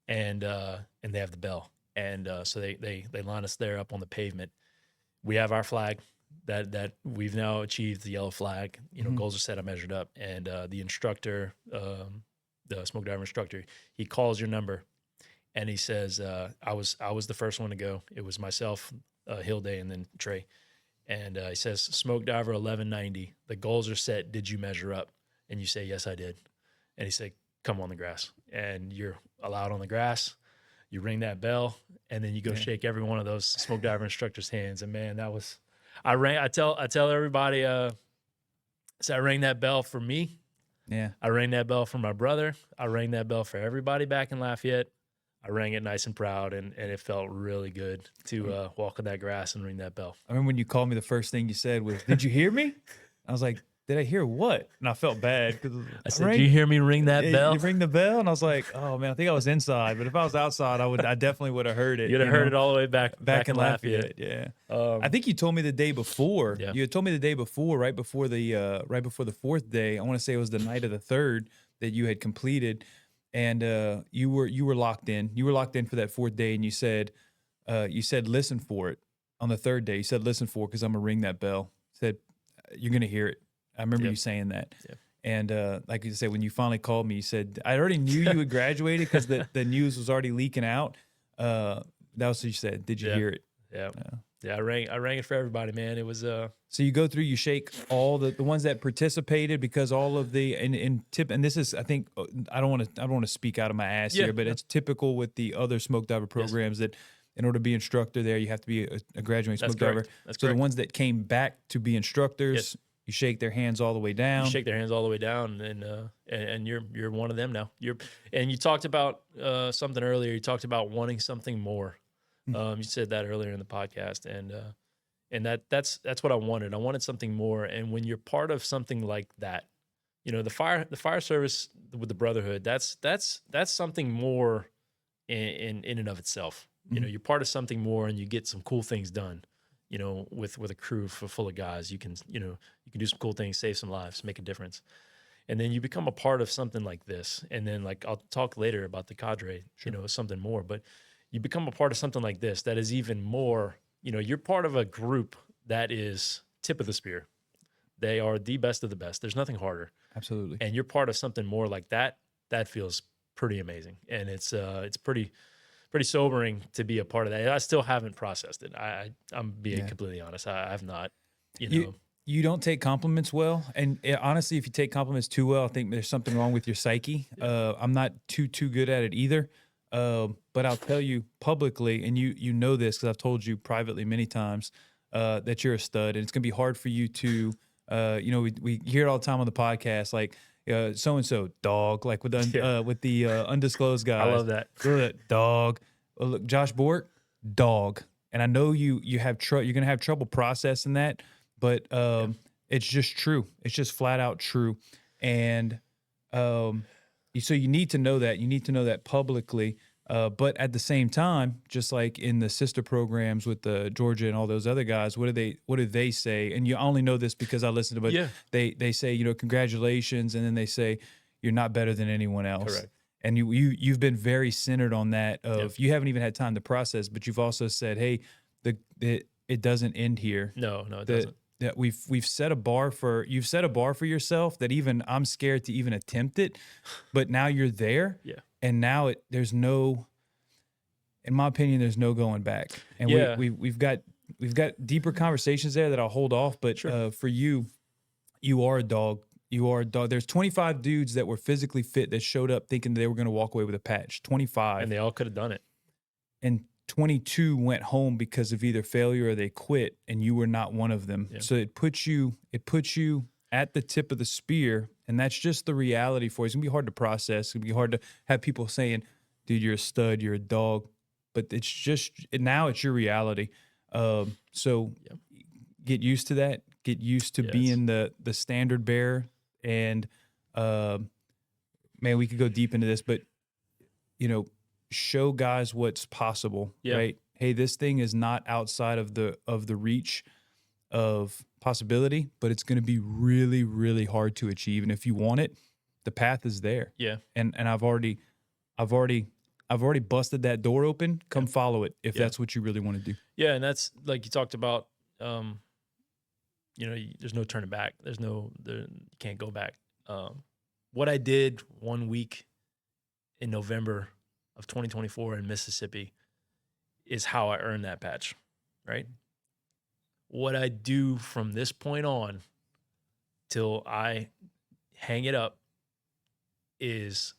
and they have the bell, and so they line us there up on the pavement. We have our flag that we've now achieved, the yellow flag. You know, goals are set up, measured up, and the instructor, the smoke diver instructor, he calls your number, and he says, I was the first one to go. It was myself, Hilde, and then Trey, and he says, smoke diver 1190. The goals are set. Did you measure up? And you say, yes, I did. And he said, come on the grass. And you're allowed on the grass. You ring that bell, and then you go shake every one of those smoke diver instructors' hands. And man, I tell everybody, so I rang that bell for me. Yeah. I rang that bell for my brother. I rang that bell for everybody back in Lafayette. I rang it nice and proud, and it felt really good to walk on that grass and ring that bell. I remember when you called me, the first thing you said was, did you hear me? I was like, did I hear what? And I felt bad because I said, "Do you hear me ring that bell?" You ring the bell, and I was like, "Oh man, I think I was inside." But if I was outside, I definitely would have heard it. You'd have heard it all the way back in Lafayette. Yeah. I think you told me the day before. Yeah. You had told me the day before, right before the fourth day. I want to say it was the night of the third that you had completed, and you were locked in. You were locked in for that fourth day, and you said listen for it on the third day. You said listen for it because I'm gonna ring that bell. Said you're gonna hear it. I remember you saying that. Yep. And like you said, when you finally called me, you said, I already knew you had graduated because the news was already leaking out. That was what you said. Did you hear it? Yeah. Yeah, I rang it for everybody, man. It was So you go through, you shake all the ones that participated, because all of the and this is, I think, I don't want to speak out of my ass here, but it's typical with the other smoke diver programs that in order to be instructor there, you have to be a graduating smoke diver. That's so correct. The ones that came back to be instructors, you shake their hands all the way down. You shake their hands all the way down, and you're one of them now. And you talked about something earlier. You talked about wanting something more. You said that earlier in the podcast, and that's what I wanted. I wanted something more. And when you're part of something like that, you know, the fire service with the brotherhood, that's something more in and of itself. You know, you're part of something more, and you get some cool things done. You know, with a crew full of guys, you can do some cool things, save some lives, make a difference. and then you become a part of something like this. And then like I'll talk later about the Cadre, something more, but you become a part of something like this that is even more, you're part of a group that is tip of the spear. They are the best of the best. There's nothing harder. Absolutely. And you're part of something more like that. That feels pretty amazing. And it's pretty sobering to be a part of that. I still haven't processed it. I'm being completely honest. I have not, You don't take compliments well, and honestly, if you take compliments too well, I think there's something wrong with your psyche. I'm not too good at it either, but I'll tell you publicly, and you know this because I've told you privately many times that you're a stud, and it's gonna be hard for you to, we hear it all the time on the podcast, like so and so dog, like with the undisclosed guys. I love that. Dog. Look, Josh Bourque, dog, and I know you have you're gonna have trouble processing that. But it's just true. It's just flat out true. And so you need to know that. You need to know that publicly. But at the same time, just like in the sister programs with the Georgia and all those other guys, what do they say? And you only know this because I listened to it. But they say, congratulations, and then they say you're not better than anyone else. Correct. And you've been very centered on that. You haven't even had time to process, but you've also said, hey, it doesn't end here. No, it doesn't. That you've set a bar for yourself that even I'm scared to even attempt it, but now you're there. Yeah. And now in my opinion, there's no going back. And we've got deeper conversations there that I'll hold off. But for you are a dog. You are a dog. There's 25 dudes that were physically fit that showed up thinking they were going to walk away with a patch. 25. And they all could have done it. And 22 went home because of either failure or they quit, and you were not one of them. Yeah. So it puts you at the tip of the spear, and that's just the reality for you. It's gonna be hard to process. It's gonna be hard to have people saying, "Dude, you're a stud, you're a dog," but it's just now it's your reality. So get used to that. Get used to being the standard bearer. And man, we could go deep into this, but show guys what's possible, right? Hey, this thing is not outside of the reach of possibility, but it's going to be really, really hard to achieve. And if you want it, the path is there. Yeah. And I've already busted that door open. Come follow it if that's what you really want to do. Yeah, and that's like you talked about. There's no turning back. You can't go back. What I did 1 week in November of 2024 in Mississippi is how I earned that patch, right? What I do from this point on till I hang it up is,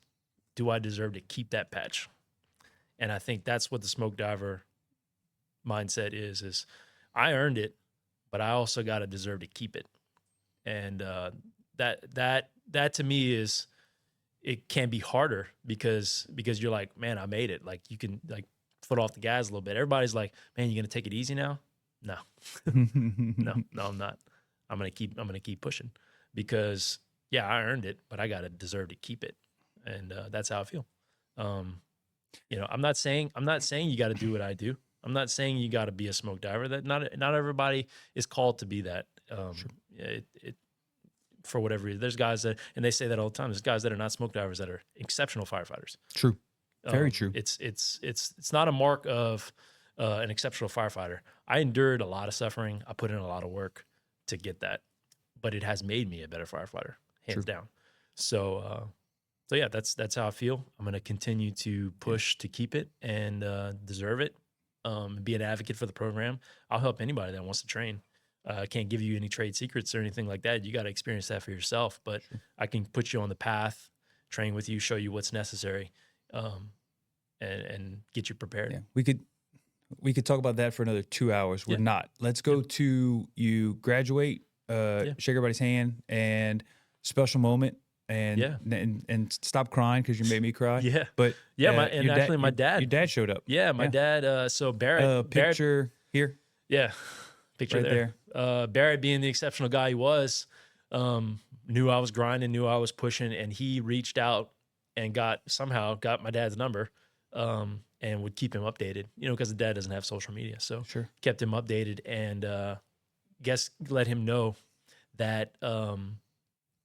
do I deserve to keep that patch? And I think that's what the smoke diver mindset is I earned it, but I also got to deserve to keep it. And that to me is, it can be harder because you're like, man, I made it. Like you can like foot off the gas a little bit. Everybody's like, man, you gonna take it easy now? No, no, I'm not. I'm gonna keep pushing because I earned it, but I gotta deserve to keep it, and that's how I feel. I'm not saying you got to do what I do. I'm not saying you got to be a smoke diver. That not everybody is called to be that. Sure. For whatever reason, there's guys that, and they say that all the time. There's guys that are not smoke divers that are exceptional firefighters. True, very true. It's not a mark of an exceptional firefighter. I endured a lot of suffering. I put in a lot of work to get that, but it has made me a better firefighter, hands down. So yeah, that's how I feel. I'm going to continue to push to keep it and deserve it. Be an advocate for the program. I'll help anybody that wants to train. I can't give you any trade secrets or anything like that. You got to experience that for yourself. But I can put you on the path, train with you, show you what's necessary, and get you prepared. Yeah, we could talk about that for another 2 hours. We're not. Let's go to you graduate, shake everybody's hand, and special moment, and stop crying because you made me cry. Yeah, but my dad. Your dad showed up. Yeah, my dad. So Barrett. Picture here. Yeah. Picture right there. Barrett, being the exceptional guy he was, knew I was grinding, knew I was pushing, and he reached out and somehow got my dad's number, and would keep him updated, because the dad doesn't have social media. So kept him updated and let him know that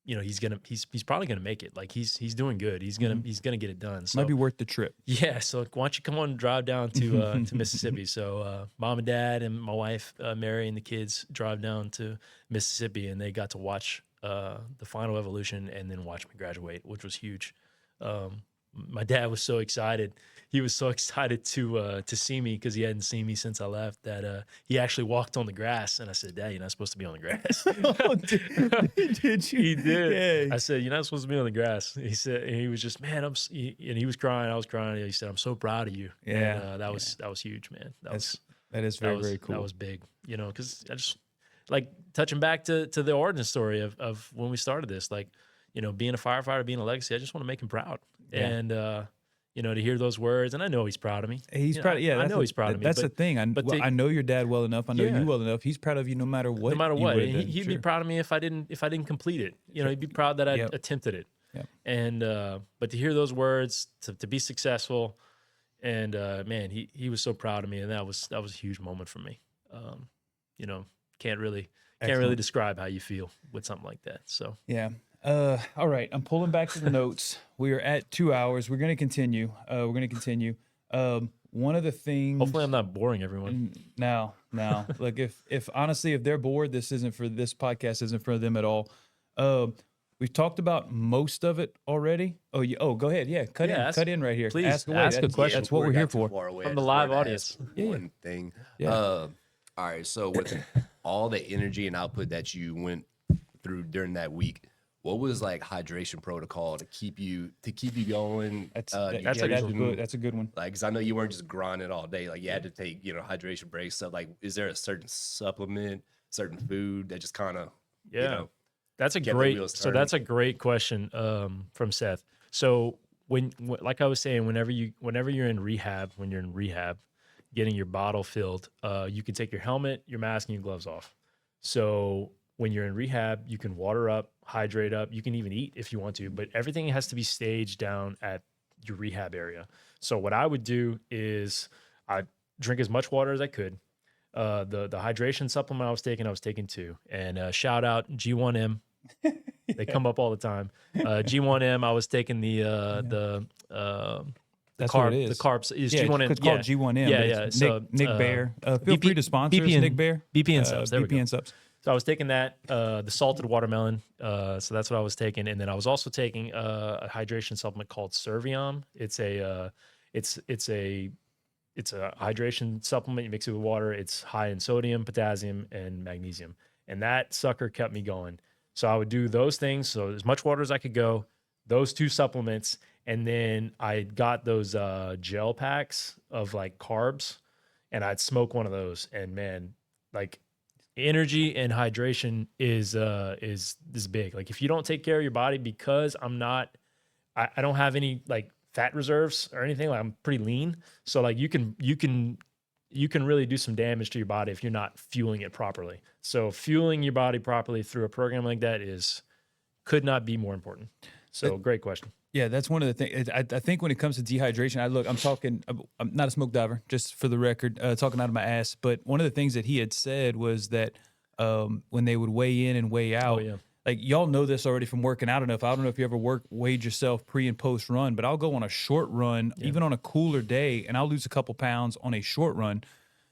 he's probably gonna make it. Like he's doing good. He's gonna get it done. So Might be worth the trip. yeah. So why don't you come on and drive down to Mississippi? So mom and dad and my wife Mary and the kids drive down to Mississippi, and they got to watch the final evolution and then watch me graduate, which was huge. My dad was so excited. He was so excited to see me because he hadn't seen me since I left that he actually walked on the grass. And I said, Dad, you're not supposed to be on the grass. Oh, did you? He did. Yeah. I said, you're not supposed to be on the grass. He said, and he was just, man, and he was crying. I was crying. He said, I'm so proud of you. Yeah. And, that was huge, man. That is very cool. That was big, because I just like touching back to the origin story of when we started this, like, being a firefighter, being a legacy, I just want to make him proud. Yeah. And, to hear those words, and I know he's proud of me. He's proud. Yeah, I know he's proud of me. That's the thing. I know your dad well enough. I know you well enough. He's proud of you no matter what. No matter what, you would've done. he'd be proud of me if I didn't complete it. He'd be proud that I attempted it. Yep. And but to hear those words, to be successful, and man, he was so proud of me, and that was a huge moment for me. Can't really describe how you feel with something like that. So yeah. All right. I'm pulling back to the notes. We are at 2 hours. We're going to continue. One of the things. Hopefully, I'm not boring everyone. No. Look, if honestly, if they're bored, this podcast isn't for them at all. We've talked about most of it already. Oh, go ahead. Yeah, cut in right here. Please ask away. ask a question. That's what we're here for. From the live audience. One thing. Yeah. All right. So with all the energy and output that you went through during that week, what was like hydration protocol to keep you going? That's a good one. Like, cause I know you weren't just grinding all day. Like you had to take, hydration breaks. So like, is there a certain supplement, certain food that just kind of, that's a great question from Seth. So when like I was saying, whenever you're in rehab, getting your bottle filled, you can take your helmet, your mask, and your gloves off. So when you're in rehab, you can water up, hydrate up. You can even eat if you want to, but everything has to be staged down at your rehab area. So what I would do is I drink as much water as I could. The hydration supplement I was taking 2. And shout out G1M. They come up all the time. G1M. I was taking the That's carb, what it is. The carbs is G1M. It's called G1M. Yeah. So, Nick Bear. Feel free to sponsor us, Nick Bear. BP and subs. There we go. BP and subs. So I was taking that, the salted watermelon. So that's what I was taking, and then I was also taking a hydration supplement called Serviam. It's a hydration supplement. You mix it with water. It's high in sodium, potassium, and magnesium, and that sucker kept me going. So I would do those things. So as much water as I could go. Those 2 supplements, and then I got those gel packs of like carbs, and I'd smoke one of those, and man, like. Energy and hydration is big. Like if you don't take care of your body, because I don't have any like fat reserves or anything. Like I'm pretty lean, so like you can really do some damage to your body if you're not fueling it properly. So fueling your body properly through a program like that could not be more important. So great question. Yeah, that's one of the things. I think when it comes to dehydration, I'm not a smoke diver, just for the record, talking out of my ass. But one of the things that he had said was that when they would weigh in and weigh out, like y'all know this already from working out enough. I don't know if you ever weighed yourself pre and post run, but I'll go on a short run, even on a cooler day, and I'll lose a couple pounds on a short run.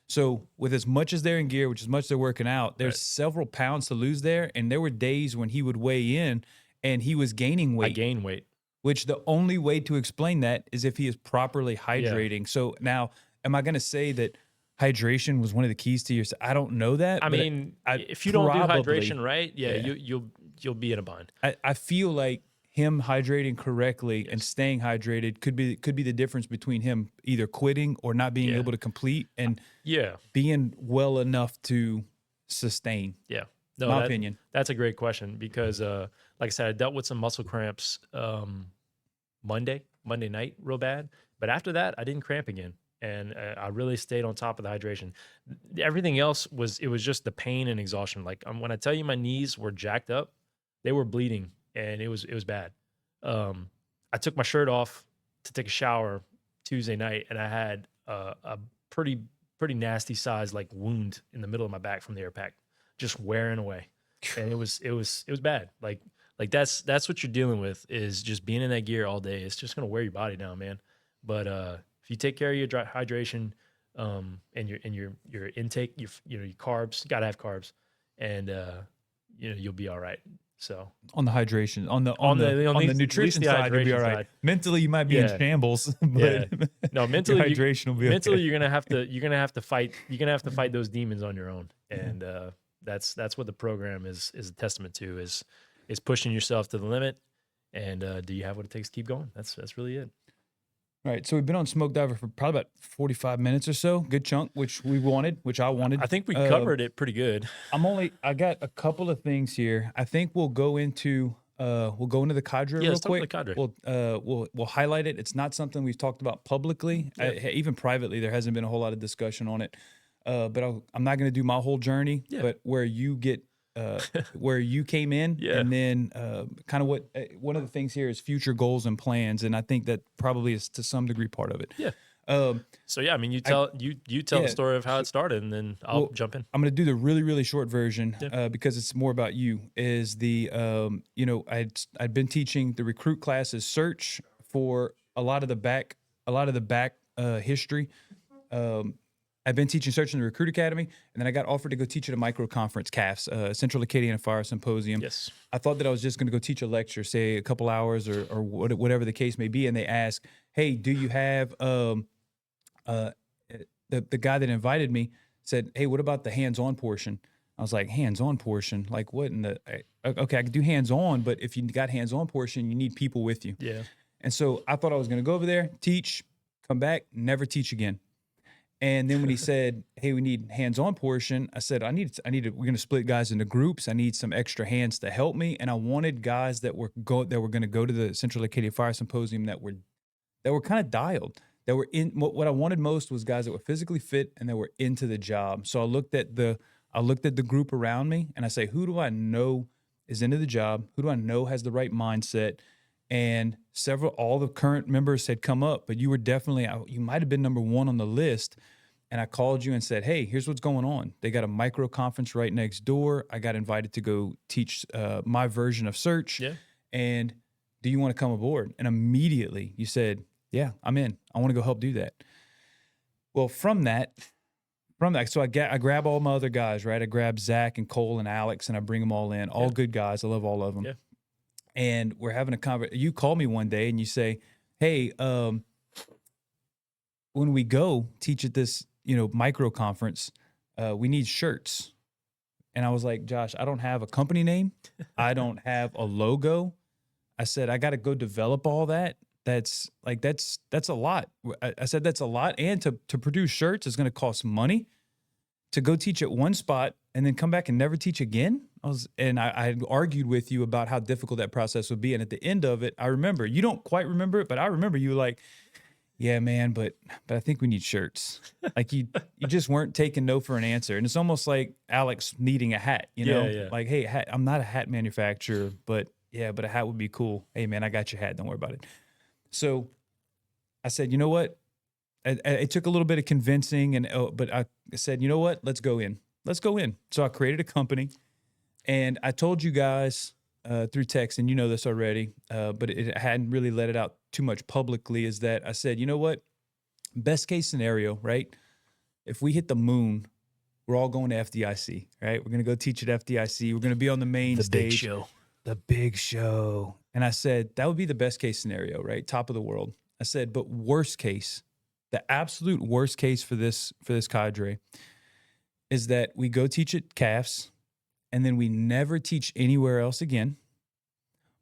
So with as much as they're in gear, which as much as they're working out, there's several pounds to lose there. And there were days when he would weigh in and he was gaining weight. I gain weight. Which the only way to explain that is if he is properly hydrating. So now, am I going to say that hydration was one of the keys to your? I don't know that. I mean, if you don't do hydration right, you'll be in a bind. I feel like him hydrating correctly and staying hydrated could be the difference between him either quitting or not being able to complete and being well enough to sustain. Yeah. No, my opinion. That's a great question because, like I said, I dealt with some muscle cramps Monday night real bad. But after that, I didn't cramp again. And I really stayed on top of the hydration. Everything else was just the pain and exhaustion. Like when I tell you my knees were jacked up, they were bleeding and it was bad. I took my shirt off to take a shower Tuesday night and I had a pretty nasty size like wound in the middle of my back from the air pack. Just wearing away, and it was bad. Like Like that's what you're dealing with, is just being in that gear all day. It's just gonna wear your body down, man. But if you take care of your hydration, and your intake, your carbs, you gotta have carbs, and you'll be all right. So On the hydration, on the at least nutrition the side, you'll be hydration all right. side. Mentally, you might be in Yeah. shambles, Yeah. but No, your mentally, hydration will be mentally okay. you're gonna have to fight. You're gonna have to fight those demons on your own, and that's what the program is a testament to, is pushing yourself to the limit. And do you have what it takes to keep going? That's really it. All right, so we've been on Smoke Diver for probably about 45 minutes or so, good chunk, which I wanted. I think we covered it pretty good. I got a couple of things here. I think we'll go into the Cadre real let's talk quick. about the Cadre. We'll highlight it. It's not something we've talked about publicly. Yeah. Even privately, there hasn't been a whole lot of discussion on it. But I'm not going to do my whole journey, Yeah. but where you get where you came in, Yeah. and then kind of what one of the things here is future goals and plans, and I think that probably is to some degree part of it. Yeah. Um, So yeah, I mean, you tell yeah. the story of how it started, and then I'll Well, jump in. I'm going to do the really, really short version Yeah. because it's more about you. Is the I'd been teaching the recruit classes search for a lot of the back history. I've been teaching search in the Recruit Academy, and then I got offered to go teach at a micro conference, CAFS, Central Acadiana Fire Symposium. Yes. I thought that I was just going to go teach a lecture, say a couple hours or whatever the case may be, and they asked, "Hey, do you have the guy that invited me said, "Hey, what about the hands-on portion?" I was like, "Hands-on portion? Like what in the okay, I can do hands-on, but if you got hands-on portion, you need people with you." Yeah. And so I thought I was going to go over there, teach, come back, never teach again. And then when he said, "Hey, we need hands-on portion," I said, we're going to split guys into groups. I need some extra hands to help me. And I wanted guys that were going to go to the Central Acadia Fire Symposium that were kind of dialed, that were in. What I wanted most was guys that were physically fit and that were into the job. So I looked at the group around me, and I say, who do I know is into the job? Who do I know has the right mindset? And all the current members had come up, but you were definitely, you might have been number one on the list. And I called you and said, "Hey, here's what's going on. They got a micro conference right next door. I got invited to go teach my version of search. Yeah. And do you want to come aboard?" And immediately you said, "Yeah, I'm in. I want to go help do that." Well, from that, so I grab all my other guys, right? I grab Zach and Cole and Alex, and I bring them all in. All good guys. I love all of them. Yeah. And we're having a conversation. You call me one day and you say, "Hey, when we go teach at this, micro conference, we need shirts." And I was like, "Josh, I don't have a company name. I don't have a logo." I said, "I got to go develop all that. That's a lot." I said, "That's a lot. And to produce shirts is going to cost money. To go teach at one spot and then come back and never teach again." I argued with you about how difficult that process would be. And at the end of it, I remember, you don't quite remember it, but I remember you were like, "Yeah, man, but I think we need shirts." Like you just weren't taking no for an answer. And it's almost like Alex needing a hat, Yeah. like, "Hey, I'm not a hat manufacturer, but a hat would be cool. Hey, man, I got your hat. Don't worry about it." So I said, "You know what?" It took a little bit of convincing, but I said, "You know what? Let's go in. Let's go in." So I created a company, and I told you guys through text, and you know this already, but it hadn't really let it out too much publicly, is that I said, "You know what? Best case scenario, right? If we hit the moon, we're all going to FDIC, right? We're going to go teach at FDIC. We're going to be on the main stage. The big show." And I said, that would be the best case scenario, right? Top of the world. I said, but worst case, the absolute worst case for this cadre is that we go teach at CAFS and then we never teach anywhere else again,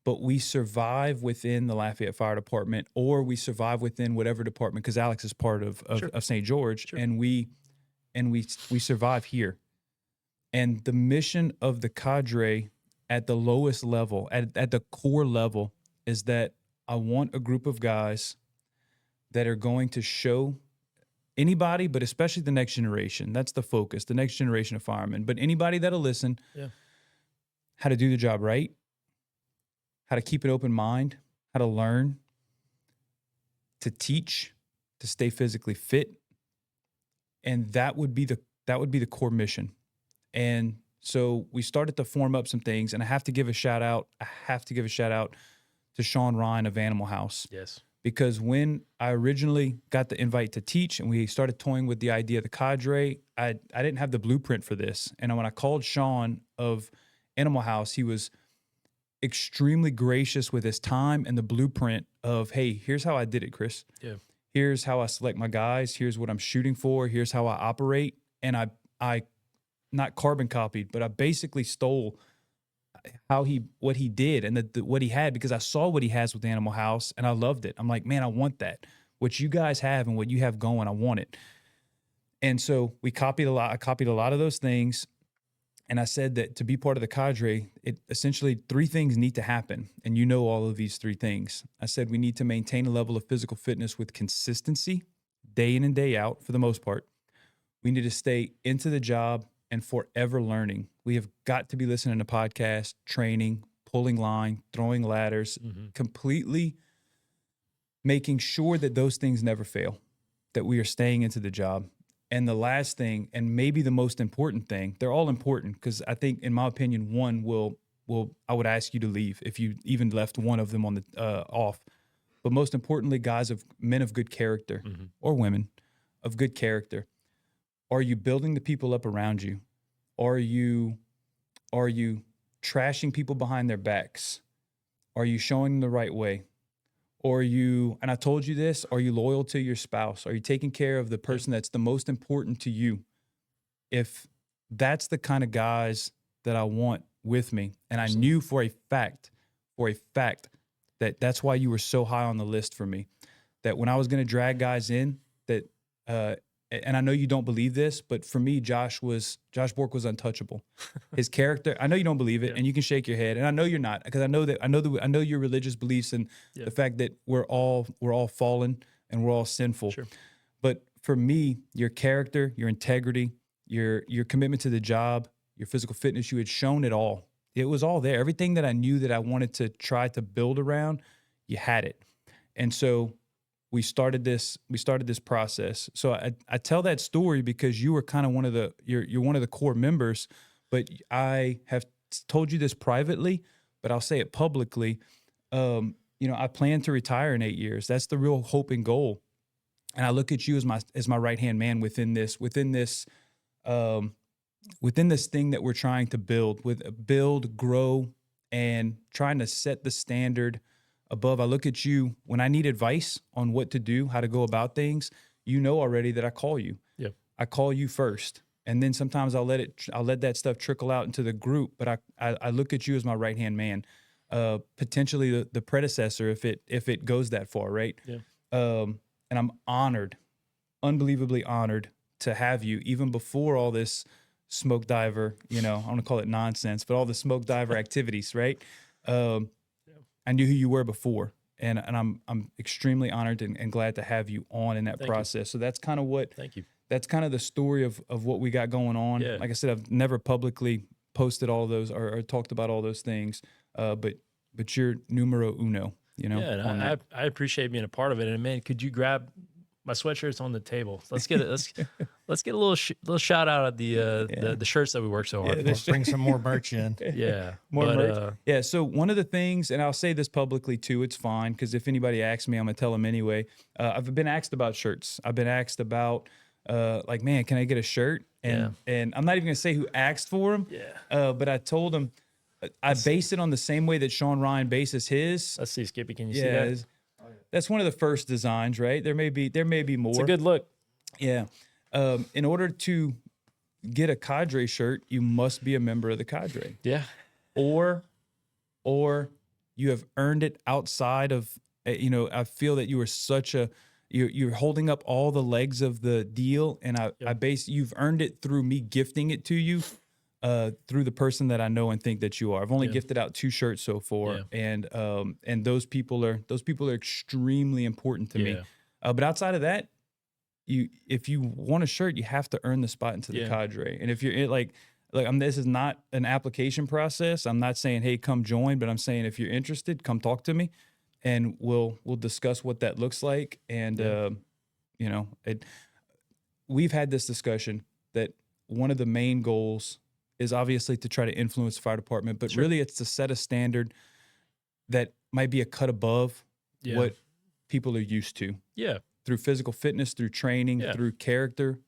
but we survive within the Lafayette Fire Department, or we survive within whatever department, because Alex is part of St. George, Sure. and we survive here. And the mission of the cadre at the lowest level, at the core level, is that I want a group of guys that are going to show anybody, but especially the next generation. That's the focus, the next generation of firemen. But anybody that'll listen, how to do the job right, how to keep an open mind, how to learn, to teach, to stay physically fit. And that would be the core mission. And So we started to form up some things, and I have to give a shout out. To Sean Ryan of Animal House. Yes. Because when I originally got the invite to teach and we started toying with the idea of the Cadre, I didn't have the blueprint for this. And when I called Sean of Animal House, he was extremely gracious with his time and the blueprint of, hey, here's how I did it, Chris. Yeah. Here's how I select my guys. Here's what I'm shooting for. Here's how I operate. And I not carbon copied, but I basically stole what he did and what he had, because I saw what he has with Animal House and I loved it. I'm like, man, I want that. What you guys have and what you have going, I want it. And so we copied a lot. I copied a lot of those things. And I said that to be part of the Cadre, it essentially 3 things need to happen. And you know all of these 3 things. I said we need to maintain a level of physical fitness with consistency, day in and day out for the most part. We need to stay into the job and forever learning. We have got to be listening to podcasts, training, pulling line, throwing ladders, completely making sure that those things never fail, that we are staying into the job. And the last thing, and maybe the most important thing, they're all important because I think, in my opinion, one will I would ask you to leave if you even left one of them on the off. But most importantly, men of good character or women of good character. Are you building the people up around you? Are you trashing people behind their backs? Are you showing them the right way? Or and I told you this, are you loyal to your spouse? Are you taking care of the person that's the most important to you? If that's the kind of guys that I want with me, and I knew for a fact that that's why you were so high on the list for me, that when I was going to drag guys in, that and I know you don't believe this, but for me, Josh Bourque was untouchable. His character, I know you don't believe it, and you can shake your head, and I know you're not, because I know your religious beliefs and the fact that we're all fallen and we're all sinful. Sure. But for me, your character, your integrity, your commitment to the job, your physical fitness, you had shown it all. It was all there. Everything that I knew that I wanted to try to build around, you had it. And so we started this process. So I tell that story because you were kind of you're one of the core members, but I have told you this privately, but I'll say it publicly. I plan to retire in 8 years. That's the real hope and goal. And I look at you as my right-hand man within this thing that we're trying to build, grow, and trying to set the standard above. I look at you when I need advice on what to do, how to go about things. You know already that I call you. Yep. I call you first, and then sometimes I'll let that stuff trickle out into the group. But I look at you as my right hand man, potentially the predecessor if it goes that far, right? Yeah. And I'm honored, unbelievably honored to have you, even before all this smoke diver. I want to call it nonsense, but all the smoke diver activities, right? I knew who you were before, and I'm extremely honored and glad to have you on in that process. So that's kind of Thank you. That's kind of the story of what we got going on. Yeah. Like I said, I've never publicly posted all those or talked about all those things, but you're numero uno. Yeah, and I appreciate being a part of it. And man, could you grab my sweatshirt's on the table? Let's get a little shout out at the shirts that we work so hard for. Bring some more merch in. Yeah, More merch. Yeah. So one of the things, and I'll say this publicly too, it's fine, because if anybody asks me, I'm gonna tell them anyway. I've been asked about shirts. I've been asked about like, man, can I get a shirt? And I'm not even gonna say who asked for them. Yeah. But I told them I base it on the same way that Sean Ryan bases his. Let's see, Skippy. Can you see that? That's one of the first designs, right? There may be more. It's a good look. Yeah. In order to get a Cadre shirt, you must be a member of the Cadre. Yeah. Or you have earned it outside of, I feel that you are you're holding up all the legs of the deal, and you've earned it through me gifting it to you, through the person that I know and think that you are. I've only gifted out 2 shirts so far, and those people are extremely important to me. But outside of that, if you want a shirt, you have to earn the spot into the Cadre. And if you're this is not an application process. I'm not saying, hey, come join, but I'm saying if you're interested, come talk to me, and we'll discuss what that looks like. And we've had this discussion that one of the main goals is obviously to try to influence the fire department, but Sure. really it's to set a standard that might be a cut above Yeah. what people are used to Yeah. through physical fitness, through training, Yeah. through character.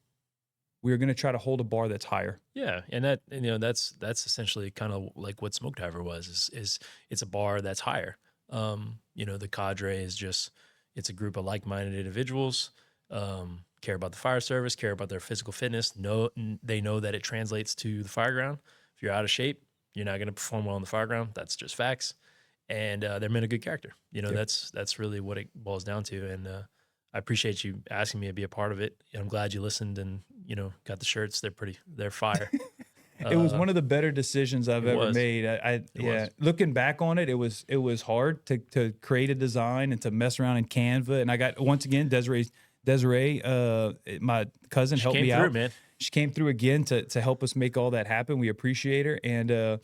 We're going to try to hold a bar that's higher. Yeah, and that that's essentially kind of like what Smoke Diver was. Is it's a bar that's higher. The Cadre is just it's a group of like-minded individuals. Care about the fire service, care about their physical fitness. They know that it translates to the fireground. If you're out of shape, you're not going to perform well on the fireground. That's just facts. And they're men of good character. That's really what it boils down to. And I appreciate you asking me to be a part of it. And I'm glad you listened and got the shirts. They're fire. It was one of the better decisions I've ever was. made. was. Looking back on it, it was hard to create a design and to mess around in Canva. And I got, once again, Desiree, my cousin, She helped came me through, out. man. She came through again to help us make all that happen. We appreciate her. And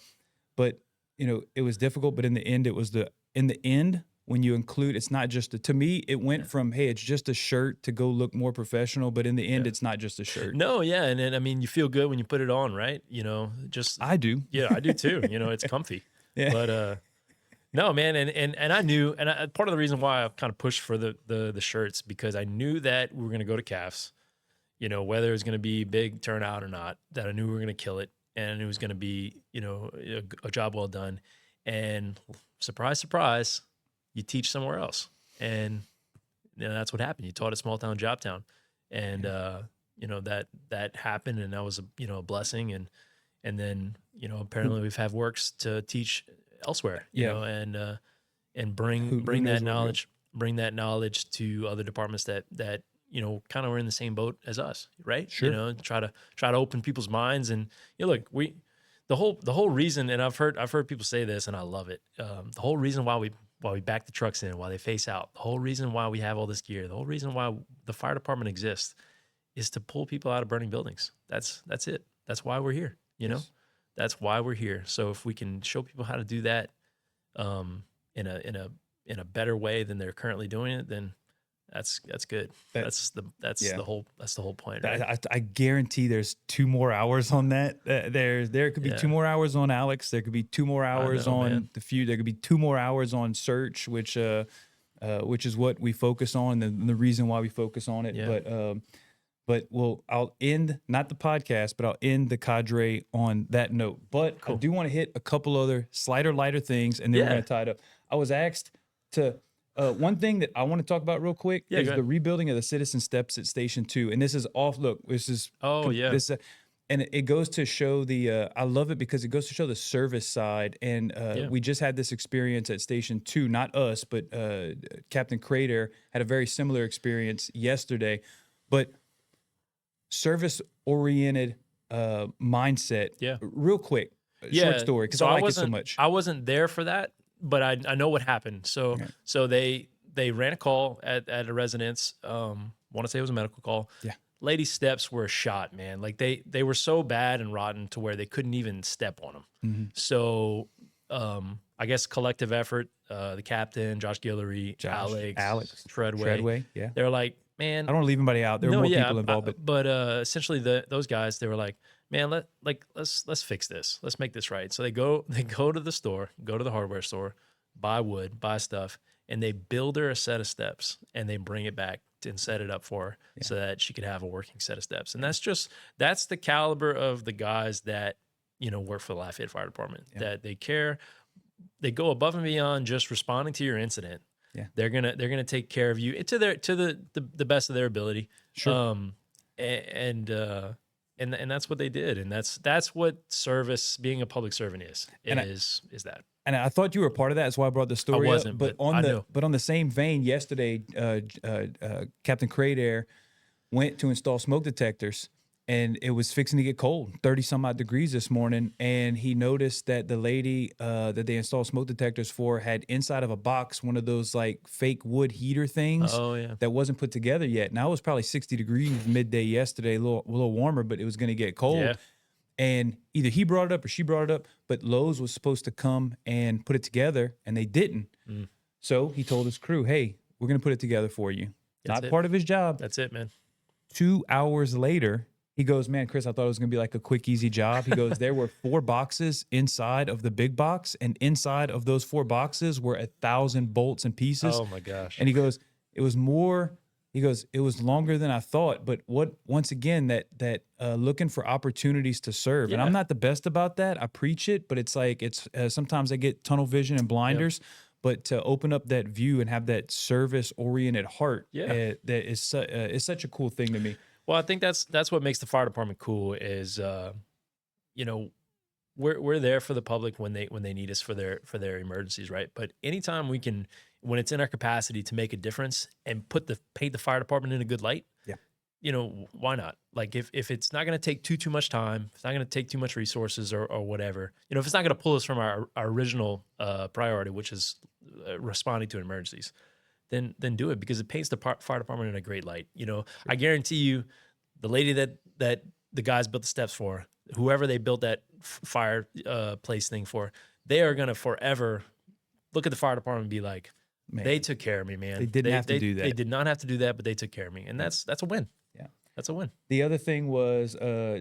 but it was difficult. But in the end, when you include, it's not just to me, it went from, hey, it's just a shirt to go look more professional. But in the end, it's not just a shirt. No, yeah, and then, I mean, you feel good when you put it on, right? Just I do. yeah, I do too. It's comfy. Yeah. But no, man, and I knew, and part of the reason why I kind of pushed for the shirts because I knew that we were going to go to CAFs, whether it was going to be big turnout or not, that I knew we were going to kill it, and it was going to be, a job well done, and surprise, surprise, you teach somewhere else, and that's what happened. You taught at small town, job town, and that happened, and that was a blessing, and then apparently we've had works to teach elsewhere, and bring that knowledge to other departments that kind of were in the same boat as us, right? Sure. Try to open people's minds, and look, the whole reason, and I've heard people say this, and I love it. The whole reason why we back the trucks in, why they face out, the whole reason why we have all this gear, the whole reason why the fire department exists is to pull people out of burning buildings. That's it. That's why we're here. Yes. That's why we're here. So if we can show people how to do that in a better way than they're currently doing it, then that's good. That's the whole point, right? I guarantee there's 2 more hours on that. There could be 2 more hours on Alex. There could be 2 more hours on man. the feud. There could be 2 more hours on search, which is what we focus on and the reason why we focus on it. Yeah. But I'll end not the podcast, but I'll end the Cadre on that note. But I do want to hit a couple other lighter things, and then we're going to tie it up. I was asked to. One thing that I want to talk about real quick is the rebuilding of the citizen steps at Station 2. And this is off. Look, this is and it goes to show the. I love it because it goes to show the service side. And we just had this experience at Station 2. Not us, but Captain Cadre had a very similar experience yesterday. But service-oriented mindset. Yeah. Real quick, short story because I like it so much. I wasn't there for that. But I know what happened. So they ran a call at a residence. Want to say it was a medical call. Yeah. Lady's steps were shot, man. Like they were so bad and rotten to where they couldn't even step on them. Mm-hmm. So I guess collective effort. The captain, Josh Guillory, Alex Treadway. Yeah. They're like, man. I don't want to leave anybody out. There were more people involved, but essentially those guys, they were like, man, let's fix this. Let's make this right. So they go to the store, go to the hardware store, buy wood, buy stuff, and they build her a set of steps and they bring it back and set it up for her so that she could have a working set of steps. And that's the caliber of the guys that, work for the Lafayette Fire Department, that they care. They go above and beyond just responding to your incident. Yeah. They're gonna take care of you to the best of their ability. Sure. And that's what they did, and that's what service, being a public servant is that. And I thought you were a part of that. That's why I brought the story. I wasn't, up. but on the same vein, yesterday, Captain Cadre went to install smoke detectors, and it was fixing to get cold, 30 some odd degrees this morning, and he noticed that the lady that they installed smoke detectors for had inside of a box one of those like fake wood heater things that wasn't put together yet. Now it was probably 60 degrees midday yesterday, a little warmer, but it was going to get cold. Yeah. And either he brought it up or she brought it up, but Lowe's was supposed to come and put it together, and they didn't. So he told his crew, hey, we're going to put it together for you. Not part of his job. That's it, man. 2 hours later, He goes, man, Chris, I thought it was going to be like a quick, easy job. He goes, there were 4 boxes inside of the big box, and inside of those 4 boxes were 1,000 bolts and pieces. Oh my gosh. And he goes, it was more. He goes, it was longer than I thought. But once again, that looking for opportunities to serve. And Yeah. I'm not the best about that. I preach it, but it's like sometimes I get tunnel vision and blinders. But to open up that view and have that service oriented heart, that is such a cool thing to me. Well, I think that's what makes the fire department cool is, we're there for the public when they need us for their emergencies, right? But anytime we can, when it's in our capacity to make a difference and paint the fire department in a good light, why not? Like if it's not going to take too much time, if it's not going to take too much resources or whatever, if it's not going to pull us from our original priority, which is responding to emergencies, then do it, because it paints the fire department in a great light. I guarantee you, the lady that the guys built the steps for, whoever they built that fire place thing for, they are going to forever look at the fire department and be like, man, they took care of me, man. They didn't have to do that. They did not have to do that, but they took care of me. And that's a win. Yeah. That's a win. The other thing was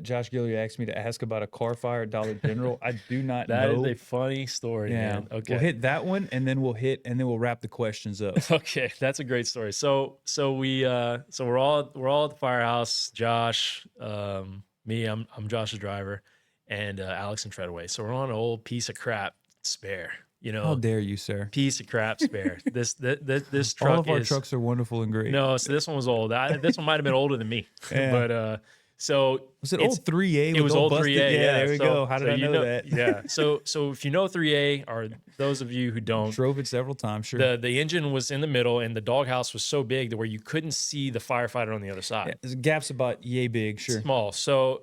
Josh Gilliard asked me to ask about a car fire at Dollar General. I do not know. That is a funny story, man. Okay. We'll hit that one, and then we'll wrap the questions up. Okay, that's a great story. So we're all at the firehouse. Josh, me, I'm Josh's driver, and Alex and Treadway. So we're on an old piece of crap spare. How dare you, sir? Piece of crap spare. This truck. All of our trucks are wonderful and great. No, so this one was old. This one might have been older than me. Yeah. But so was it old 3A? It was old 3A. Yeah, there we go. How did I know that? Yeah. So if you know 3A, or those of you who don't, drove it several times. Sure. The engine was in the middle, and the doghouse was so big that where you couldn't see the firefighter on the other side. Yeah, the gap's about yay big. Sure. Small. So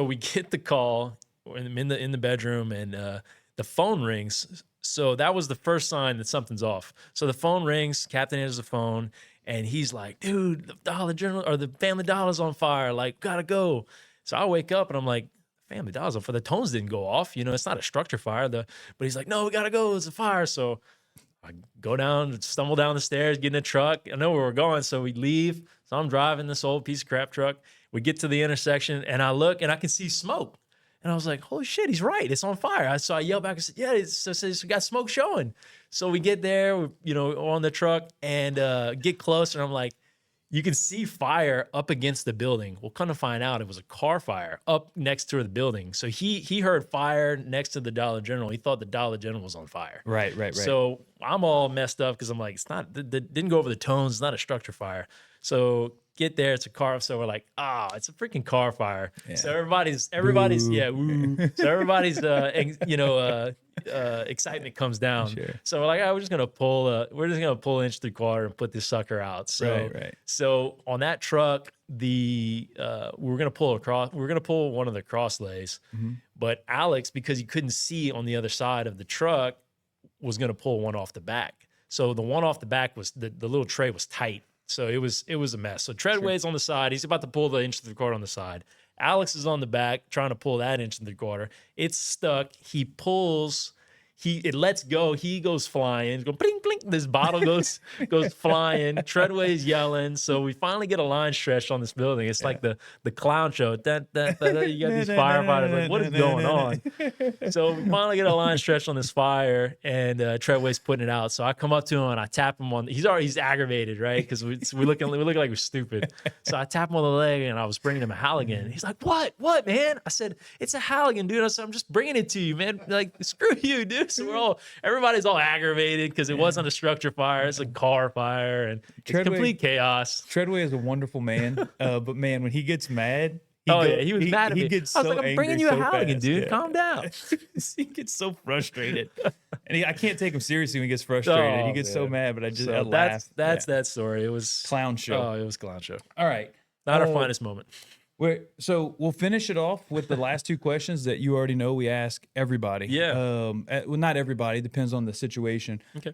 we get the call. I'm in the bedroom, and the phone rings. So that was the first sign that something's off. So the phone rings, Captain answers the phone, and he's like, dude, the Dollar General or the Family Dollar's on fire. Like, gotta go. So I wake up and I'm like, Family Dollar's on fire. The tones didn't go off. It's not a structure fire. But he's like, no, we gotta go. It's a fire. So I go down, stumble down the stairs, get in the truck. I know where we're going. So we leave. So I'm driving this old piece of crap truck. We get to the intersection, and I look, and I can see smoke. And I was like, holy shit, he's right. It's on fire. So I yelled back and said, yeah, it's got smoke showing. So we get there, on the truck, and get closer. And I'm like, you can see fire up against the building. Well, come to find out, it was a car fire up next to the building. So he heard fire next to the Dollar General. He thought the Dollar General was on fire. Right. So I'm all messed up because I'm like, it's not, didn't go over the tones. It's not a structure fire. So get there, it's a car. So we're like, it's a freaking car fire. Yeah. So everybody's Boo. yeah, woo. So everybody's excitement comes down. Sure. So we're like, we're just gonna pull inch 3/4 and put this sucker out. So right. So on that truck, we're gonna pull one of the cross lays, but Alex, because he couldn't see on the other side of the truck, was gonna pull one off the back. So the one off the back was the little tray was tight. So it was a mess. So Treadway's on the side. He's about to pull the inch 3/4 on the side. Alex is on the back trying to pull that inch 3/4. It's stuck. He pulls. It lets go. He goes flying. Go blink, blink. This bottle goes flying. Treadway's yelling. So we finally get a line stretched on this building. It's like the clown show. You got these firefighters like, what is going on? So we finally get a line stretched on this fire, and Treadway's putting it out. So I come up to him and I tap him on. He's aggravated, right? Because we look like we're stupid. So I tap him on the leg, and I was bringing him a Halligan. He's like, what, man? I said, it's a Halligan, dude. I said, I'm just bringing it to you, man. Like, screw you, dude. So everybody's all aggravated because it wasn't a structure fire. It's a car fire, and it's complete chaos. Treadway is a wonderful man, but man, when he gets mad, he was mad at me. Gets I was so like, I'm bringing you a Halligan, fast. dude. Yeah. Calm down. He gets so frustrated, and I can't take him seriously when he gets frustrated. He gets so mad, but I laugh. That's that story. It was clown show. Oh, it was clown show. All right, not our finest moment. So we'll finish it off with the last 2 questions that you already know we ask everybody. Yeah. Well, not everybody. Depends on the situation. Okay.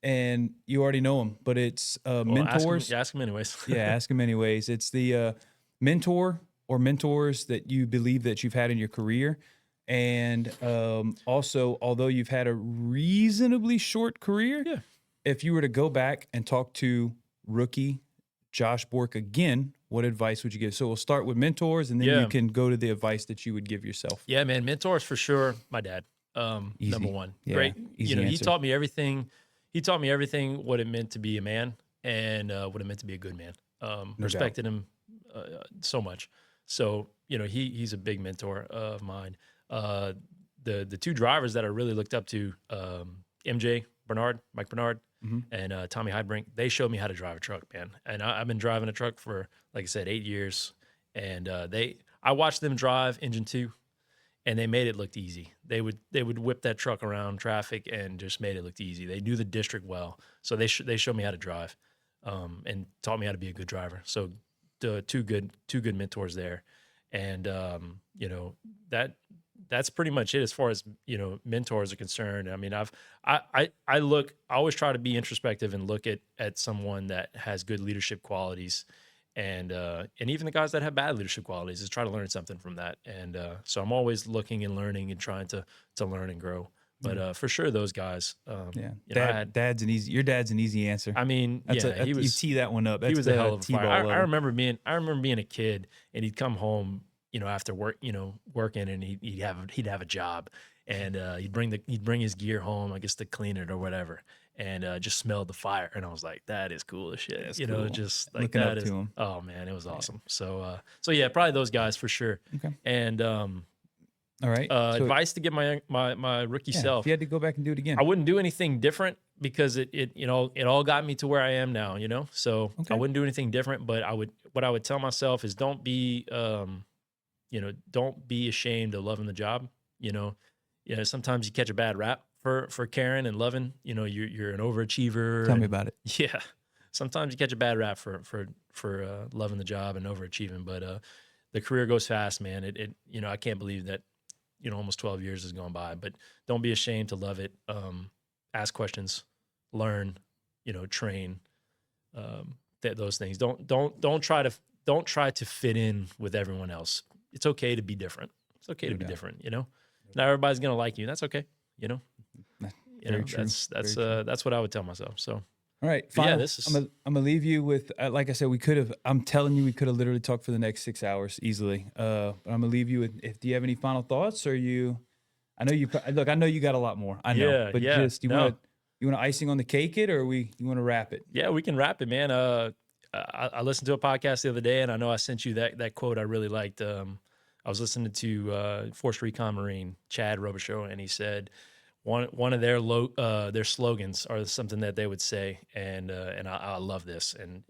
And you already know them, but it's mentors. Ask them anyways. Yeah, ask them anyways. It's the mentor or mentors that you believe that you've had in your career. And also, although you've had a reasonably short career, if you were to go back and talk to rookie Josh Bourque again, what advice would you give? So we'll start with mentors, and then Yeah. you can go to the advice that you would give yourself. Yeah, man. Mentors for sure. My dad, Easy. number one. Yeah, Great. easy He answer. taught me everything. He taught me everything what it meant to be a man and what it meant to be a good man. Respected him so much. So he's a big mentor of mine. The two drivers that I really looked up to, Mike Bernard, and Tommy Heidbrink, they showed me how to drive a truck, man. And I've been driving a truck for, like I said, 8 years. And I watched them drive Engine 2, and they made it look easy. They would whip that truck around traffic and just made it look easy. They knew the district well, so they showed me how to drive, and taught me how to be a good driver. So two good mentors there, and that's pretty much it as far as mentors are concerned. I mean, I always try to be introspective and look at someone that has good leadership qualities, and even the guys that have bad leadership qualities, is try to learn something from that. And so I'm always looking and learning and trying to learn and grow. But for sure, those guys. Yeah, your dad's an easy answer. I mean, he was. You tee that one up. He was a hell of a T-ball fighter. level. I remember being a kid, and he'd come home, after work, working, and he'd have a job, and he'd bring his gear home, I guess, to clean it or whatever, and just smelled the fire, and I was like, that is cool as shit. That's you cool. know, just like Looking that up is. to him. Oh man, it was awesome. So yeah, probably those guys for sure. Okay. And All right. So, advice to give my rookie yeah, self. if you had to go back and do it again. I wouldn't do anything different because it all got me to where I am now, So Okay. I wouldn't do anything different, but what I would tell myself is don't be ashamed of loving the job. Sometimes you catch a bad rap for caring and loving. You're an overachiever. Tell me about it. Yeah. Sometimes you catch a bad rap for loving the job and overachieving, but the career goes fast, man. I can't believe that almost 12 years has gone by, but don't be ashamed to love it. Ask questions, learn, train, those things. Don't try to fit in with everyone else. It's okay to be different. It's okay to be different. Not everybody's going to like you. That's okay. Very true. That's what I would tell myself. So. All right, But yeah, final. this is- I'm gonna leave you with, like I said, I'm telling you, we could have literally talked for the next 6 hours easily. But I'm gonna leave you with, do you have any final thoughts, or I know you got a lot more. I know, Yeah, but yeah, just you want icing on the cake it, or you want to wrap it? Yeah, we can wrap it, man. I listened to a podcast the other day, and I know I sent you that quote I really liked. I was listening to Force Recon Marine, Chad Robichaux, and he said one of their slogans are something that they would say, and I love this, and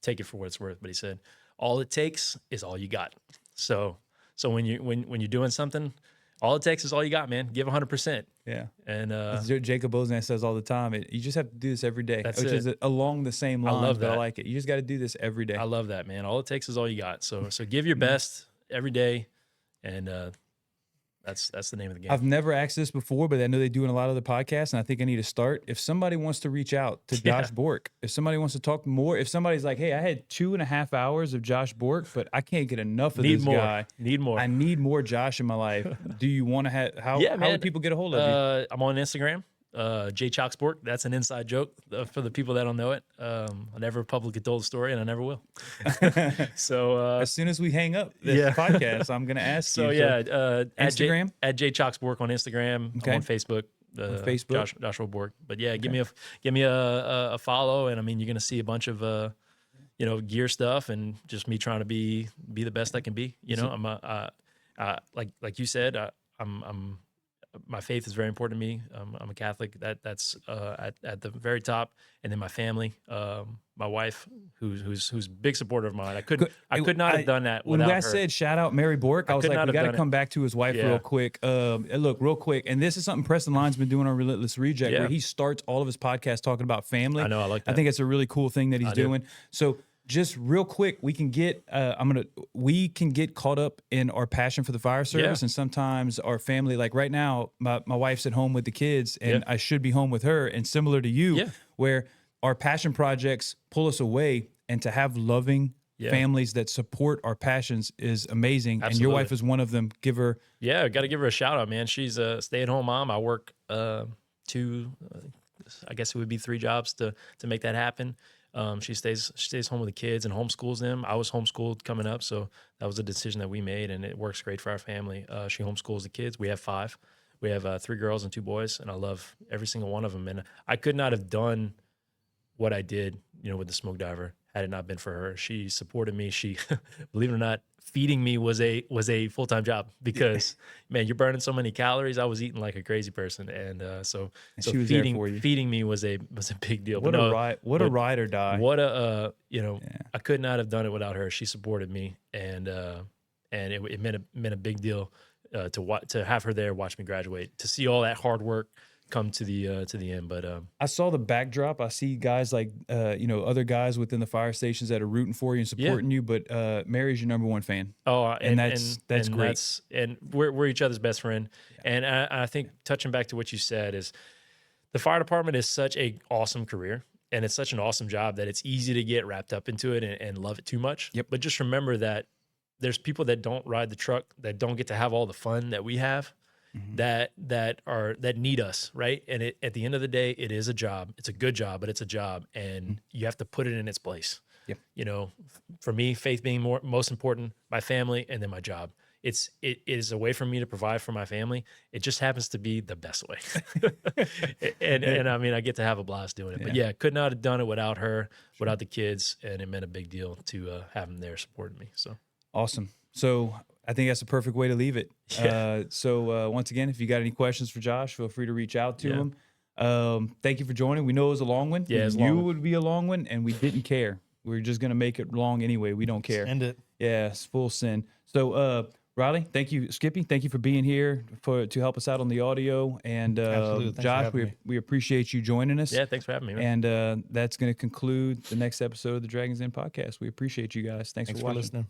take it for what it's worth. But he said, "All it takes is all you got." So when you're doing something, all it takes is all you got, man. Give 100%. Yeah. And As Jacob Bozan says all the time, you just have to do this every day, That's which it. is along the same I lines. love but I that. like it. You just got to do this every day. I love that, man. All it takes is all you got. So give your best every day, and that's the name of the game. I've never asked this before, but I know they do in a lot of the podcasts, and I think I need to start. If somebody wants to reach out to Josh Bourque, if somebody wants to talk more, if somebody's like, hey, I had 2.5 hours of Josh Bourque, but I can't get enough of this guy. Need more. I need more Josh in my life. Do you want to have, how would people get a hold of you? I'm on Instagram, Josh Bourque. That's an inside joke for the people that don't know it. I never publicly told the story, and I never will. So As soon as we hang up this podcast, I'm going to ask you. Instagram? at Josh Bourque on Instagram. Okay. I'm on Facebook. Facebook? Joshua Bourque. But yeah, give me a follow, and I mean, you're going to see a bunch of gear stuff, and just me trying to be the best I can be. I'm like you said, I'm my faith is very important to me. I'm a Catholic. That's at the very top, and then my family, my wife, who's a big supporter of mine. I could not have done that when without I her. said shout out Mary Bourque, I was could like, not we have got to done come back to his wife Yeah. real quick. Look, real quick, and this is something Preston Lyon's been doing on Relentless Reject, Yeah. where he starts all of his podcasts talking about family. I know, I like that. I think it's a really cool thing that he's I do. doing. So just real quick, we can get caught up in our passion for the fire service, Yeah. and sometimes our family. Like right now, my wife's at home with the kids, and I should be home with her. And similar to you, Yeah. where our passion projects pull us away, and to have loving families that support our passions is amazing. And your Absolutely. wife is one of them. Give her. Yeah, got to give her a shout out, man. She's a stay-at-home mom. I work I guess it would be 3 jobs to make that happen. She stays home with the kids and homeschools them. I was homeschooled coming up, so that was a decision that we made, and it works great for our family. She homeschools the kids. We have 5. We have 3 girls and 2 boys, and I love every single one of them. And I could not have done what I did, with the smoke diver had it not been for her. She supported me. She, believe it or not, feeding me was a full-time job because man, you're burning so many calories. I was eating like a crazy person. And so she was there for you. feeding me was a big deal. What a ride or die. I could not have done it without her. She supported me, and it meant a big deal to have her there, watch me graduate, to see all that hard work come to the end. But I saw the backdrop. I see guys like other guys within the fire stations that are rooting for you and supporting you. But Mary's your number 1 fan. Oh, and that's great. And we're each other's best friend. Yeah. And I think touching back to what you said is the fire department is such a awesome career. And it's such an awesome job that it's easy to get wrapped up into it and love it too much. Yep. But just remember that there's people that don't ride the truck, that don't get to have all the fun that we have. Mm-hmm. that need us, right? And at the end of the day, it is a job. It's a good job, but it's a job, and you have to put it in its place. Yep. For me, faith being most important, my family, and then my job. It is a way for me to provide for my family. It just happens to be the best way. and I mean, I get to have a blast doing it. But yeah, could not have done it without her, without the kids, and it meant a big deal to have them there supporting me. So awesome. So I think that's a perfect way to leave it. Yeah. Once again, if you got any questions for Josh, feel free to reach out to him. Thank you for joining. We know it was a long one. Yeah, it would be a long one, and we didn't care. We were just going to make it long anyway. We don't care. End it. Yeah, it's full sin. So, Riley, thank you. Skippy, thank you for being here to help us out on the audio. And Josh, we appreciate you joining us. Yeah, thanks for having me, man. And that's going to conclude the next episode of the Dragons Den podcast. We appreciate you guys. Thanks for watching. Listening.